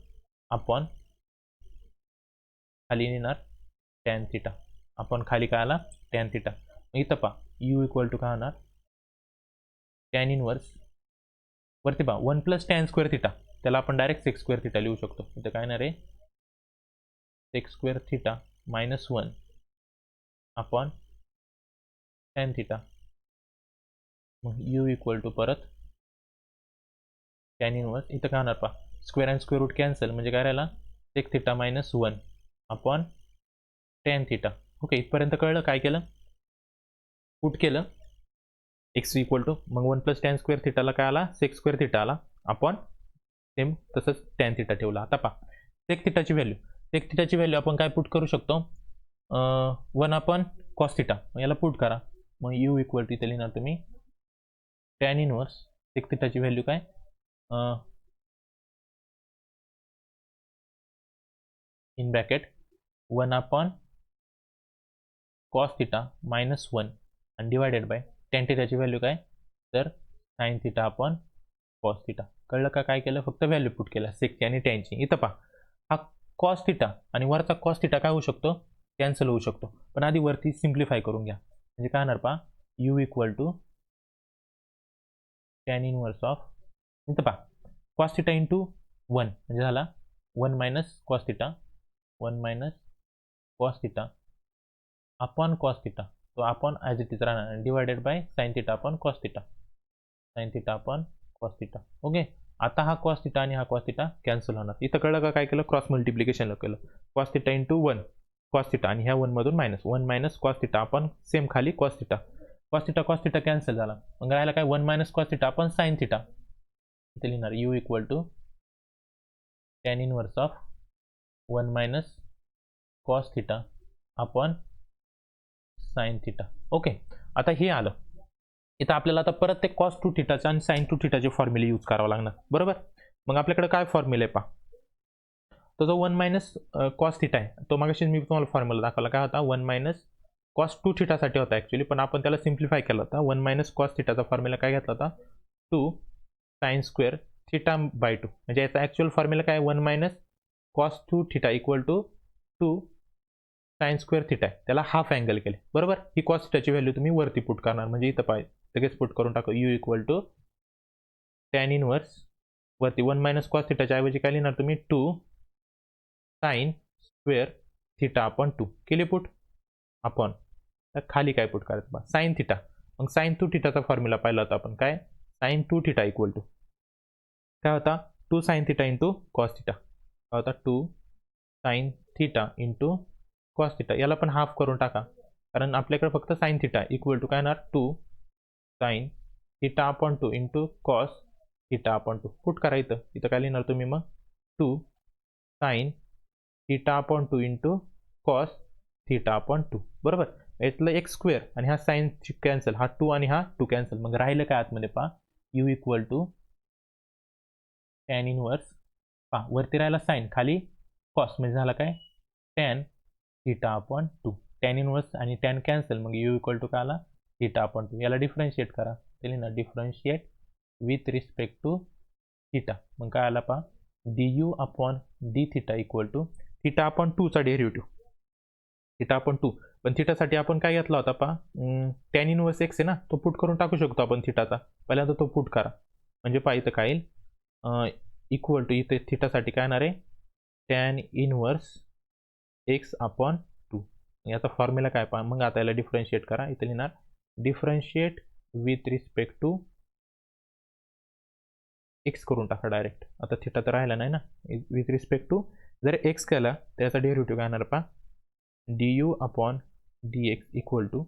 अपॉन खाली येणार टॅन थिटा, आपण खाली काय आला टॅन थिटा, इथं पहा यू इक्वल टू काय होणार टॅन इनवर्स वरती पहा 1 प्लस टॅन स्क्वेअर थिटा, त्याला आपण डायरेक्ट सेक्स स्क्वेअर थिटा लिहू शकतो, इथं काय येणार आहे sec square theta minus 1 upon tan theta, मग यू इक्वल टू परत टॅन इनवर्स, इथं काय होणार पहा square and square root cancel, म्हणजे काय राहिला sec theta minus 1 upon tan theta. Okay, इथपर्यंत कळलं काय केलं, पुट केलं एक्स इक्वल टू, मग 1 प्लस टॅन स्क्वेअर थिटाला काय आला सेक स्क्वेअर थिटा आला, अपॉन सेम तसंच टॅन थिटा ठेवला. आता पहा सेक थिटाची व्हॅल्यू आपण काय पुट करू शकतो, 1 अपॉन कॉस थिटा, मग याला पुट करा, मग यू इक्वल टू इथे लिहिणार तुम्ही टॅन इनवर्स सेक थिटाची व्हॅल्यू काय in bracket 1 upon cos theta minus 1 आणि डिवायडेड बाय टॅन थिटाची व्हॅल्यू काय तर sine theta upon cos theta. कळलं का काय केलं फक्त व्हॅल्यू पुट केला सेकची आणि टॅनची. इथं पहा हा कॉस थिटा आणि वरचा कॉस थिटा काय होऊ शकतो कॅन्सल होऊ शकतो. पण आधी वरती सिम्प्लिफाय करून घ्या म्हणजे काय होणार पहा u equal to tan inverse of इथं पहा कॉस थिटा इंटू 1 म्हणजे झाला 1 minus cos theta 1 minus cos theta upon cos theta तो अपॉन ॲज इट इज राहणार divided by sine theta upon cos theta sine theta upon cos theta. Okay आता हा cos theta आणि हा cos theta cancel होणार. इथं कळलं का काय केलं क्रॉस मल्टिप्लिकेशन केलं cos theta into 1 cos theta आणि ह्या 1 मधून -1 मायनस कॉस थिटा आपण सेम खाली कॉस थिटा कॅन्सल झाला. मग राहिला काय 1 मायनस कॉस थिटा आपण साईन थिटा. इथे लिहिणार u equal to tan inverse of 1 minus cos theta upon sine theta. Okay आता हे आलं. इथं आपल्याला आता परत ते कॉस 2 थिटाचे आणि साईन 2 थिटाचे फॉर्म्युले यूज करावं लागणार बरोबर. मग आपल्याकडे काय फॉर्म्युला आहे पहा तो जो 1 मायनस कॉस थिटा आहे तो मागाशी मी तुम्हाला फॉर्म्युला दाखवला काय होता 1 मायनस कॉस 2 थिटासाठी होता ॲक्च्युली पण आपण त्याला सिम्प्लिफाय केला होता. 1 मायनस कॉस थिटाचा फॉर्म्युला काय घेतला होता 2 साईन स्क्वेअर थिटा बाय 2 म्हणजे याचा ॲक्च्युअल फॉर्म्युला काय 1 minus cos 2 theta equal to 2 sine square theta आहे त्याला हाफ अँगल केले बरोबर. ही कॉस थिटाची व्हॅल्यू तुम्ही वरती पुट करणार म्हणजे इथं पाहिजे लगेच पुट करून टाकू u equal to tan inverse वरती 1 मायनस कॉस थिटाच्या ऐवजी काय लिहिणार तुम्ही 2 साईन स्क्वेअर थिटा अपॉन 2 केले पुट अपॉन खाली काय पुट करायचं बा साईन थिटा. मग साईन 2 थिटाचा फॉर्म्युला पाहिला होता आपण काय साईन 2 थिटा इक्वल टू काय होता 2 sine theta into cos theta काय होता 2 sine theta into cos theta. याला पण हाफ करून टाका कारण आपल्याकडे फक्त साईन थिटा इक्वल टू काय येणार 2 sine theta upon 2 into cos theta upon 2 put करा. इथं काय लिहिणार तुम्ही मग 2 sine theta upon 2 into cos theta upon 2 बरोबर. यातलं एक स्क्वेअर आणि हा साईन कॅन्सल हा 2 आणि हा 2 कॅन्सल. मग राहिलं काय आतमध्ये पहा u equal to tan inverse पहा वरती राहिला साईन खाली कॉस म्हणजे झाला काय tan theta upon 2 tan inverse आणि टॅन कॅन्सल मग यू इक्वल टू काय आला थिटा अपॉन 2. याला डिफरन्शिएट करा ते ना differentiate with respect to theta मग काय आला पहा d u upon d theta equal to theta upon 2चा डेरिव्हेटिव्ह थिटा अपॉन 2 पण थिटासाठी आपण काय घेतला होता पहा टॅन इनवर्स एक्स आहे ना तो पुट करून टाकू शकतो आपण थिटाचा पहिल्यांदा तो पुट करा म्हणजे पहा इथं काय येईल इक्वल टू इथे थिटासाठी काय येणार आहे टॅन इनवर्स एक्स अपॉन 2 याचा फॉर्म्युला काय पहा मग आता याला डिफरन्शिएट करा इथे लिहिणार differentiate with respect to x करून टाका डायरेक्ट. आता थिटा तर राहिला नाही ना विथ रिस्पेक्ट टू जर एक्स केला त्याचा डेरिव्हेटिव्ह काय येणार पहा d u upon d x equal to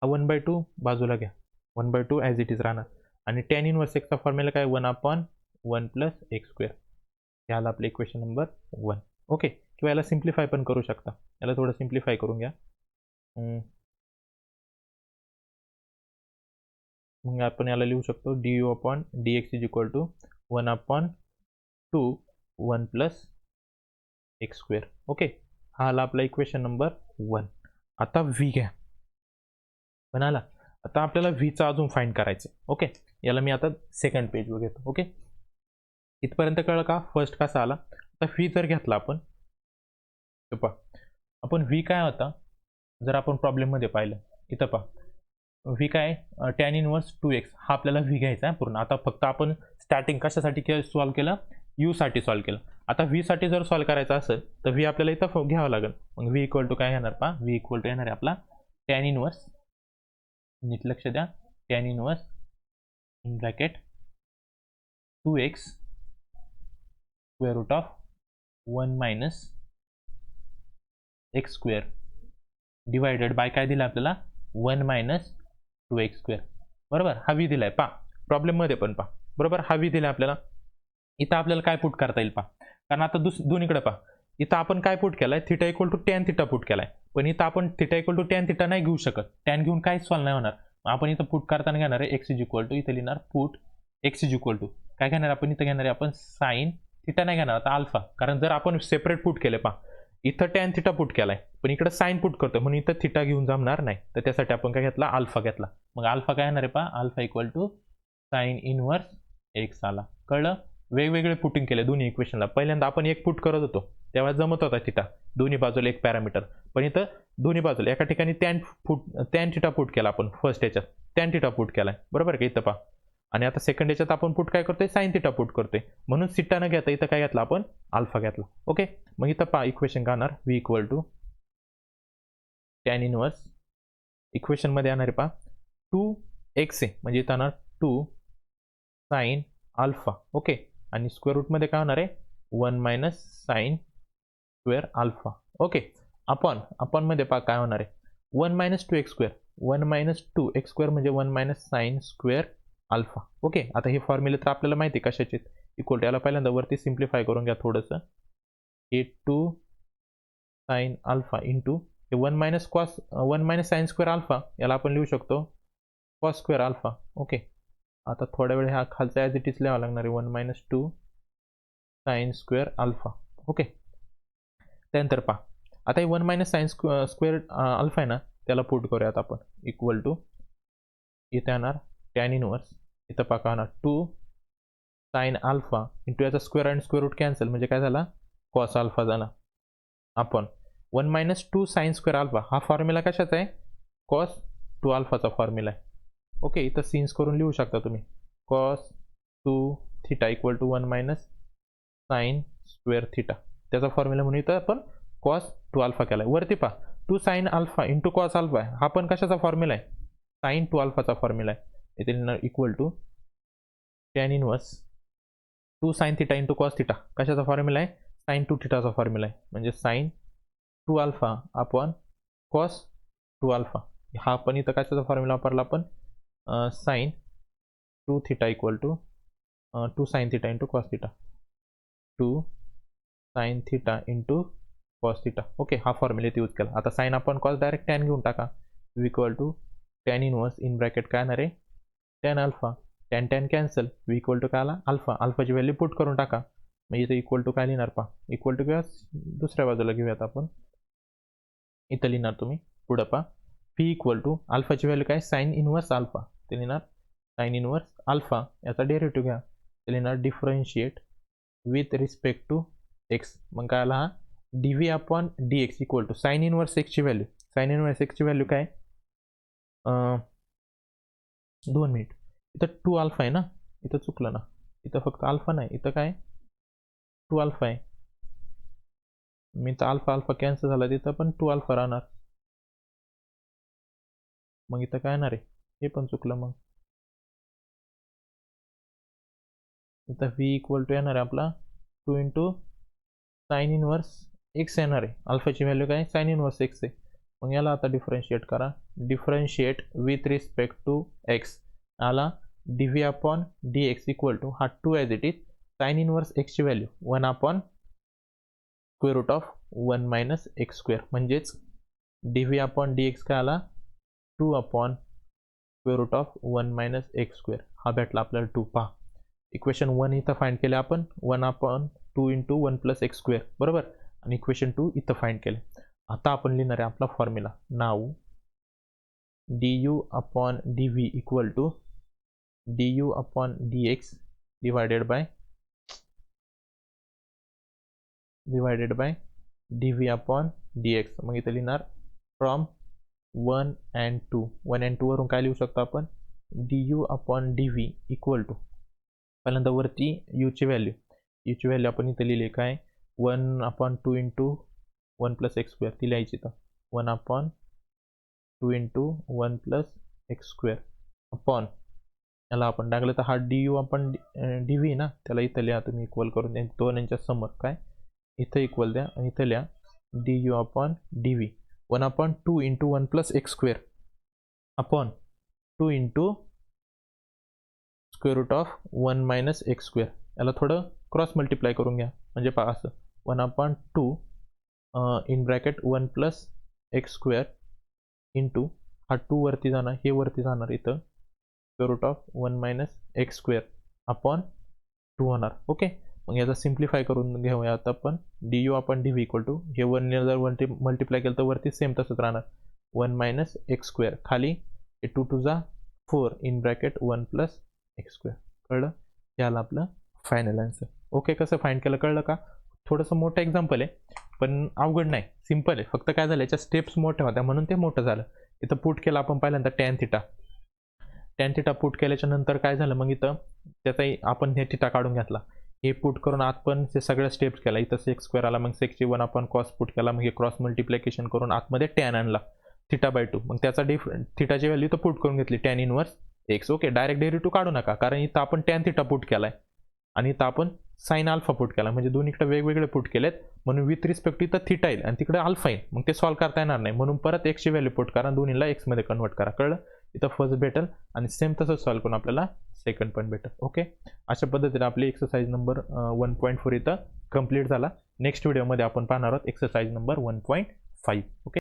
हा 1/2 बाजूला घ्या 1/2 ॲज इट इज राहणार आणि टॅन इनवर्स एक्सचा फॉर्म्युला काय 1 अपॉन 1 प्लस एक्स स्क्वेअर. याला आपलं इक्वेशन नंबर 1 ओके. किंवा याला सिम्प्लिफाय पण करू शकता याला थोडं सिम्प्लिफाय करून घ्या मग आपण याला लिहू शकतो d u upon d x is equal to 1 upon 2 1 plus x square. Okay हा आला आपला इक्वेशन नंबर 1. आता व्ही घ्या पण आला आता आपल्याला व्हीचा अजून फाइंड करायचं. ओके याला मी आता सेकंड पेजवर घेतो. ओके इथपर्यंत कळलं का फर्स्ट कसा आला. आता व्ही जर घेतला आपण पहा आपण व्ही काय होता जर आपण प्रॉब्लेममध्ये पाहिलं इथं पहा व्ही काय टॅन इनवर्स 2x हा आपल्याला व्ही घ्यायचा आहे पूर्ण. आता फक्त आपण स्टार्टिंग कशासाठी सॉल्व केलं यू साठी सॉल्व केलं. आता व्ही साठी जर सॉल्व करायचं असेल तर व्ही आपल्याला इथं घ्यावं लागेल. मग व्ही इक्वल टू काय येणार पहा व्ही इक्वल टू येणार आहे आपला टॅन इनवर्स नीट लक्ष द्या tan inverse in bracket 2x square root of 1 minus x square divided by काय दिलं आपल्याला 1 मायनस 2x स्क्वेअर बरोबर. हा व्ही दिलाय पहा प्रॉब्लेममध्ये पण पहा बरोबर हा व्ही दिला आपल्याला. इथं आपल्याला काय पुट करता येईल पहा कारण आता दोन्हीकडे पहा इथं आपण काय पुट केलाय theta equal to tan theta put केलाय पण इथं आपण theta equal to tan theta नाही घेऊ शकत टॅन घेऊन काहीच सॉल्व नाही होणार. आपण इथं पुट करताना घेणार आहे एक्स इज इक्वल टू इथं लिहिणार put x is equal to काय घेणार आपण इथं घेणार आहे आपण साईन थिटा नाही घेणार आता अल्फा कारण जर आपण सेपरेट पुट केले पहा इथं टॅन थिटा पुट केलाय पण इकडे साईन पुट करतोय म्हणून इथं थिटा घेऊन जमणार नाही. तर त्यासाठी आपण काय घेतला, अल्फा घेतला. मग अल्फा काय येणार आहे पहा, alpha equal to sine inverse x आला. कळलं? वेगवेगळे पुटिंग केले दोन्ही इक्वेशनला. पहिल्यांदा आपण एक पुट करत होतो तेव्हा जमत होता थिटा, दोन्ही बाजूला एक पॅरामीटर. पण इथं दोन्ही बाजूला एका ठिकाणी टॅन थिटा पुट केला आपण फर्स्ट याच्यात, टॅन थिटा पुट केलाय, बरोबर का इथं पहा. आणि आता सेकंड याच्यात आपण पुट काय करतोय, साईन थिटा पुट करतोय. म्हणून सिटा न घेता इथं काय घेतला आपण, अल्फा घेतला. ओके, मग इथं पहा इक्वेशन काय होणार, v equal to tan inverse equation मध्ये येणार आहे पहा 2x आहे, म्हणजे इथं येणार 2 साईन अल्फा. ओके, आणि स्क्वेअर रूट मध्ये काय होणार आहे, 1 minus sine square alpha. Okay, आपण मध्ये पहा काय होणार आहे, 1 minus 2x square, 1 minus 2x square म्हणजे 1 minus sine square alpha. Okay, आता हे फॉर्म्युले तर आपल्याला माहिती आहे कशाचे, इक्वल टू याला पहिल्यांदा वरती सिम्प्लिफाय करून घ्या थोडंसं. हे 2 साईन अल्फा इंटू हे 1 मायनस साईन स्क्वेअर अल्फा, याला आपण लिहू शकतो कॉस स्क्वेअर अल्फा. ओके, आता थोड्या वेळ हा खालचा ॲज इट इज लिहावा लागणार आहे, 1 minus 2 sine square alpha. Okay, त्यानंतर पहा आता हे 1 मायनस साईन स्क्वेअर अल्फा आहे ना, त्याला पुट करूयात आपण इक्वल टू इथे येणार टॅन इनवर्स, इथं पहा काय होणार 2 साईन अल्फा इंटू याचा स्क्वेअर आणि स्क्वेअर रूट कॅन्सल म्हणजे काय झाला, कॉस अल्फा झाला. आपण 1 मायनस 2 साईन स्क्वेअर अल्फा हा फॉर्म्युला कशाचा आहे, कॉस 2 अल्फाचा फॉर्म्युला आहे. ओके, इथं सीन्स करून लिहू शकता तुम्ही, cos 2 theta equal to 1 minus sine square theta, त्याचा फॉर्म्युला म्हणून इथं आपण कॉस 2 अल्फा केला आहे. वरती पहा 2 sine alpha into cos alpha, हा पण कशाचा फॉर्म्युला आहे, साईन 2 अल्फाचा फॉर्म्युला आहे. इथे equal to tan inverse 2 sine theta into cos theta, कशाचा फॉर्म्युला आहे, साईन 2 थिटाचा फॉर्म्युला आहे. म्हणजे साईन 2 अल्फा आपण कॉस 2 अल्फा, हा पण इथं कशाचा फॉर्म्युला वापरला आपण, sine 2 theta equal to 2 sine theta into cos theta, 2 sine theta into cos theta. Okay, हा फॉर्म्युला इथे यूज केला. आता साईन आपण कॉस डायरेक्ट टॅन घेऊन टाका, equal to tan inverse in bracket काय येणार आहे, tan alpha, tan tan cancel, equal to काय आला, अल्फा, अल्फाची व्हॅल्यू पुट करून टाका. मग इथं इक्वल टू काय लिहिणार पहा, इक्वल टू किंवा दुसऱ्या बाजूला घेऊयात आपण, इथं लिहिणार तुम्ही पुढं पहा पी इक्वल टू अल्फाची व्हॅल्यू काय, साईन इनवर्स अल्फा, ते लिहिणार साईन इनवर्स अल्फा, याचा डेरिव्हेटिव्ह घ्या, ते लिहिणार differentiate with respect to x. मग काय आला, हा d v upon d x equal to sine inverse एक्सची व्हॅल्यू, साईन इनवर्स एक्सची व्हॅल्यू काय, 2 मिनिट, इथं 2 अल्फा आहे ना, इथं चुकलं ना, इथं फक्त अल्फा नाही, इथं काय 2 अल्फा आहे. मी तर अल्फा अल्फा कॅन्सल झाला, तिथं पण 2 अल्फा राहणार. मग इथं काय येणार आहे, हे पण चुकलं. मग इथं व्ही इक्वल टू येणार आहे आपला 2 इंटू साईन इनवर्स एक्स येणार आहे, अल्फाची व्हॅल्यू काय, साईन इनवर्स एक्स आहे. मग याला आता डिफरन्शिएट करा, differentiate with respect to x, आला d v upon d x equal to हा 2 as it is sine inverse एक्सची value 1 upon square root of 1 minus x square, म्हणजेच d v upon d x काय आला 2 upon square root of 1 minus x square, हा भेटला आपल्याला 2. पहा equation 1 इथं फाइंड केले आपण, 1 upon 2 into 1 plus x square, बरोबर, आणि इक्वेशन 2 इथं फाइंड केले. आता आपण लिहिणार आहे आपला formula, now d u upon d v equal to d u upon d x divided by d v upon d x. मग इथं लिहिणार फ्रॉम 1 and 2, 1 and 2 वरून काय लिहू शकतो आपण, d u upon d v equal to, पहिल्यांदा वरती यूची व्हॅल्यू आपण इथं लिहिली काय, 1 upon 2 into 1 plus x square, ती लिहायची तर 1 upon 2 into 1 plus x square upon, याला आपण टाकलं तर हा डी यू आपण डी व्ही ना, त्याला इथं लिहा तुम्ही इक्वल करून, दोन यांच्या समोर काय इथं इक्वल द्या, आणि इथं लिहा d u upon d v 1 upon 2 into 1 plus x square upon 2 into square root of 1 minus x square, याला थोडं क्रॉस मल्टिप्लाय करून घ्या, म्हणजे पहा असं 1 upon 2 in bracket 1 plus x square into हा 2 वरती जाणार, हे वरती जाणार इथं square root of 1 minus x square upon 2 होणार. ओके, मग याचा सिम्प्लिफाय करून घेऊया आता आपण डी यू आपण डी व्ही इक्वल टू हे वनने जर वरती मल्टिप्लाय केलं तर वरती सेम तसंच राहणार 1 मायनस एक्स स्क्वेअर खाली हे 2 टू जा 4 in bracket 1 plus x square. कळलं? याला आपलं फायनल आन्सर. ओके, कसं फाइंड केलं कळलं का? थोडंसं मोठं एक्झाम्पल आहे पण अवघड नाही, सिम्पल आहे. फक्त काय झालं याच्या स्टेप्स मोठ्या होत्या म्हणून ते मोठं झालं. इथं पुट केलं आपण पहिल्यांदा टॅन थिटा पुट केल्याच्या नंतर काय झालं मग इथं त्याचाही आपण हे थिटा काढून घेतला. हे पुट करून आत पण ते सगळ्या स्टेप्स केला. इथं सेक्स स्क्वेअर आला, मग सेक्सची 1 आपण कॉस पुट केला, मग हे क्रॉस मल्टिप्लिकेशन करून आतमध्ये टॅन आणला θ/2. मग त्याचा थिटाची व्हॅल्यू तर पुट करून घेतली tan inverse x. Okay, direct derivative काढू नका कारण इथं आपण टॅन थिटा पुट केलाय आणि इथं आपण साइन अल्फा पुट केला, म्हणजे दोन्हीकडे वेगवेगळे पुट केलेत म्हणून विथ रिस्पेक्ट इथं थिटा येईल आणि तिकडे अल्फा येईल. मग ते सॉल्व्ह करता येणार नाही म्हणून परत एक्सची व्हॅल्यू पुट करा, दोन्हीला एक्समध्ये कन्वर्ट करा. कळलं? इथं फर्स्ट भेटेल आणि सेम तसंच सॉल्व्ह करून आपल्याला सेकंड पण भेटेल. ओके, अशा पद्धतीने आपली एक्सरसाइज नंबर 1.4 इथं कंप्लीट झाला. नेक्स्ट व्हिडिओमध्ये आपण पाहणार आहोत एक्सरसाइज नंबर 1.5. ओके.